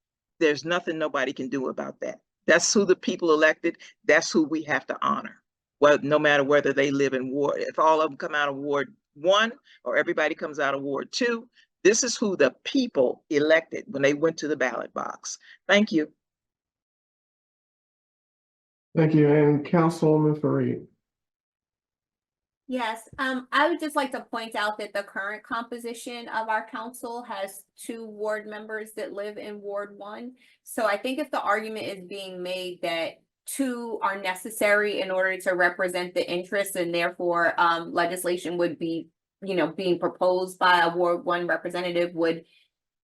there's nothing nobody can do about that. That's who the people elected. That's who we have to honor. Well, no matter whether they live in Ward, if all of them come out of Ward 1 or everybody comes out of Ward 2, this is who the people elected when they went to the ballot box. Thank you. Thank you. And Councilwoman Fareed. Yes, I would just like to point out that the current composition of our council has 2 ward members that live in Ward 1. So I think if the argument is being made that 2 are necessary in order to represent the interests, and therefore legislation would be, you know, being proposed by a Ward 1 representative would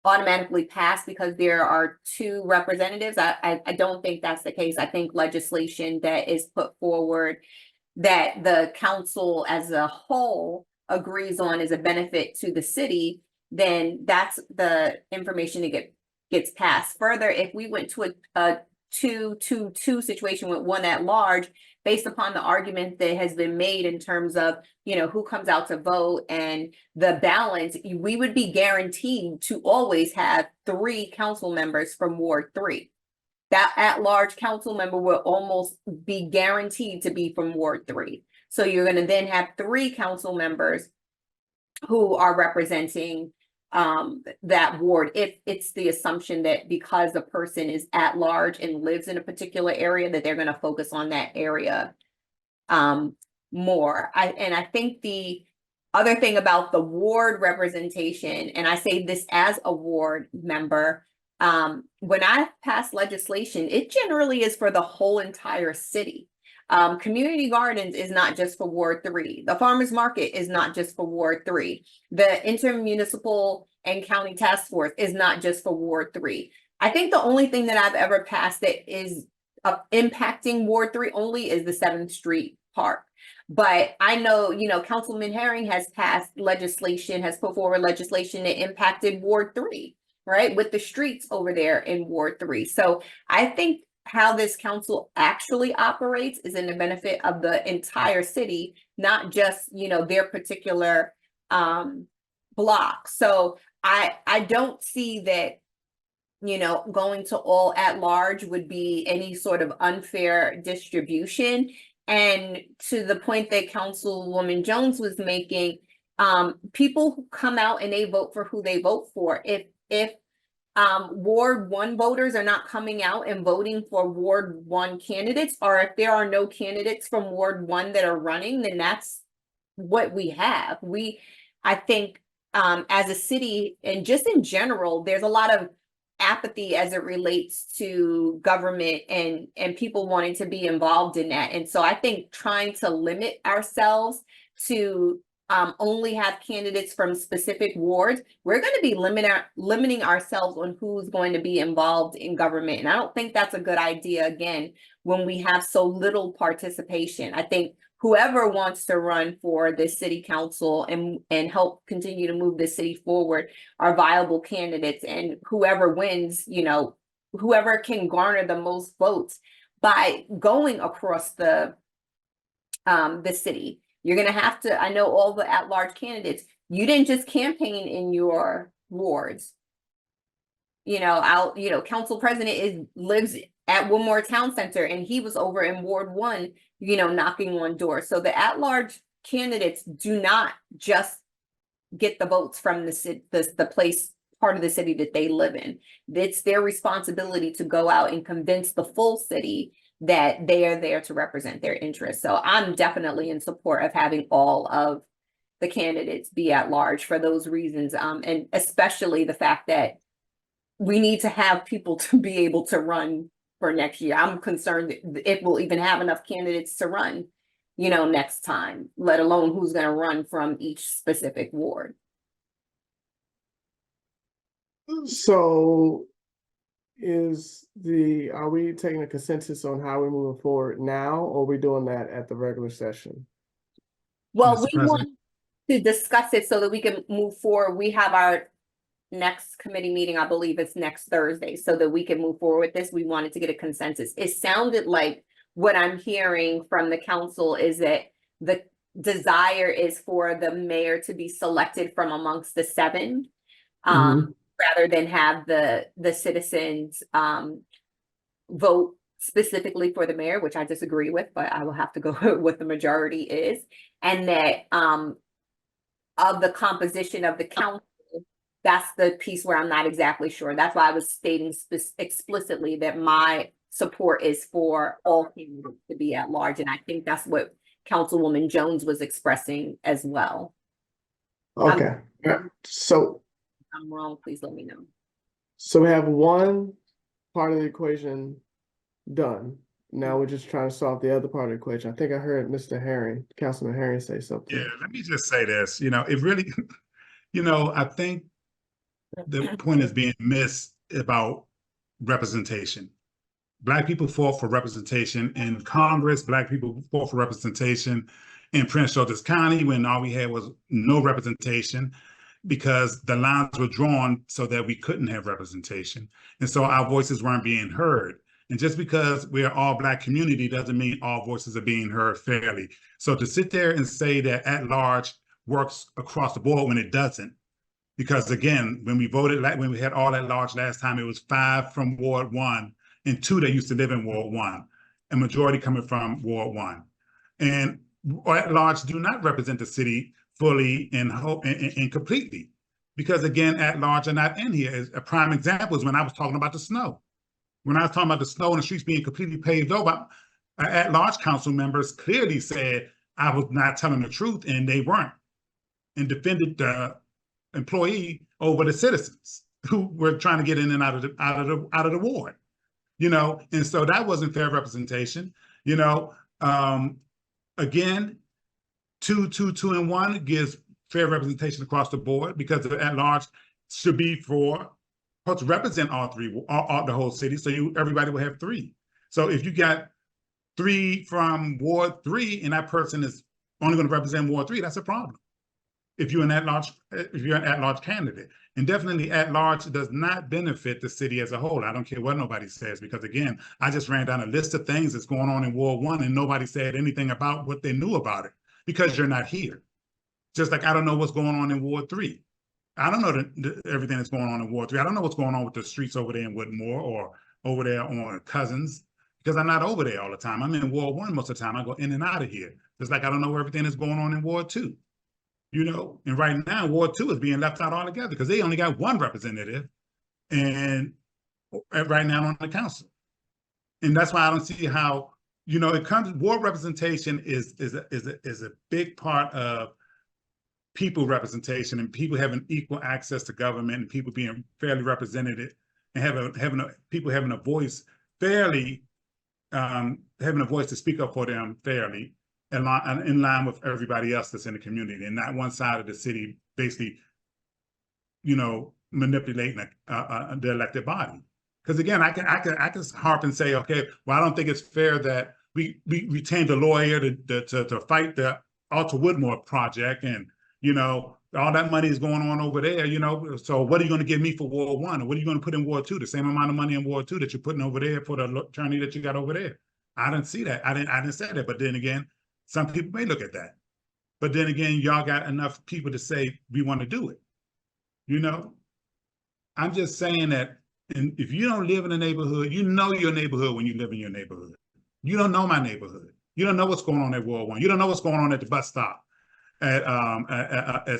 automatically pass because there are 2 representatives. I don't think that's the case. I think legislation that is put forward that the council as a whole agrees on is a benefit to the city, then that's the information that gets passed. Further, if we went to a 2-2-2 situation with 1 at large, based upon the argument that has been made in terms of, you know, who comes out to vote and the balance, we would be guaranteed to always have 3 council members from Ward 3. That at-large council member will almost be guaranteed to be from Ward 3. So you're going to then have 3 council members who are representing that ward, if it's the assumption that because the person is at large and lives in a particular area, that they're going to focus on that area more. I think the other thing about the ward representation, and I say this as a ward member, when I pass legislation, it generally is for the whole entire city. Community gardens is not just for Ward 3. The farmers market is not just for Ward 3. The intermunicipal and county task force is not just for Ward 3. I think the only thing that I've ever passed that is impacting Ward 3 only is the 7th Street Park. But I know, you know, Councilman Herring has passed legislation, has put forward legislation that impacted Ward 3, right? With the streets over there in Ward 3. So I think how this council actually operates is in the benefit of the entire city, not just, you know, their particular block. So I don't see that, you know, going to all at large would be any sort of unfair distribution. And to the point that Councilwoman Jones was making, people who come out and they vote for who they vote for. If Ward 1 voters are not coming out and voting for Ward 1 candidates, or if there are no candidates from Ward 1 that are running, then that's what we have. I think as a city and just in general, there's a lot of apathy as it relates to government and people wanting to be involved in that. And so I think trying to limit ourselves to only have candidates from specific wards, we're going to be limiting ourselves on who's going to be involved in government. And I don't think that's a good idea, again, when we have so little participation. I think whoever wants to run for the city council and help continue to move the city forward are viable candidates, and whoever wins, you know, whoever can garner the most votes by going across the city. You're going to have to, I know all the at-large candidates, you didn't just campaign in your wards. You know, council president lives at Wilmore Town Center, and he was over in Ward 1, you know, knocking on doors. So the at-large candidates do not just get the votes from the place, part of the city that they live in. It's their responsibility to go out and convince the full city that they are there to represent their interests. So I'm definitely in support of having all of the candidates be at large for those reasons. And especially the fact that we need to have people to be able to run for next year. I'm concerned if we'll even have enough candidates to run, next time, let alone who's going to run from each specific ward. So are we taking a consensus on how we're moving forward now, or are we doing that at the regular session? Well, Mr. we President. want to discuss it so that we can move forward. We have our next committee meeting, I believe it's next Thursday, so that we can move forward with this. We wanted to get a consensus. It sounded like what I'm hearing from the council is that the desire is for the mayor to be selected from amongst the 7, rather than have the citizens vote specifically for the mayor, which I disagree with, but I will have to go with what the majority is. And that of the composition of the council, that's the piece where I'm not exactly sure. That's why I was stating explicitly that my support is for all candidates to be at large. And I think that's what Councilwoman Jones was expressing as well. Okay. So if I'm wrong, please let me know. So we have one part of the equation done. Now we're just trying to solve the other part of the equation. I think I heard Mr. Herring, Councilman Herring, say something. Yeah, let me just say this. It really, I think the point is being missed about representation. Black people fought for representation in Congress. Black people fought for representation in Prince George's County when all we had was no representation, because the lines were drawn so that we couldn't have representation. And so our voices weren't being heard. And just because we're all Black community doesn't mean all voices are being heard fairly. So to sit there and say that at large works across the board when it doesn't, because again, when we voted, when we had all at large last time, it was 5 from Ward 1 and 2 that used to live in Ward 1, a majority coming from Ward 1. And at large do not represent the city fully and completely, because again, at large are not in here. A prime example is when I was talking about the snow. When I was talking about the snow and the streets being completely paved over, at large council members clearly said I was not telling the truth, and they weren't, and defended the employee over the citizens who were trying to get in and out of the ward. And so that wasn't fair representation. Again, 2, 2, 2, and 1 gives fair representation across the board, because the at large should be supposed to represent all 3, the whole city. So everybody will have 3. So if you got 3 from Ward 3 and that person is only going to represent Ward 3, that's a problem. If you're an at-large candidate. And definitely at-large does not benefit the city as a whole. I don't care what nobody says, because again, I just ran down a list of things that's going on in Ward 1 and nobody said anything about what they knew about it, because you're not here. Just like I don't know what's going on in Ward 3. I don't know everything that's going on in Ward 3. I don't know what's going on with the streets over there in Woodmore or over there on Cousins, because I'm not over there all the time. I'm in Ward 1 most of the time. I go in and out of here. Just like I don't know everything that's going on in Ward 2. And right now, Ward 2 is being left out altogether because they only got 1 representative, and right now on the council. And that's why I don't see how, ward representation is a big part of people representation, and people having equal access to government, and people being fairly represented, and people having a voice fairly, having a voice to speak up for them fairly, in line with everybody else that's in the community, and not one side of the city basically, manipulating the elected body. Because again, I can harp and say, okay, well, I don't think it's fair that we retained a lawyer to fight the Alta Woodmore project, and all that money is going on over there. So what are you going to give me for Ward 1, or what are you going to put in Ward 2? The same amount of money in Ward 2 that you're putting over there for the attorney that you got over there. I didn't see that. I didn't say that. But then again, some people may look at that. But then again, y'all got enough people to say we want to do it. I'm just saying that, and if you don't live in a neighborhood, you know your neighborhood when you live in your neighborhood. You don't know my neighborhood. You don't know what's going on at Ward 1. You don't know what's going on at the bus stop at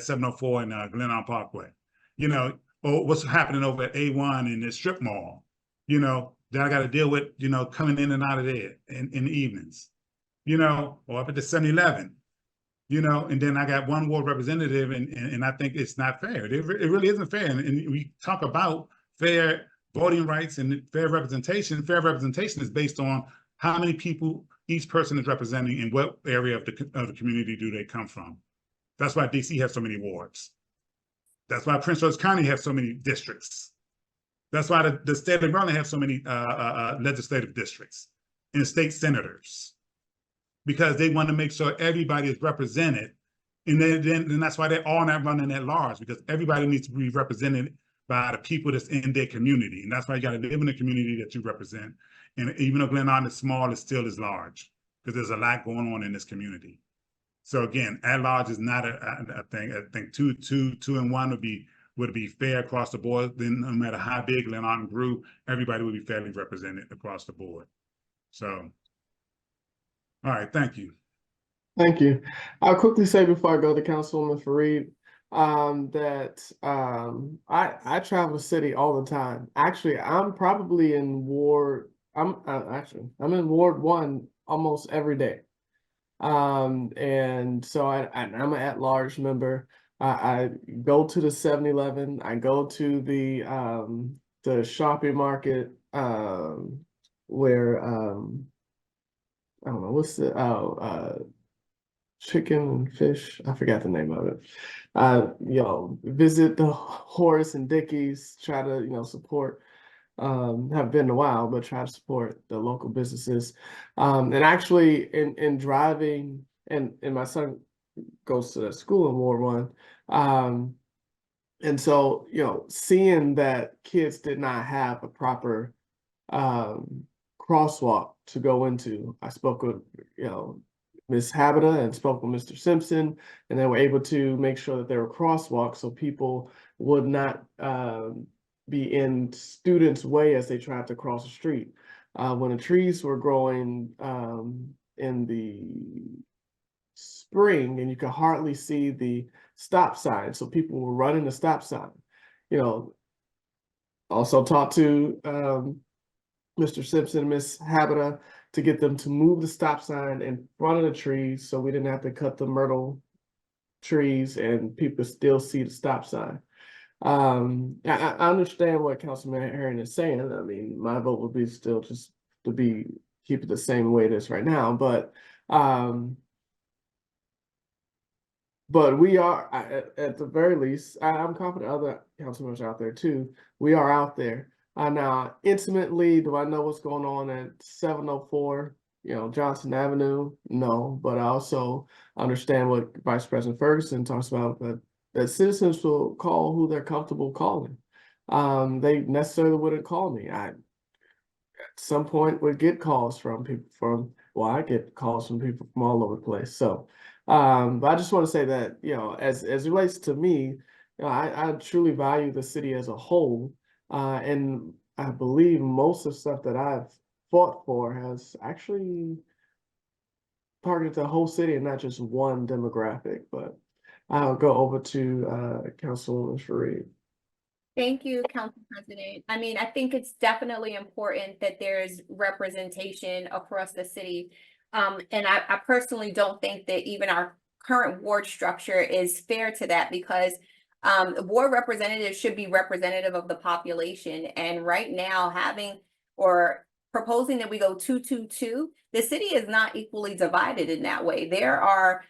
704 and Glenarden Parkway. Or what's happening over at A1 in the strip mall. That I got to deal with, coming in and out of there in the evenings. Or up at the 7-Eleven, and then I got 1 ward representative, and I think it's not fair. It really isn't fair. And we talk about fair voting rights and fair representation is based on how many people each person is representing and what area of the community do they come from. That's why DC has so many wards. That's why Prince George's County has so many districts. That's why the state of Maryland have so many legislative districts and state senators, because they want to make sure everybody is represented. And then that's why they're all not running at large, because everybody needs to be represented by the people that's in their community. And that's why you got to live in the community that you represent. And even though Glenarden is small, it still is large, because there's a lot going on in this community. So again, at large is not a thing. I think two and one would be fair across the board. Then no matter how big Glenarden grew, everybody would be fairly represented across the board. So, all right, thank you. Thank you. I'll quickly say before I go to Councilwoman Fareed, that I travel the city all the time. Actually, I'm probably in Ward. I'm in Ward 1 almost every day. And so I'm an at-large member. I go to the 7-Eleven. I go to the shopping market where I don't know what's the chicken and fish. I forgot the name of it. Visit the Horace and Dickies, try to, support, have been a while, but try to support the local businesses. And actually in driving, and my son goes to the school in Ward 1. And so, seeing that kids did not have a proper crosswalk to go into, I spoke with, Ms. Habita and spoke with Mr. Simpson, and they were able to make sure that there were crosswalks so people would not be in students' way as they tried to cross the street. When the trees were growing in the spring, and you could hardly see the stop sign, so people were running the stop sign. Also talked to Mr. Simpson and Ms. Habita to get them to move the stop sign in front of the trees so we didn't have to cut the myrtle trees and people still see the stop sign. I understand what Councilman Herring is saying. I mean, my vote would be still just to keep it the same way it is right now, but we are, at the very least, I'm confident other council members out there too, we are out there. Now, intimately, do I know what's going on at 704, Johnson Avenue? No, but I also understand what Vice President Ferguson talks about, that citizens will call who they're comfortable calling. They necessarily wouldn't call me. I, at some point, would get calls from people I get calls from people from all over the place. So, but I just want to say that, as it relates to me, I truly value the city as a whole. And I believe most of the stuff that I've fought for has actually targeted the whole city and not just one demographic. But I'll go over to Councilwoman Fareed. Thank you, Council President. I mean, I think it's definitely important that there's representation across the city. And I personally don't think that even our current ward structure is fair to that, because ward representatives should be representative of the population. And right now, proposing that we go 2-2-2, the city is not equally divided in that way. There are,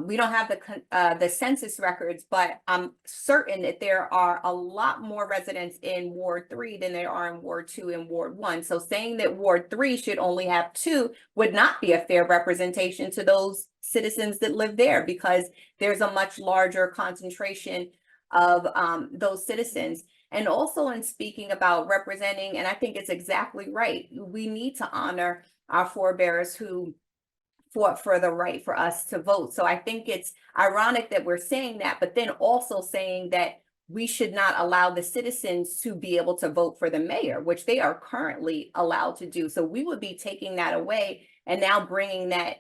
we don't have the census records, but I'm certain that there are a lot more residents in Ward 3 than there are in Ward 2 and Ward 1. So saying that Ward 3 should only have 2 would not be a fair representation to those citizens that live there, because there's a much larger concentration of those citizens. And also in speaking about representing, and I think it's exactly right, we need to honor our forebears who fought for the right for us to vote. So I think it's ironic that we're saying that, but then also saying that we should not allow the citizens to be able to vote for the mayor, which they are currently allowed to do. So we would be taking that away and now bringing that,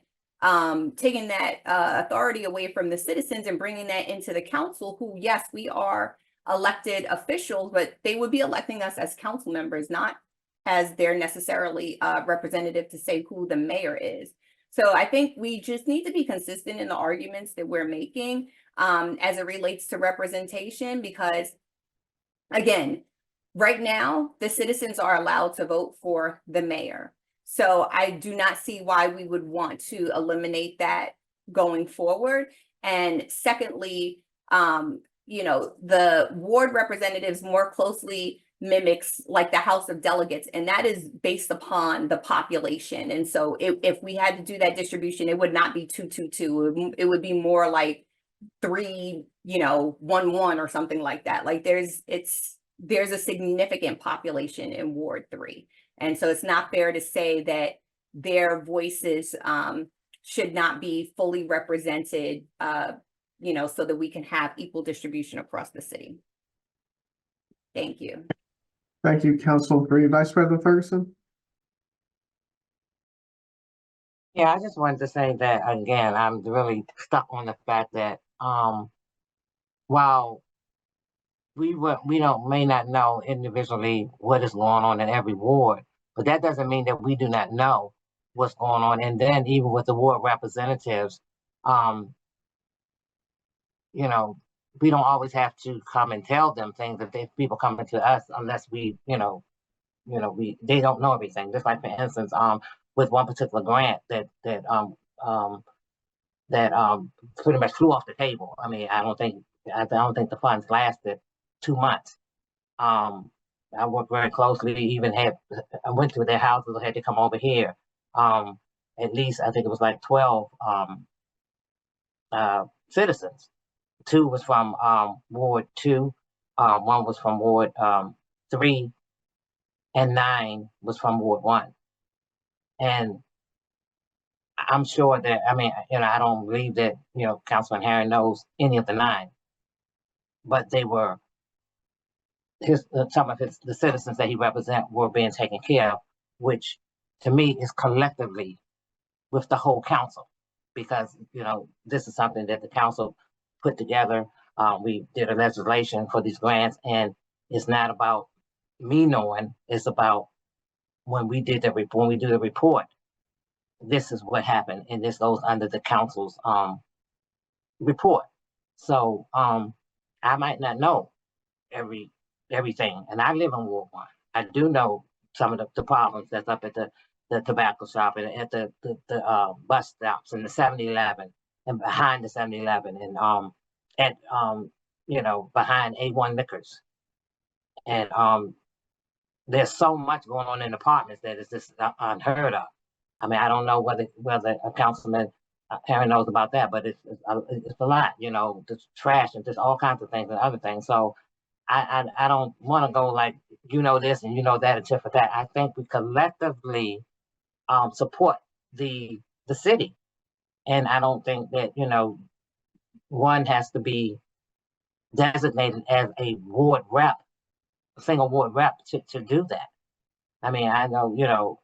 taking that authority away from the citizens and bringing that into the council, who, yes, we are elected officials, but they would be electing us as council members, not as their necessarily representative to say who the mayor is. So I think we just need to be consistent in the arguments that we're making as it relates to representation, because again, right now, the citizens are allowed to vote for the mayor. So I do not see why we would want to eliminate that going forward. And secondly, you know, the ward representatives more closely mimics like the House of Delegates, and that is based upon the population. And so if we had to do that distribution, it would not be 2-2-2. It would be more like 3, you know, 1-1 or something like that. Like there's a significant population in Ward 3. And so it's not fair to say that their voices should not be fully represented, you know, so that we can have equal distribution across the city. Thank you. Thank you, Council Bree. Vice President Ferguson? Yeah, I just wanted to say that again, I'm really stuck on the fact that while we may not know individually what is going on in every ward, but that doesn't mean that we do not know what's going on. And then even with the ward representatives, you know, we don't always have to come and tell them things if people coming to us unless we, they don't know everything. Just like for instance, with one particular grant that pretty much flew off the table. I mean, I don't think the funds lasted 2 months. I worked very closely, I went to their houses, I had to come over here. At least I think it was like 12 citizens. 2 was from Ward 2, 1 was from Ward 3, and 9 was from Ward 1. And I'm sure that, I don't believe that, Councilman Herring knows any of the 9, but they were some of the citizens that he represents were being taken care of, which to me is collectively with the whole council, because, this is something that the council put together. We did a legislation for these grants, and it's not about me knowing, it's about when we do the report, this is what happened, and this goes under the council's report. So I might not know everything, and I live in Ward 1. I do know some of the problems that's up at the tobacco shop and at the bus stops and the 7-Eleven and behind the 7-Eleven and at behind A1 Liquors. And there's so much going on in apartments that is just unheard of. I mean, I don't know whether a councilman Aaron knows about that, but it's a lot, just trash and just all kinds of things and other things. So I don't want to go like, this and that and tit for tat. I think we collectively support the city. And I don't think that, one has to be designated as a ward rep, a single ward rep to do that. I mean, I know,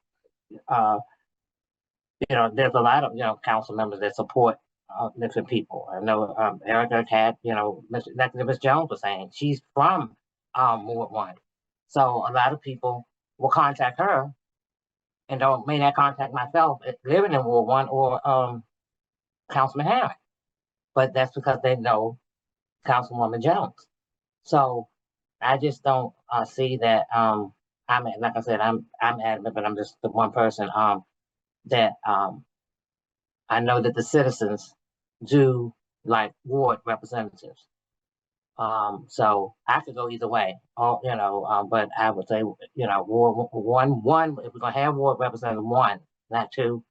there's a lot of, council members that support different people. I know Erica had, Ms. Jones was saying she's from Ward 1. So a lot of people will contact her and may not contact myself living in Ward 1 or Councilman Herring. But that's because they know Councilwoman Jones. So I just don't see that like I said, I'm adamant, but I'm just the one person that I know that the citizens do like ward representatives. So I could go either way, but I would say, Ward 1, if we're gonna have ward representative 1, not 2.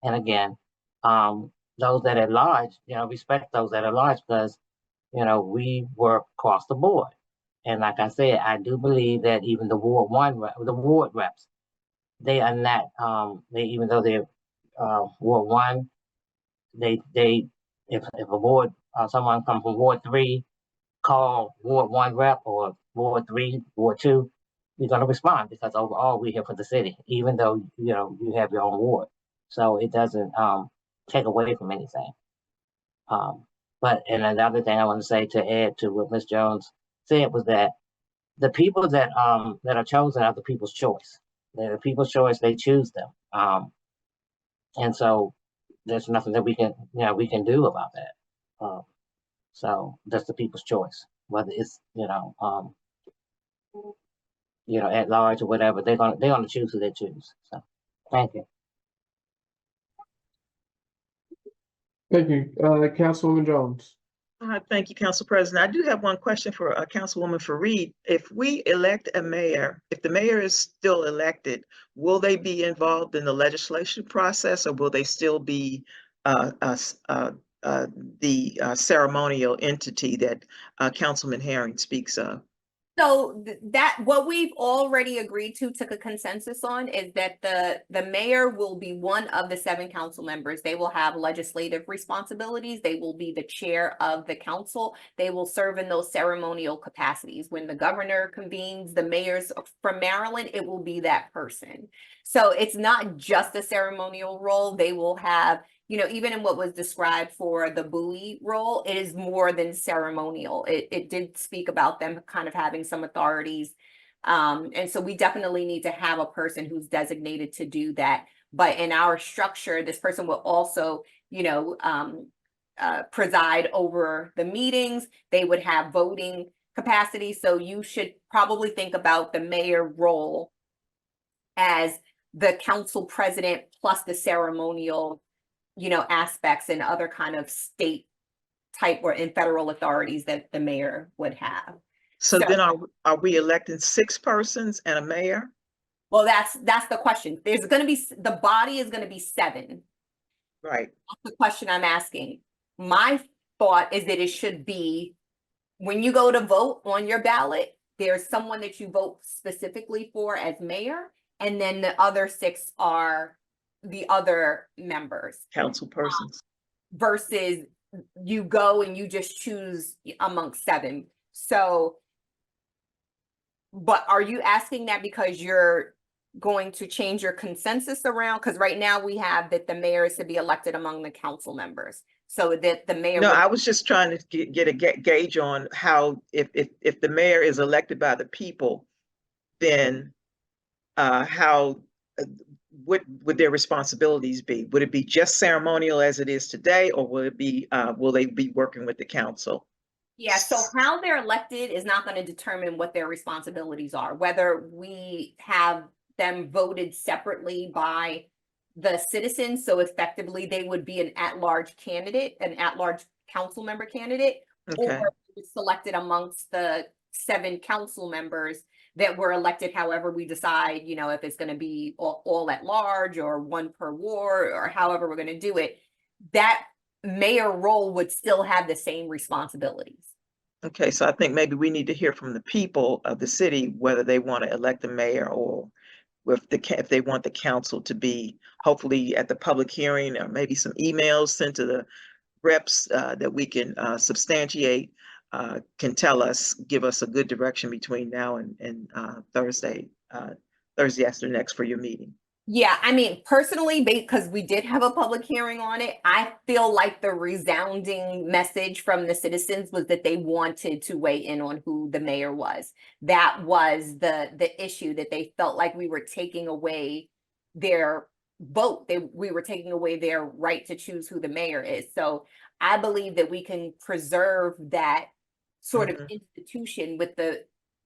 And again, those that are at large, respect those that are large, because, we work across the board. And like I said, I do believe that even the Ward 1, the ward reps, they are not, even though they're Ward 1, if a ward, someone comes from Ward 3, call Ward 1 rep or Ward 3, Ward 2, you're going to respond, because overall we're here for the city, even though, you have your own ward. So it doesn't take away from anything. But another thing I want to say to add to what Ms. Jones said was that the people that are chosen are the people's choice. They're the people's choice, they choose them. And so there's nothing that we can do about that. So that's the people's choice, whether it's, at large or whatever, they're gonna choose who they choose. So, thank you. Thank you. Councilwoman Jones. Thank you, Council President. I do have one question for Councilwoman Fareed. If we elect a mayor, if the mayor is still elected, will they be involved in the legislation process, or will they still be the ceremonial entity that Councilman Herring speaks of? So that what we've already agreed to, took a consensus on, is that the mayor will be one of the 7 council members. They will have legislative responsibilities. They will be the chair of the council. They will serve in those ceremonial capacities. When the governor convenes the mayors from Maryland, it will be that person. So it's not just a ceremonial role. They will have, even in what was described for the buoy role, it is more than ceremonial. It did speak about them kind of having some authorities. And so we definitely need to have a person who's designated to do that. But in our structure, this person will also, preside over the meetings. They would have voting capacity. So you should probably think about the mayor role as the council president plus the ceremonial aspects and other kind of state type or in federal authorities that the mayor would have. So then are we electing 6 persons and a mayor? Well, that's the question. There's going to be, the body is going to be 7. Right. That's the question I'm asking. My thought is that it should be, when you go to vote on your ballot, there's someone that you vote specifically for as mayor, and then the other 6 are the other members, Council persons. versus you go and you just choose amongst 7. So, but are you asking that because you're going to change your consensus around? Because right now we have that the mayor is to be elected among the council members, so that the mayor. No, I was just trying to get a gauge on how, if the mayor is elected by the people, then how, what would their responsibilities be? Would it be just ceremonial as it is today, or will it be, will they be working with the council? Yeah, so how they're elected is not going to determine what their responsibilities are, whether we have them voted separately by the citizens. So effectively, they would be an at-large candidate, an at-large council member candidate, Okay. or selected amongst the 7 council members that were elected however we decide, if it's going to be all at large or 1 per ward or however we're going to do it. That mayor role would still have the same responsibilities. Okay, so I think maybe we need to hear from the people of the city whether they want to elect the mayor, or if they want the council to be, hopefully at the public hearing, or maybe some emails sent to the reps that we can substantiate, can give us a good direction between now and Thursday after next for your meeting. Yeah, I mean, personally, because we did have a public hearing on it, I feel like the resounding message from the citizens was that they wanted to weigh in on who the mayor was. That was the issue, that they felt like we were taking away their vote. We were taking away their right to choose who the mayor is. So I believe that we can preserve that sort of institution with the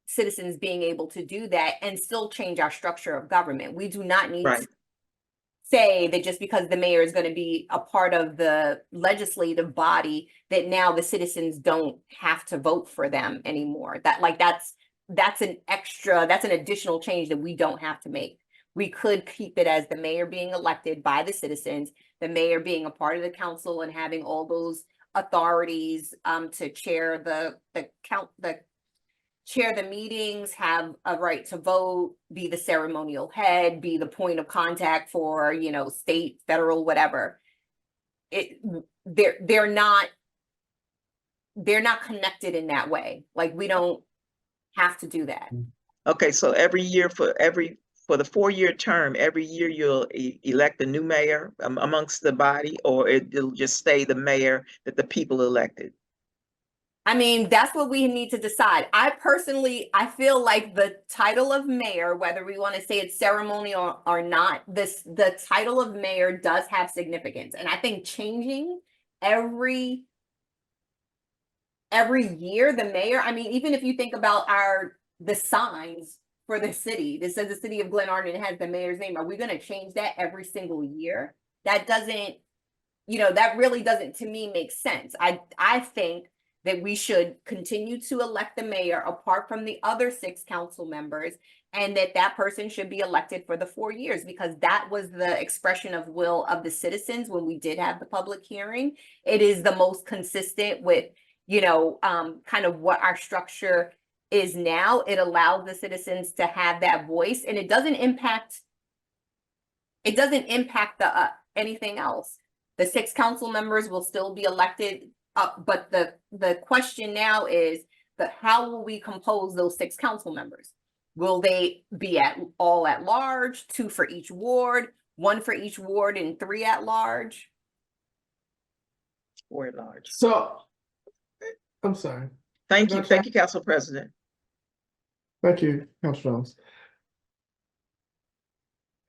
citizens being able to do that and still change our structure of government. We do not need to say that just because the mayor is going to be a part of the legislative body, that now the citizens don't have to vote for them anymore. That's an additional change that we don't have to make. We could keep it as the mayor being elected by the citizens, the mayor being a part of the council and having all those authorities to chair chair the meetings, have a right to vote, be the ceremonial head, be the point of contact for, state, federal, whatever. They're not connected in that way. Like, we don't have to do that. Okay, so every year for the 4-year term, every year you'll elect a new mayor amongst the body, or it'll just stay the mayor that the people elected? I mean, that's what we need to decide. I feel like the title of mayor, whether we want to say it's ceremonial or not, the title of mayor does have significance. And I think changing every year, the mayor, I mean, even if you think about the signs for the city. This says the city of Glenarden has the mayor's name. Are we going to change that every single year? That doesn't, that really doesn't, to me, make sense. I think that we should continue to elect the mayor apart from the other 6 council members, and that person should be elected for the 4 years, because that was the expression of will of the citizens when we did have the public hearing. It is the most consistent with, kind of what our structure is now. It allows the citizens to have that voice, and it doesn't impact the anything else. The 6 council members will still be elected, but the question now is how will we compose those 6 council members? Will they be all at large, 2 for each ward, 1 for each ward, and 3 at large? 4 at large. So, I'm sorry. Thank you, Council President. Thank you, Councilor Jones.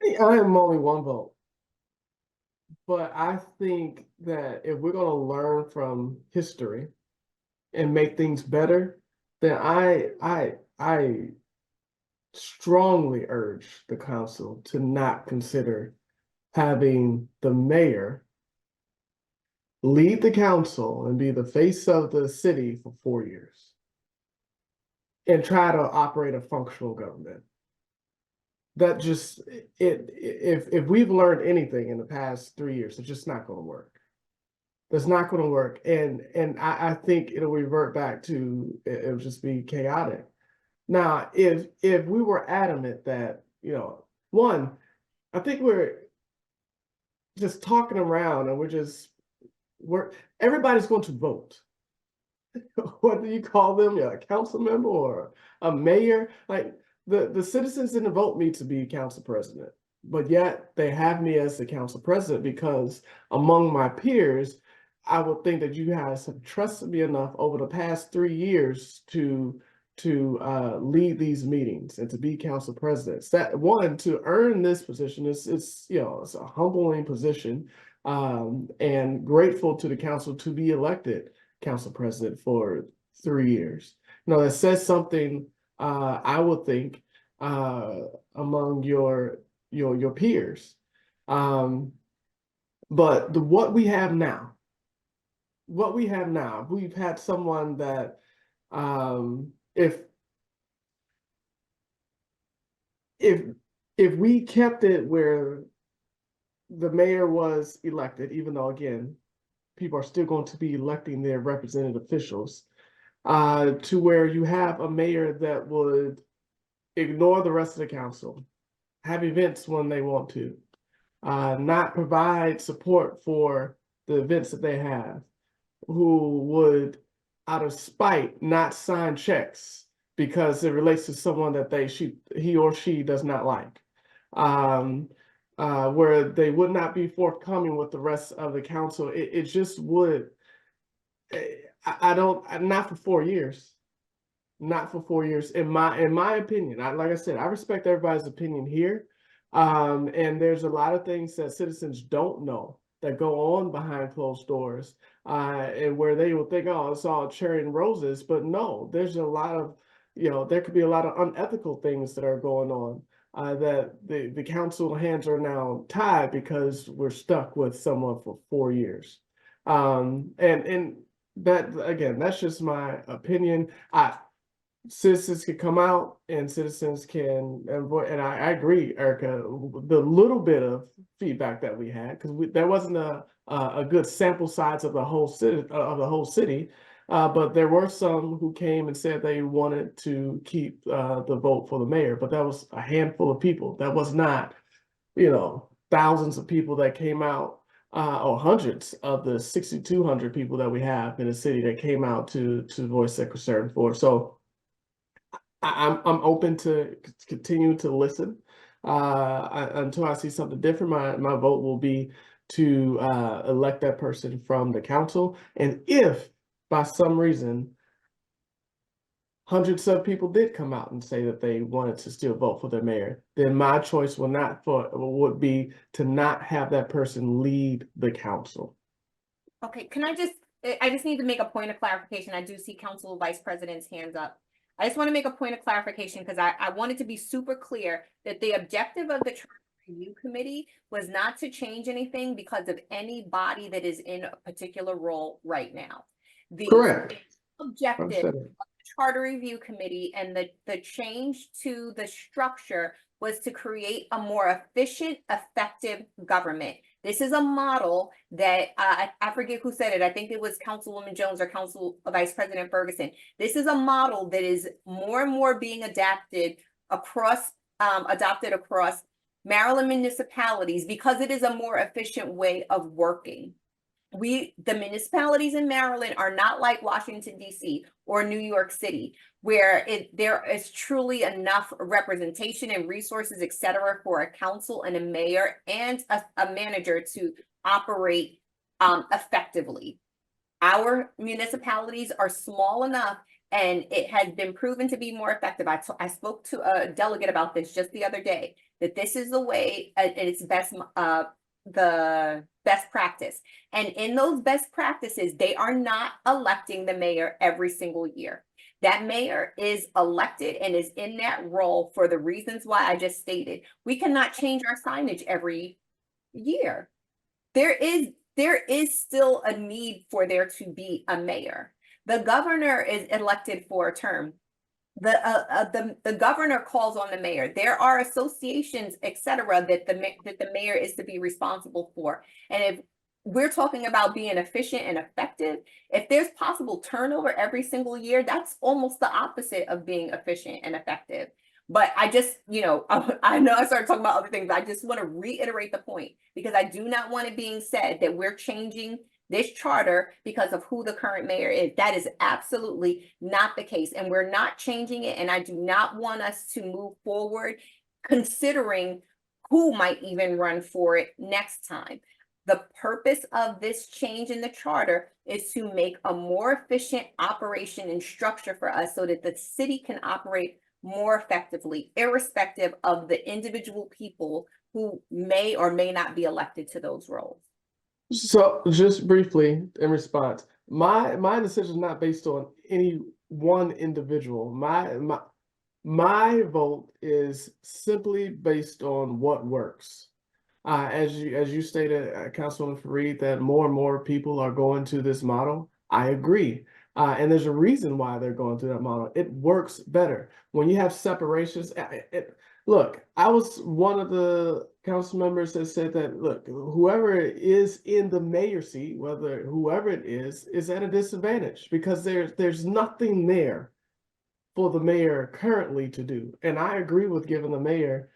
I am only 1 vote. But I think that if we're going to learn from history and make things better, then I strongly urge the council to not consider having the mayor lead the council and be the face of the city for 4 years and try to operate a functional government. That just, if we've learned anything in the past 3 years, it's just not going to work. That's not going to work. And I think it'll revert back to, it'll just be chaotic. Now, if we were adamant that, one, I think we're just talking around and everybody's going to vote. Whether you call them a council member or a mayor, like, the citizens didn't vote me to be council president, but yet they have me as the council president because among my peers, I would think that you guys have trusted me enough over the past 3 years to lead these meetings and to be council president. That one, to earn this position it's a humbling position, and grateful to the council to be elected council president for 3 years. That says something. I would think among your peers, but what we have now, we've had someone that if we kept it where the mayor was elected, even though again people are still going to be electing their represented officials, to where you have a mayor that would ignore the rest of the council, have events when they want to, not provide support for the events that they have, who would, out of spite, not sign checks because it relates to someone that he or she does not like, where they would not be forthcoming with the rest of the council. It just would. Not for 4 years. Not for 4 years, in my opinion. Like I said, I respect everybody's opinion here. And there's a lot of things that citizens don't know that go on behind closed doors, and where they will think, oh, it's all cherry and roses. But no, there's a lot of, there could be a lot of unethical things that are going on, that the council hands are now tied because we're stuck with someone for 4 years. And that, again, that's just my opinion. Citizens can come out and citizens can, and I agree, Erica, the little bit of feedback that we had, because there wasn't a good sample size of the whole city, but there were some who came and said they wanted to keep the vote for the mayor, but that was a handful of people. That was not, thousands of people that came out, or hundreds of the 6,200 people that we have in the city that came out to voice their concern for. So I'm open to continue to listen until I see something different. My vote will be to elect that person from the council. And if by some reason hundreds of people did come out and say that they wanted to still vote for their mayor, then my choice would be to not have that person lead the council. Okay, I just need to make a point of clarification. I do see Council Vice President's hands up. I just want to make a point of clarification because I wanted to be super clear that the objective of the Charter Review Committee was not to change anything because of any body that is in a particular role right now. The Correct. objective Understood. of the Charter Review Committee and the change to the structure was to create a more efficient, effective government. This is a model that I forget who said it. I think it was Councilwoman Jones or Vice President Ferguson. This is a model that is more and more being adopted across Maryland municipalities because it is a more efficient way of working. The municipalities in Maryland are not like Washington, D.C. or New York City, where there is truly enough representation and resources, et cetera, for a council and a mayor and a manager to operate effectively. Our municipalities are small enough, and it has been proven to be more effective. I spoke to a delegate about this just the other day, that this is the way, and it's the best practice. And in those best practices, they are not electing the mayor every single year. That mayor is elected and is in that role for the reasons why I just stated. We cannot change our signage every year. There is still a need for there to be a mayor. The governor is elected for a term. The governor calls on the mayor. There are associations, et cetera, that the mayor is to be responsible for. And if we're talking about being efficient and effective, if there's possible turnover every single year, that's almost the opposite of being efficient and effective. But I just, I know I started talking about other things, but I just want to reiterate the point, because I do not want it being said that we're changing this charter because of who the current mayor is. That is absolutely not the case. And we're not changing it. And I do not want us to move forward considering who might even run for it next time. The purpose of this change in the charter is to make a more efficient operation and structure for us so that the city can operate more effectively, irrespective of the individual people who may or may not be elected to those roles. So just briefly in response, my decision is not based on any one individual. My vote is simply based on what works. As you stated, Councilwoman Fareed, that more and more people are going to this model. I agree. And there's a reason why they're going to that model. It works better. When you have separations, look, I was one of the council members that said that, look, whoever is in the mayor seat, whoever it is at a disadvantage because there's nothing there for the mayor currently to do. And I agree with giving the mayor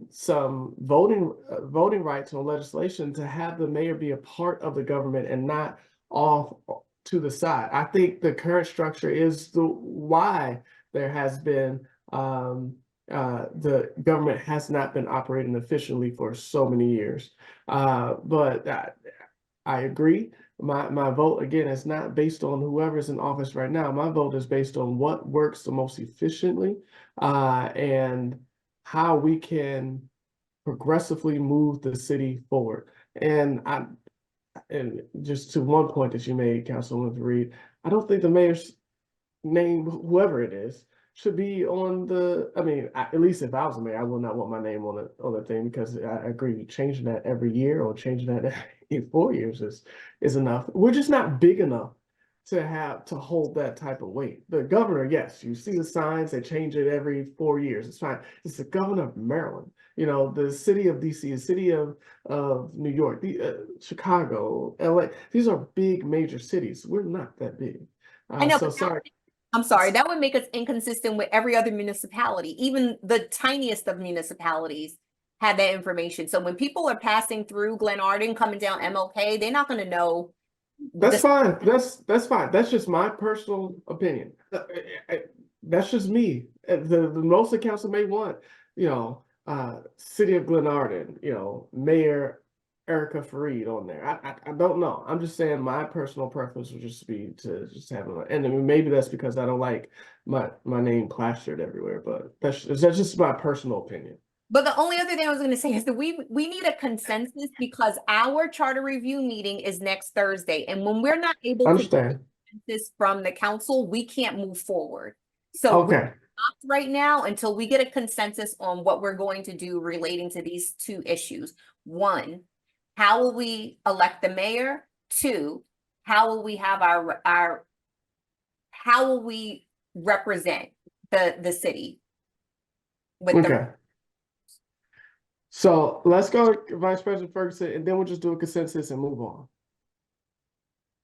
some voting rights on legislation to have the mayor be a part of the government and not off to the side. I think the current structure is why there has been the government has not been operating efficiently for so many years. But I agree. My vote, again, is not based on whoever's in office right now. My vote is based on what works the most efficiently and how we can progressively move the city forward. And just to one point that you made, Councilwoman Fareed, I don't think the mayor's name, whoever it is, should be on the, at least if I was a mayor, I would not want my name on the thing, because I agree, changing that every year or changing that every 4 years is enough. We're just not big enough to hold that type of weight. The governor, yes, you see the signs, they change it every 4 years. It's fine. It's the governor of Maryland, the city of DC, the city of New York, Chicago, LA. These are big major cities. We're not that big. I know, so sorry. I'm sorry, that would make us inconsistent with every other municipality. Even the tiniest of municipalities have that information. So when people are passing through Glenarden, coming down MLK, they're not going to know. That's fine. That's fine. That's just my personal opinion. That's just me. The most the council may want, city of Glenarden, Mayor Erica Fareed on there. I don't know. I'm just saying my personal preference would just be to just have it. And maybe that's because I don't like my name plastered everywhere, but that's just my personal opinion. But the only other thing I was going to say is that we need a consensus, because our charter review meeting is next Thursday. And when we're not able to get a consensus from the council, we can't move forward. So we're Okay, stopped right now until we get a consensus on what we're going to do relating to these two issues. One, how will we elect the mayor? Two, how will we have how will we represent the city with okay. So let's go Vice President Ferguson, and then we'll just do a consensus and move on.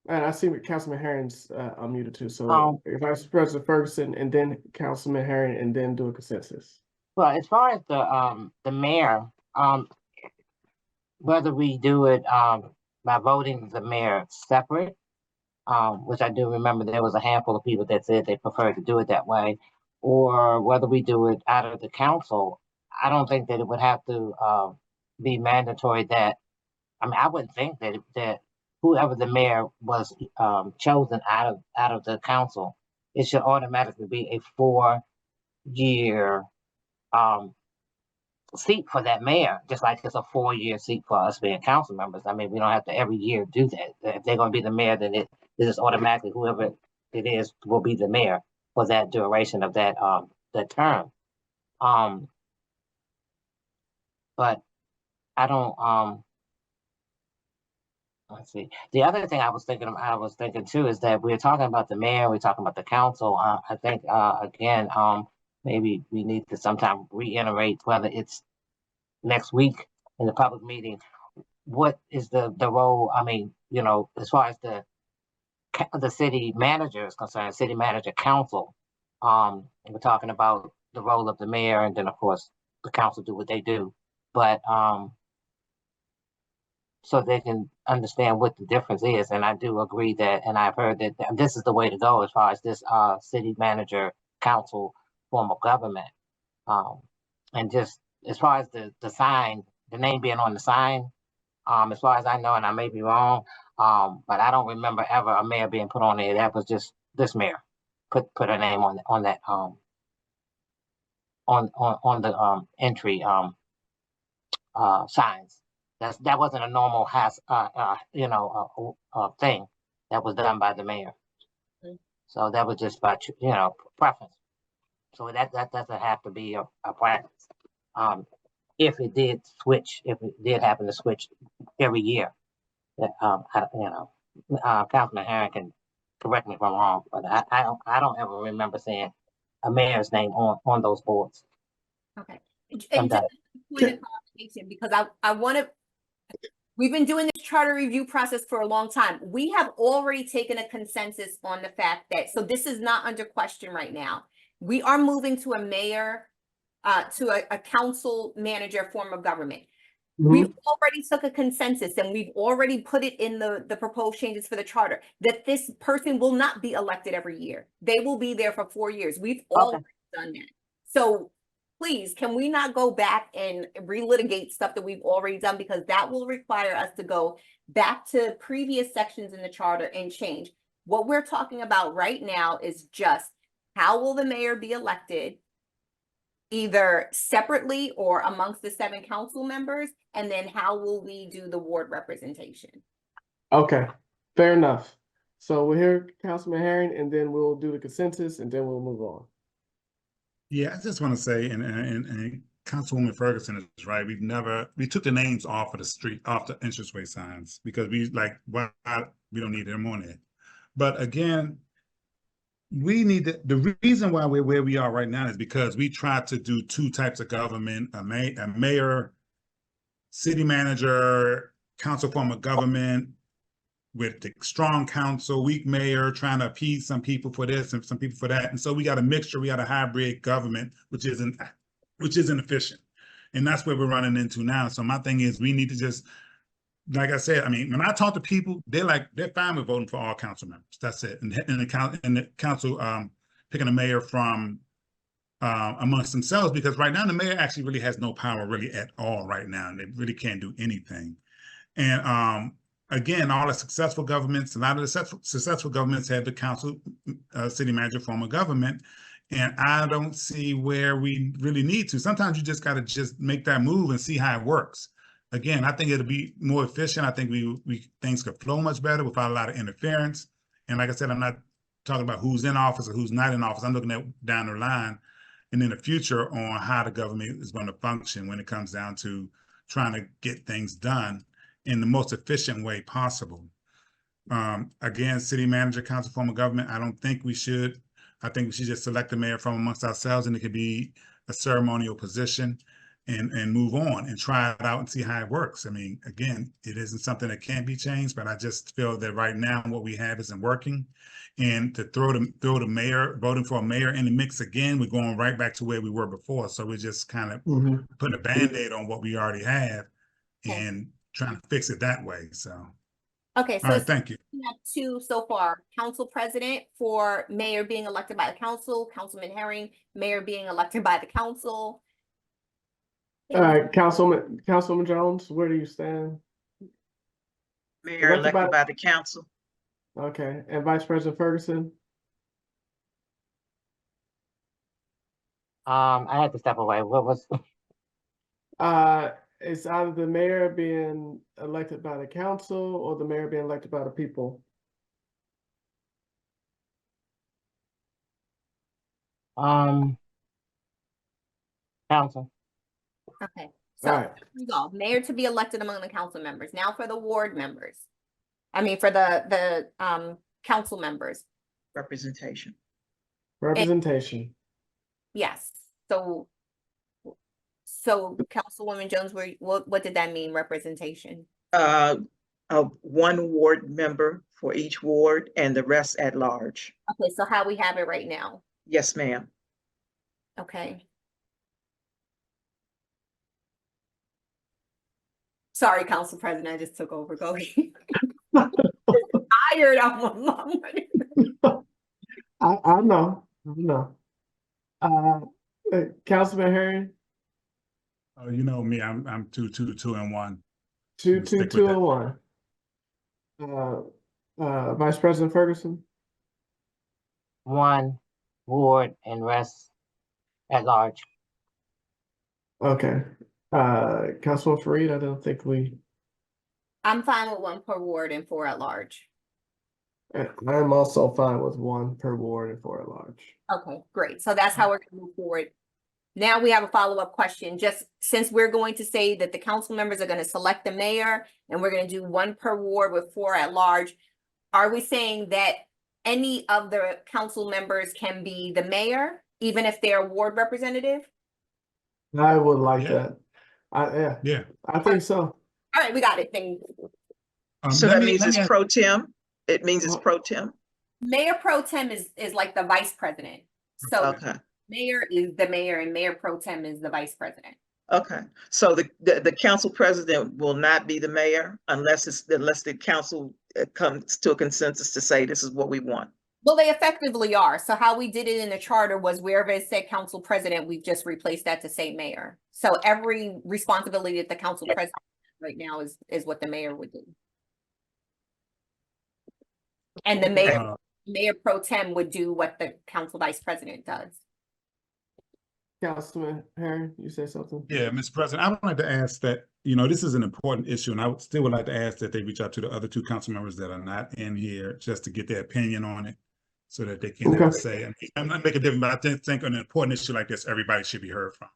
And I see Councilman Herring's unmuted too. So Vice President Ferguson, and then Councilman Herring, and then do a consensus. Well, as far as the mayor, whether we do it by voting the mayor separate, which I do remember there was a handful of people that said they preferred to do it that way, or whether we do it out of the council, I don't think that it would have to be mandatory that, I mean, I wouldn't think that whoever the mayor was chosen out of the council, it should automatically be a 4-year seat for that mayor, just like it's a 4-year seat for us being council members. I mean, we don't have to every year do that. If they're going to be the mayor, then it is automatically whoever it is will be the mayor for that duration of that term. But I don't. Let's see. The other thing I was thinking too is that we're talking about the mayor, we're talking about the council. I think again, maybe we need to sometime reiterate whether it's next week in the public meeting, what is the role? I mean, you know, as far as the city manager is concerned, city manager council. We're talking about the role of the mayor, and then of course the council do what they do, but so they can understand what the difference is. And I do agree that, and I've heard that this is the way to go as far as this city manager council form of government. And just as far as the sign, the name being on the sign, as far as I know, and I may be wrong, but I don't remember ever a mayor being put on there. That was just this mayor put her name on that on the entry signs. That wasn't a normal thing that was done by the mayor. So that was just by preference. So that doesn't have to be a practice. If it did happen to switch every year, that Councilman Herring can correct me if I'm wrong, but I don't ever remember seeing a mayor's name on those boards. Okay. And just a point of clarification, because I want to. We've been doing this charter review process for a long time. We have already taken a consensus on the fact that, so this is not under question right now. We are moving to a mayor, to a council manager form of government. Mm-hmm. We've already took a consensus, and we've already put it in the proposed changes for the charter, that this person will not be elected every year. They will be there for 4 years. We've already done that. So please, can we not go back and relitigate stuff that we've already done? Because that will require us to go back to previous sections in the charter and change. What we're talking about right now is just how will the mayor be elected, either separately or amongst the 7 council members, and then how will we do the ward representation? Okay, fair enough. So we'll hear Councilman Herring, and then we'll do the consensus, and then we'll move on. Yeah, I just want to say, and Councilwoman Ferguson is right. We took the names off of the entranceway signs because we don't need them on it. But again, we need the reason why we're where we are right now is because we tried to do 2 types of government: a mayor, city manager, council form of government, with the strong council, weak mayor, trying to appease some people for this and some people for that. And so we got a mixture, we got a hybrid government, which isn't efficient. And that's where we're running into now. So my thing is, we need to just, like I said, I mean, when I talk to people, they're fine with voting for all council members. That's it. And the council picking a mayor from amongst themselves, because right now the mayor actually really has no power really at all right now. And they really can't do anything. And again, all the successful governments, a lot of the successful governments have the council, city manager form of government. And I don't see where we really need to. Sometimes you just got to just make that move and see how it works. Again, I think it'll be more efficient. I think things could flow much better without a lot of interference. And like I said, I'm not talking about who's in office or who's not in office. I'm looking at down the line and in the future on how the government is going to function when it comes down to trying to get things done in the most efficient way possible. Again, city manager, council form of government, I don't think we should. I think we should just select the mayor from amongst ourselves, and it could be a ceremonial position and move on and try it out and see how it works. I mean, again, it isn't something that can't be changed, but I just feel that right now what we have isn't working. And to throw the mayor, voting for a mayor in the mix again, we're going right back to where we were before. So we're just kind of putting a Band-Aid on what we already have and trying to fix it that way. So. Okay, so All right, thank you. we have two so far. Council president for mayor being elected by the council, Councilman Herring, mayor being elected by the council. All right, Councilman Jones, where do you stand? Mayor elected by the council. Okay, and Vice President Ferguson? I had to step away. What was? It's either the mayor being elected by the council or the mayor being elected by the people. Council. Okay, so All right. here we go. Mayor to be elected among the council members. Now for the ward members. I mean, for the council members. Representation. Representation. Yes, so Councilwoman Jones, what did that mean, representation? One ward member for each ward and the rest at large. Okay, so how we have it right now? Yes, ma'am. Okay. Sorry, Council President, I just took over. Go ahead. Tired of my mom. I know. Councilman Herring? Oh, you know me, I'm 2, and 1. 2, Stick with 2, that. and 1. Vice President Ferguson? One ward and rest at large. Okay. Councilman Fareed, I don't think I'm fine with 1 per ward and 4 at large. I'm also fine with 1 per ward and 4 at large. Okay, great. So that's how we're gonna move forward. Now we have a follow-up question. Just since we're going to say that the council members are going to select the mayor and we're going to do 1 per ward with 4 at large, are we saying that any of the council members can be the mayor, even if they're a ward representative? I would like that. Yeah. I think so. All right, we got it. Thank you. So that means it's pro tem? It means it's pro tem? Mayor pro tem is like the vice president. So Okay. mayor is the mayor and mayor pro tem is the vice president. Okay, so the council president will not be the mayor unless the council comes to a consensus to say this is what we want. Well, they effectively are. So how we did it in the charter was wherever it said council president, we've just replaced that to say mayor. So every responsibility that the council president right now is what the mayor would do. And the mayor pro tem would do what the council vice president does. Councilman Herring, you say something? Yeah, Mr. President, I would like to ask that, this is an important issue, and I would like to ask that they reach out to the other 2 council members that are not in here just to get their opinion on it so that they can have a say. I mean, I'm not making a difference, but I think on an important issue like this, everybody should be heard from.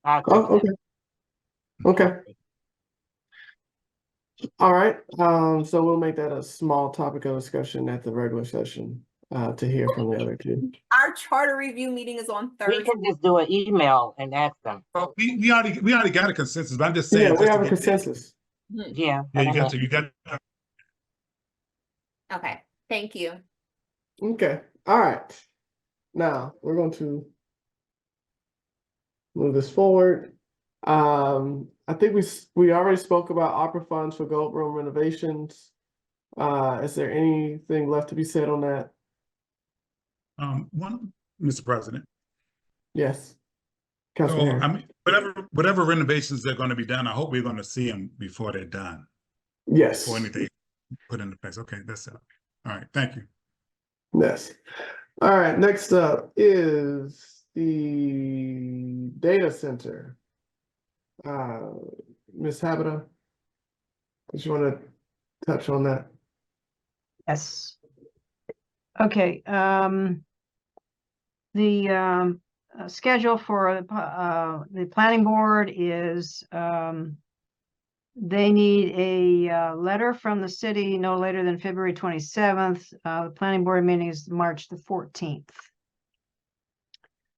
Oh, okay. Okay. All right. So we'll make that a small topic of discussion at the regular session to hear from the other 2. Our charter review meeting is on Thursday. We can just do an email and ask them. Well, we already got a consensus, but I'm just saying. Yeah, we have a consensus. Yeah. Yeah, you got. Okay, thank you. Okay. All right. Now we're going to move this forward. I think we already spoke about opera funds for gold room renovations. Is there anything left to be said on that? Mr. President. Yes. So, I mean, whatever renovations they're going to be done, I hope we're going to see them before they're done. Yes. Before anything put into place. Okay, that's it. All right, thank you. Yes. All right, next up is the data center. Ms. Habita, did you want to touch on that? Yes. Okay, the schedule for the planning board is, they need a letter from the city no later than February 27th. The planning board meeting is March the 14th.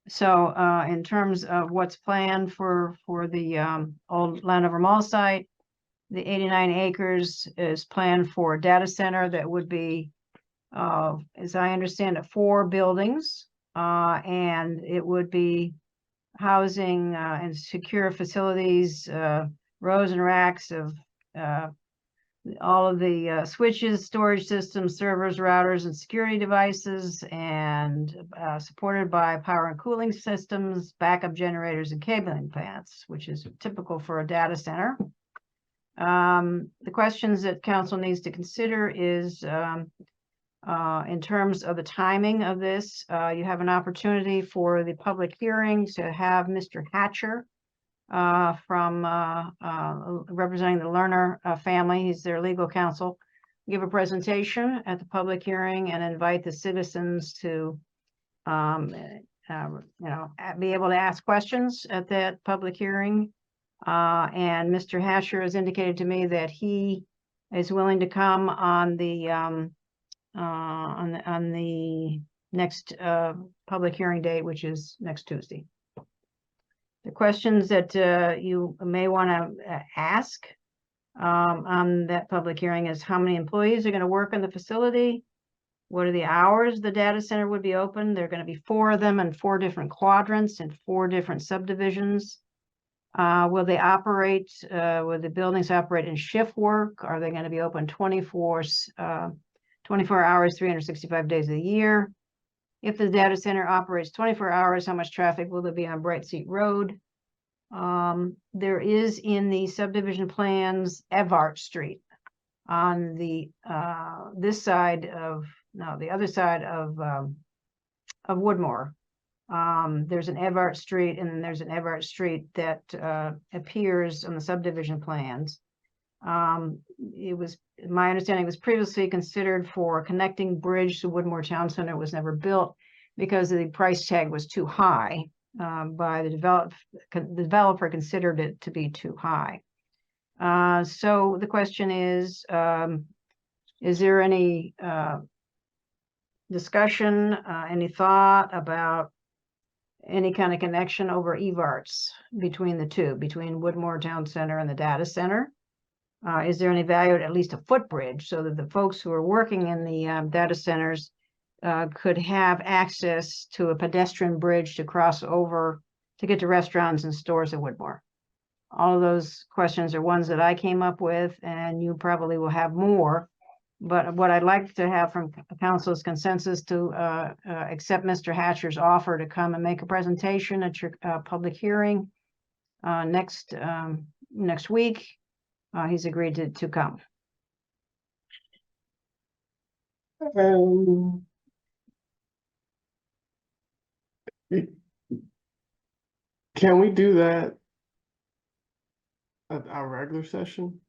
So in terms of what's planned for the old Landover Mall site, the 89 acres is planned for a data center that would be, as I understand it, 4 buildings, and it would be housing and secure facilities, rows and racks of all of the switches, storage systems, servers, routers, and security devices, and supported by power and cooling systems, backup generators, and cabling plants, which is typical for a data center. The questions that council needs to consider is in terms of the timing of this, you have an opportunity for the public hearing to have Mr. Hatcher from representing the Lerner family. He's their legal counsel. Give a presentation at the public hearing and invite the citizens to, be able to ask questions at that public hearing. And Mr. Hatcher has indicated to me that he is willing to come on the next public hearing date, which is next Tuesday. The questions that you may want to ask on that public hearing is how many employees are going to work in the facility? What are the hours the data center would be open? There are going to be 4 of them in 4 different quadrants and 4 different subdivisions. Will they operate, will the buildings operate in shift work? Are they going to be open 24 hours, 365 days a year? If the data center operates 24 hours, how much traffic will there be on Bright Seat Road? There is in the subdivision plans Evart Street on the this side of, no, the other side of Woodmore. There's an Evart Street, and then there's an Evart Street that appears on the subdivision plans. It was, my understanding, was previously considered for a connecting bridge to Woodmore Town Center. It was never built because the price tag was too high. By the developer considered it to be too high. So the question is there any discussion, any thought about any kind of connection over EVARTs between the two, between Woodmore Town Center and the data center? Is there any value at least a footbridge so that the folks who are working in the data centers could have access to a pedestrian bridge to cross over to get to restaurants and stores at Woodmore? All of those questions are ones that I came up with, and you probably will have more. But what I'd like to have from council's consensus to accept Mr. Hatcher's offer to come and make a presentation at your public hearing next week. He's agreed to come. Can we do that at our regular session?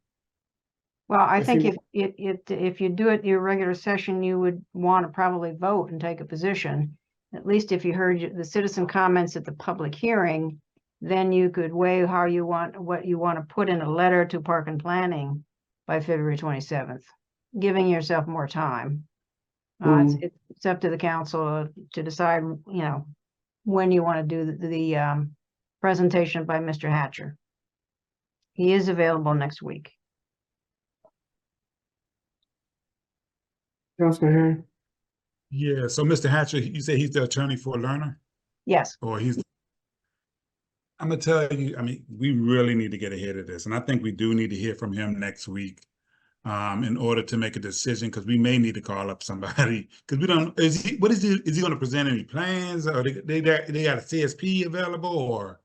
Well, I think if you do it your regular session, you would want to probably vote and take a position. At least if you heard the citizen comments at the public hearing, then you could weigh how you want, what you want to put in a letter to Park and Planning by February 27th, giving yourself more time. It's up to the council to decide, when you want to do the presentation by Mr. Hatcher. He is available next week. Councilman Herring? Yeah, so Mr. Hatcher, you say he's the attorney for Lerner? Yes. Or I'm gonna tell you, we really need to get ahead of this. And I think we do need to hear from him next week in order to make a decision, because we may need to call up somebody, because we don't, is he gonna present any plans, or they got a CSP available, or?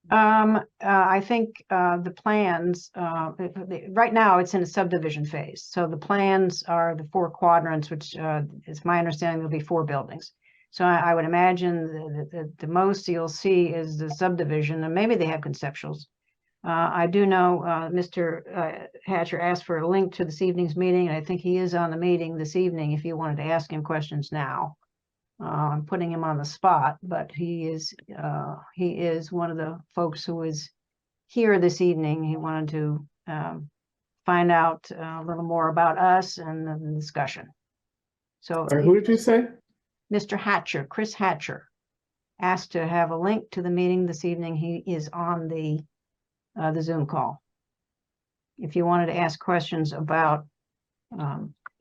I think the plans, right now it's in a subdivision phase. So the plans are the 4 quadrants, which is my understanding there'll be 4 buildings. So I would imagine that the most you'll see is the subdivision, and maybe they have conceptuals. I do know Mr. Hatcher asked for a link to this evening's meeting, and I think he is on the meeting this evening if you wanted to ask him questions now. I'm putting him on the spot, but he is one of the folks who is here this evening. He wanted to find out a little more about us and the discussion. So Who did you say? Mr. Hatcher, Chris Hatcher, asked to have a link to the meeting this evening. He is on the Zoom call. If you wanted to ask questions about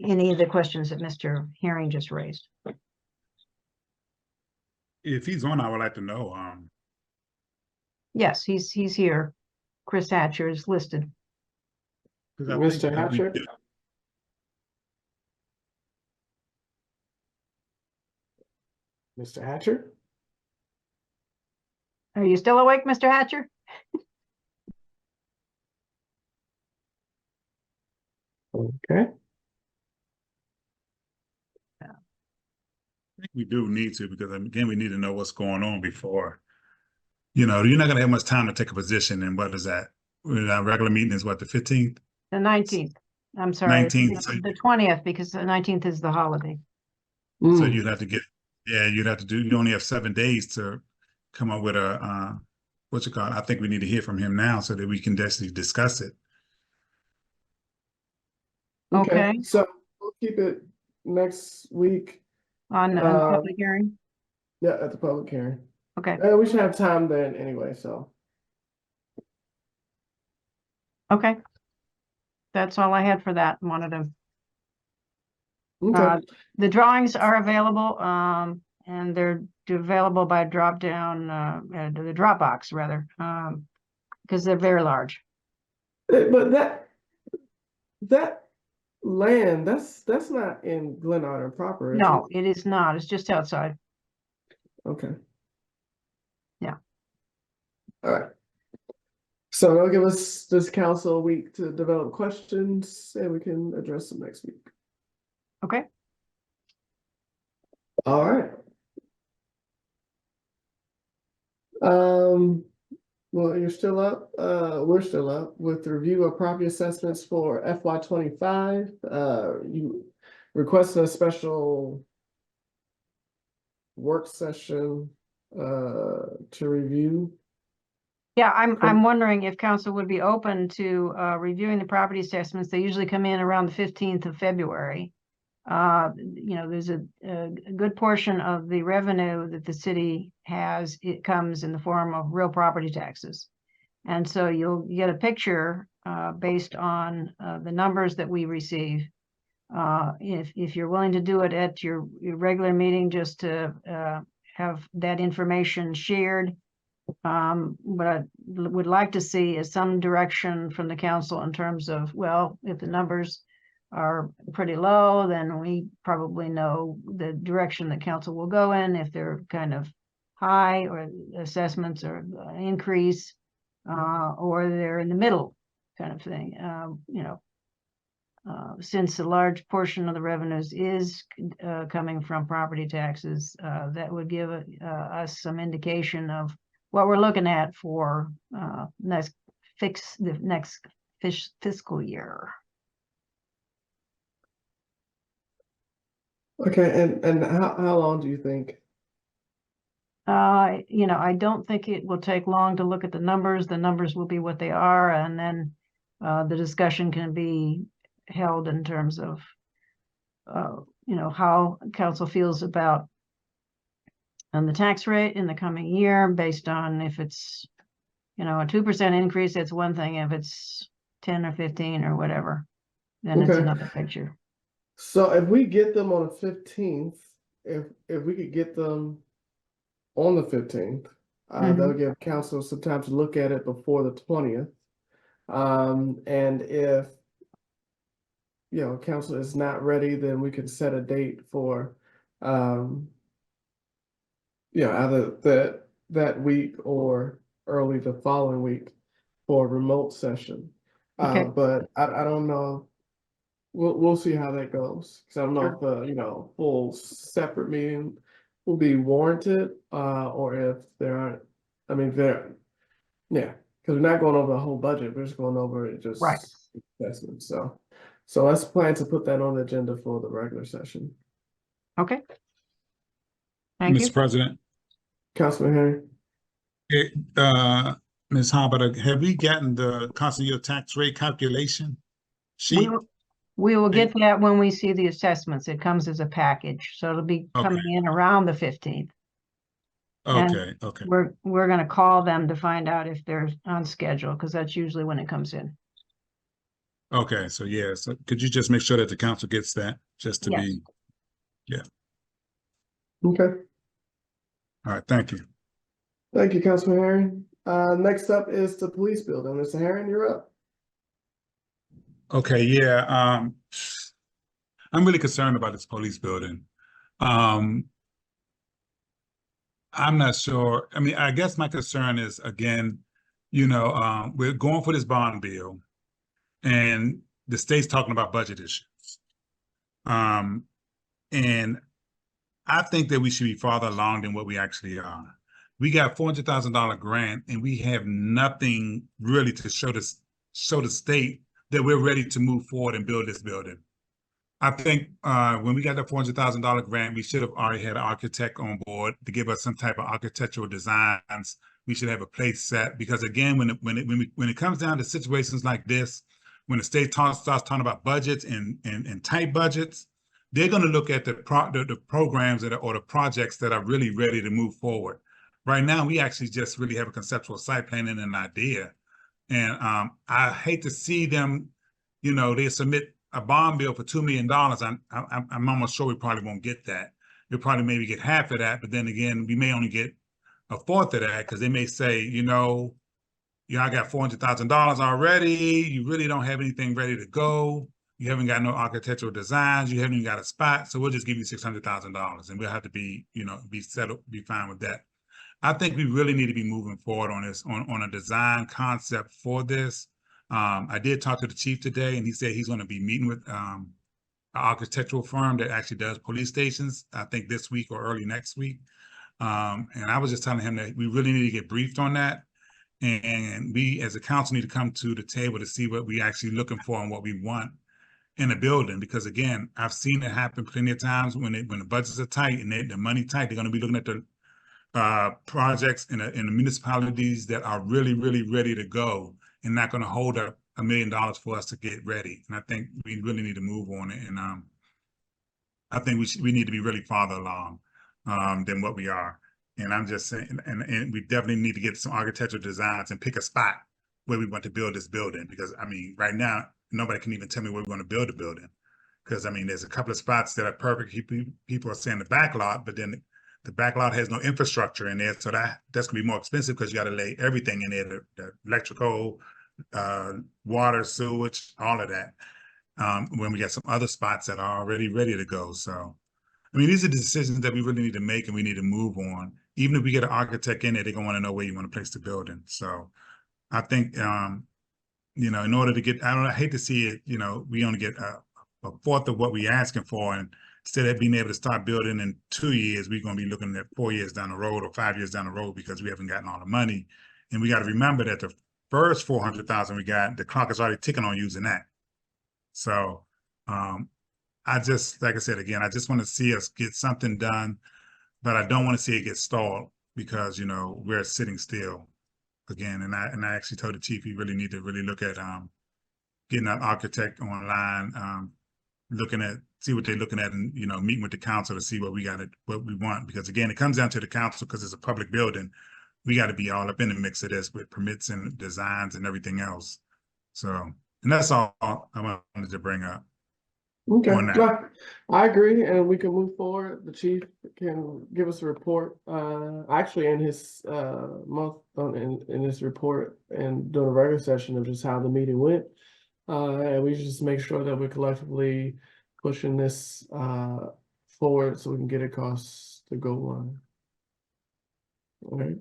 any of the questions that Mr. Herring just raised. If he's on, I would like to know. Yes, he's here. Chris Hatcher is listed. Mr. Hatcher? Mr. Hatcher? Are you still awake, Mr. Hatcher? Okay. I think we do need to, because again, we need to know what's going on before. You're not going to have much time to take a position. And what is that? Our regular meeting is what, the 15th? The 19th. I'm sorry. 19th. The 20th, because the 19th is the holiday. So you'd have to you'd have to do, you only have 7 days to come up with a, what's it called? I think we need to hear from him now so that we can actually discuss it. Okay. So we'll keep it next week. On the public hearing? Yeah, at the public hearing. Okay. We should have time then anyway, so. Okay. That's all I had for that. Wanted to. Okay. The drawings are available, and they're available by drop down, the Dropbox rather, because they're very large. But that land, that's not in Glenarden proper, is No, it is not. It's just outside. Okay. Yeah. All right. So it'll give us this council a week to develop questions and we can address them next week. Okay. All right. Well, you're still up. We're still up with the review of property assessments for FY25. You requested a special work session to review. Yeah, I'm wondering if council would be open to reviewing the property assessments. They usually come in around the 15th of February. There's a good portion of the revenue that the city has, it comes in the form of real property taxes. And so you'll get a picture based on the numbers that we receive. If you're willing to do it at your regular meeting, just to have that information shared. What I would like to see is some direction from the council in terms of, well, if the numbers are pretty low, then we probably know the direction that council will go in. If they're kind of high or assessments or increase, or they're in the middle kind of thing. Since a large portion of the revenues is coming from property taxes, that would give us some indication of what we're looking at for the next fiscal year. Okay, and how long do you think? I don't think it will take long to look at the numbers. The numbers will be what they are, and then the discussion can be held in terms of how council feels about the tax rate in the coming year, based on if it's a 2% increase, it's one thing. If it's 10 or 15 or whatever, then it's another picture. So if we get them on the 15th, if we could get them on the 15th, that'll give council some time to look at it before the 20th. And if council is not ready, then we can set a date for either that week or early the following week for a remote session. But I don't know. We'll see how that goes. Because I don't know if full separate meeting will be warranted, or if there aren't. I mean, because we're not going over the whole budget, we're just going over it just. Right. Investment, so let's plan to put that on the agenda for the regular session. Okay. Thank you. Mr. President, Councilman Henry. Ms. Hobbit, have we gotten the cost of your tax rate calculation sheet? We will get that when we see the assessments. It comes as a package, so it'll be coming in around the 15th. Okay, okay. We're gonna call them to find out if they're on schedule, because that's usually when it comes in. Okay, so yeah, so could you just make sure that the council gets that, just to Yes. be, yeah. Okay. All right, thank you. Thank you, Councilman Herring. Next up is the police building. Mr. Herring, you're up. Okay, yeah, I'm really concerned about this police building. I'm not sure. I mean, I guess my concern is, again, we're going for this bond bill and the state's talking about budget issues. And I think that we should be farther along than what we actually are. We got $400,000 grant and we have nothing really to show the state that we're ready to move forward and build this building. I think when we got the $400,000 grant, we should have already had an architect on board to give us some type of architectural designs. We should have a place set, because again, when it comes down to situations like this, when the state starts talking about budgets and tight budgets, they're going to look at the programs or the projects that are really ready to move forward. Right now, we actually just really have a conceptual site plan and an idea. And I hate to see them, they submit a bond bill for $2 million. I'm almost sure we probably won't get that. We'll probably maybe get half of that, but then again, we may only get a fourth of that, because they may say, I got $400,000 already. You really don't have anything ready to go. You haven't got no architectural designs. You haven't even got a spot. So we'll just give you $600,000 and we'll have to be settled, be fine with that. I think we really need to be moving forward on this, on a design concept for this. I did talk to the chief today, and he said he's going to be meeting with an architectural firm that actually does police stations, I think this week or early next week. And I was just telling him that we really need to get briefed on that. And we as a council need to come to the table to see what we actually looking for and what we want in a building. Because again, I've seen it happen plenty of times when the budgets are tight and the money tight, they're going to be looking at the projects in the municipalities that are really, really ready to go and not going to hold up $1 million for us to get ready. And I think we really need to move on it. And I think we need to be really farther along than what we are. And I'm just saying, and we definitely need to get some architectural designs and pick a spot where we want to build this building. Because I mean, right now, nobody can even tell me where we're going to build a building. Because I mean, there's a couple of spots that are perfect. People are saying the back lot, but then the back lot has no infrastructure in there. So that's gonna be more expensive, because you got to lay everything in there, the electrical, water, sewage, all of that. When we got some other spots that are already ready to go. So, I mean, these are the decisions that we really need to make and we need to move on. Even if we get an architect in there, they're gonna want to know where you want to place the building. So I think, in order to get, I hate to see it, we only get a fourth of what we're asking for. And instead of being able to start building in 2 years, we're going to be looking at 4 years down the road or 5 years down the road, because we haven't gotten all the money. And we got to remember that the first 400,000 we got, the clock is already ticking on using that. So I just, like I said, again, I just want to see us get something done, but I don't want to see it get stalled, because, we're sitting still again. And I actually told the chief he really need to really look at getting an architect online, see what they're looking at, and meeting with the council to see what we want. Because again, it comes down to the council, because it's a public building. We got to be all up in the mix of this with permits and designs and everything else. So, and that's all I wanted to bring up. Okay, on that. I agree, and we can move forward. The chief can give us a report. Actually, in his in his report and during a regular session of just how the meeting went, and we just make sure that we're collectively pushing this forward so we can get across the goal line. All right.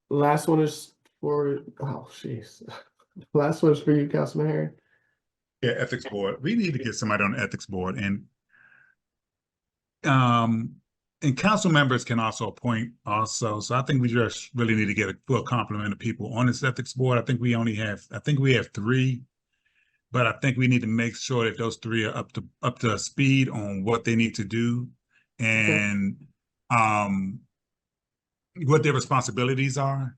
Last one is for last one is for you, Councilman Harry. Yeah, ethics board. We need to get somebody on the ethics board. And and council members can also appoint also. So I think we just really need to get a full complement of people on this ethics board. I think we have 3, but I think we need to make sure that those 3 are up to speed on what they need to do and what their responsibilities are.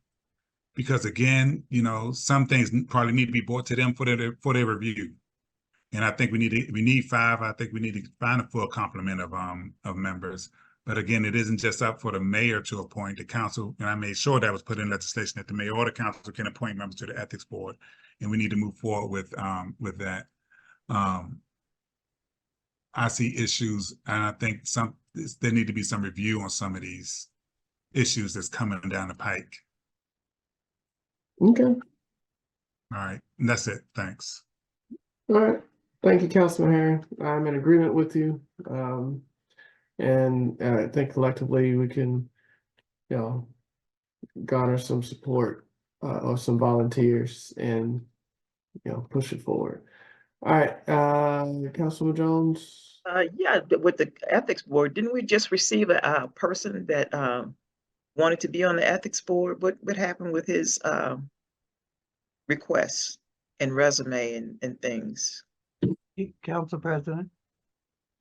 Because again, you know, some things probably need to be brought to them for their review. And I think we need 5. I think we need to find a full complement of members. But again, it isn't just up for the mayor to appoint. The council, and I made sure that was put in legislation that the mayor or the council can appoint members to the ethics board, and we need to move forward with that. I see issues, and I think there need to be some review on some of these issues that's coming down the pike. Okay. All right, and that's it. Thanks. All right. Thank you, Councilman Herring. I'm in agreement with you. And I think collectively we can, you know, garner some support or some volunteers and, you know, push it forward. All right, Councilman Jones. Yeah, with the ethics board, didn't we just receive a person that wanted to be on the ethics board? What happened with his requests and resume and things? Council President.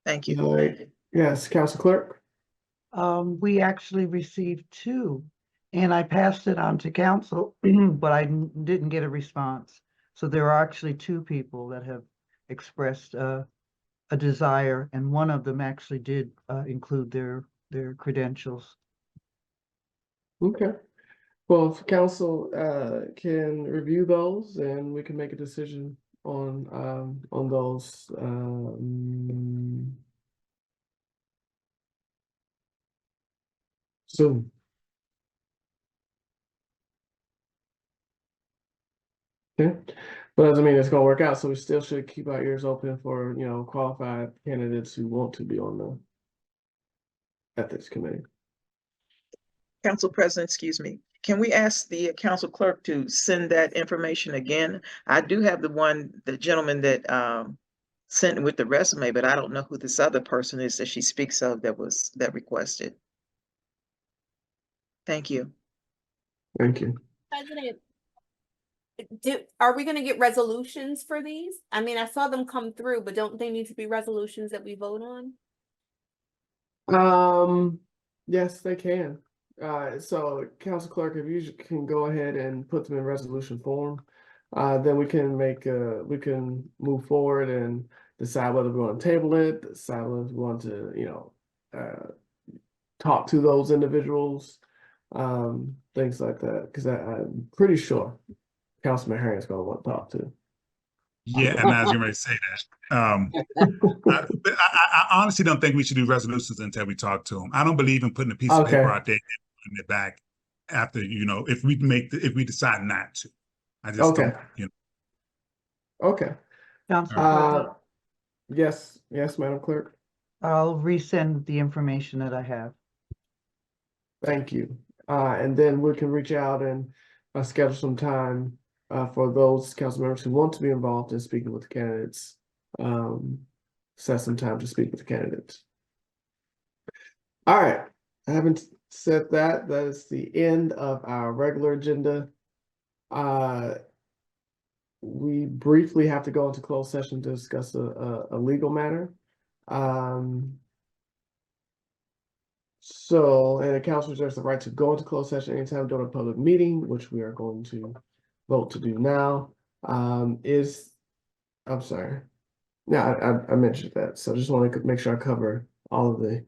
Thank you. Yes, Council Clerk. We actually received 2, and I passed it on to council, but I didn't get a response. So there are actually 2 people that have expressed a desire, and one of them actually did include their credentials. Okay. Well, if council can review those, and we can make a decision on those. Soon. Okay, but doesn't mean it's gonna work out, so we still should keep our ears open for, you know, qualified candidates who want to be on the ethics committee. Council President, excuse me. Can we ask the council clerk to send that information again? I do have the gentleman that sent with the resume, but I don't know who this other person is that she speaks of that requested. Thank you. Thank you. President, are we gonna get resolutions for these? I mean, I saw them come through, but don't they need to be resolutions that we vote on? Yes, they can. So Council Clerk, if you can go ahead and put them in resolution form, then we can move forward and decide whether we want to table it, decide whether we want to, you know, talk to those individuals, things like that, because I'm pretty sure Councilman Herring is going to want to talk to. Yeah, and I was going to say that. But I honestly don't think we should do resolutions until we talk to them. I don't believe in putting a piece of paper out there and putting it back after, you know, if we decide not to. I just don't, you know. Okay. Yes, Madam Clerk. I'll resend the information that I have. Thank you. And then we can reach out and schedule some time for those council members who want to be involved in speaking with the candidates. Set some time to speak with the candidates. All right. I haven't said that. That is the end of our regular agenda. We briefly have to go into closed session to discuss a legal matter. So, and the council reserves the right to go into closed session anytime during a public meeting, which we are going to vote to do now. I'm sorry. Yeah, I mentioned that. So just want to make sure I cover all of the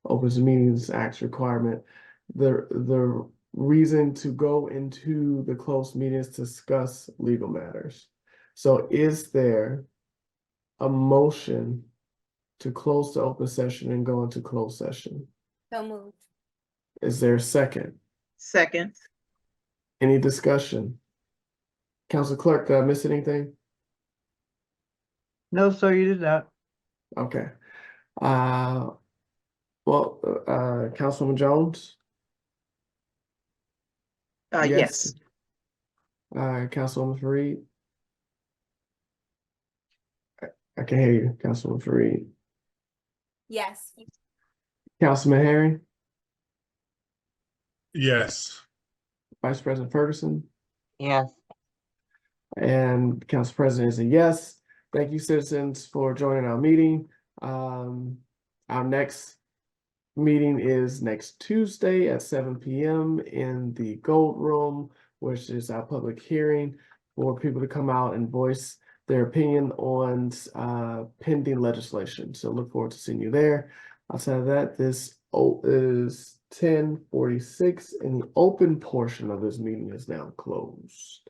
Opens Meetings Act requirement. The reason to go into the closed meeting is to discuss legal matters. So is there a motion to close the open session and go into closed session? So moved. Is there a second? Second. Any discussion? Council Clerk, did I miss anything? No, sir, you did not. Okay. Councilwoman Jones? Yes. Councilwoman Fareed? I can hear you, Councilwoman Fareed. Yes. Councilman Herring, Yes. Vice President Ferguson, Yes. and Council President is a yes. Thank you, citizens, for joining our meeting. Our next meeting is next Tuesday at 7 p.m. in the Gold Room, which is our public hearing for people to come out and voice their opinion on pending legislation. So look forward to seeing you there. Outside of that, this is 10:46 and the open portion of this meeting is now closed.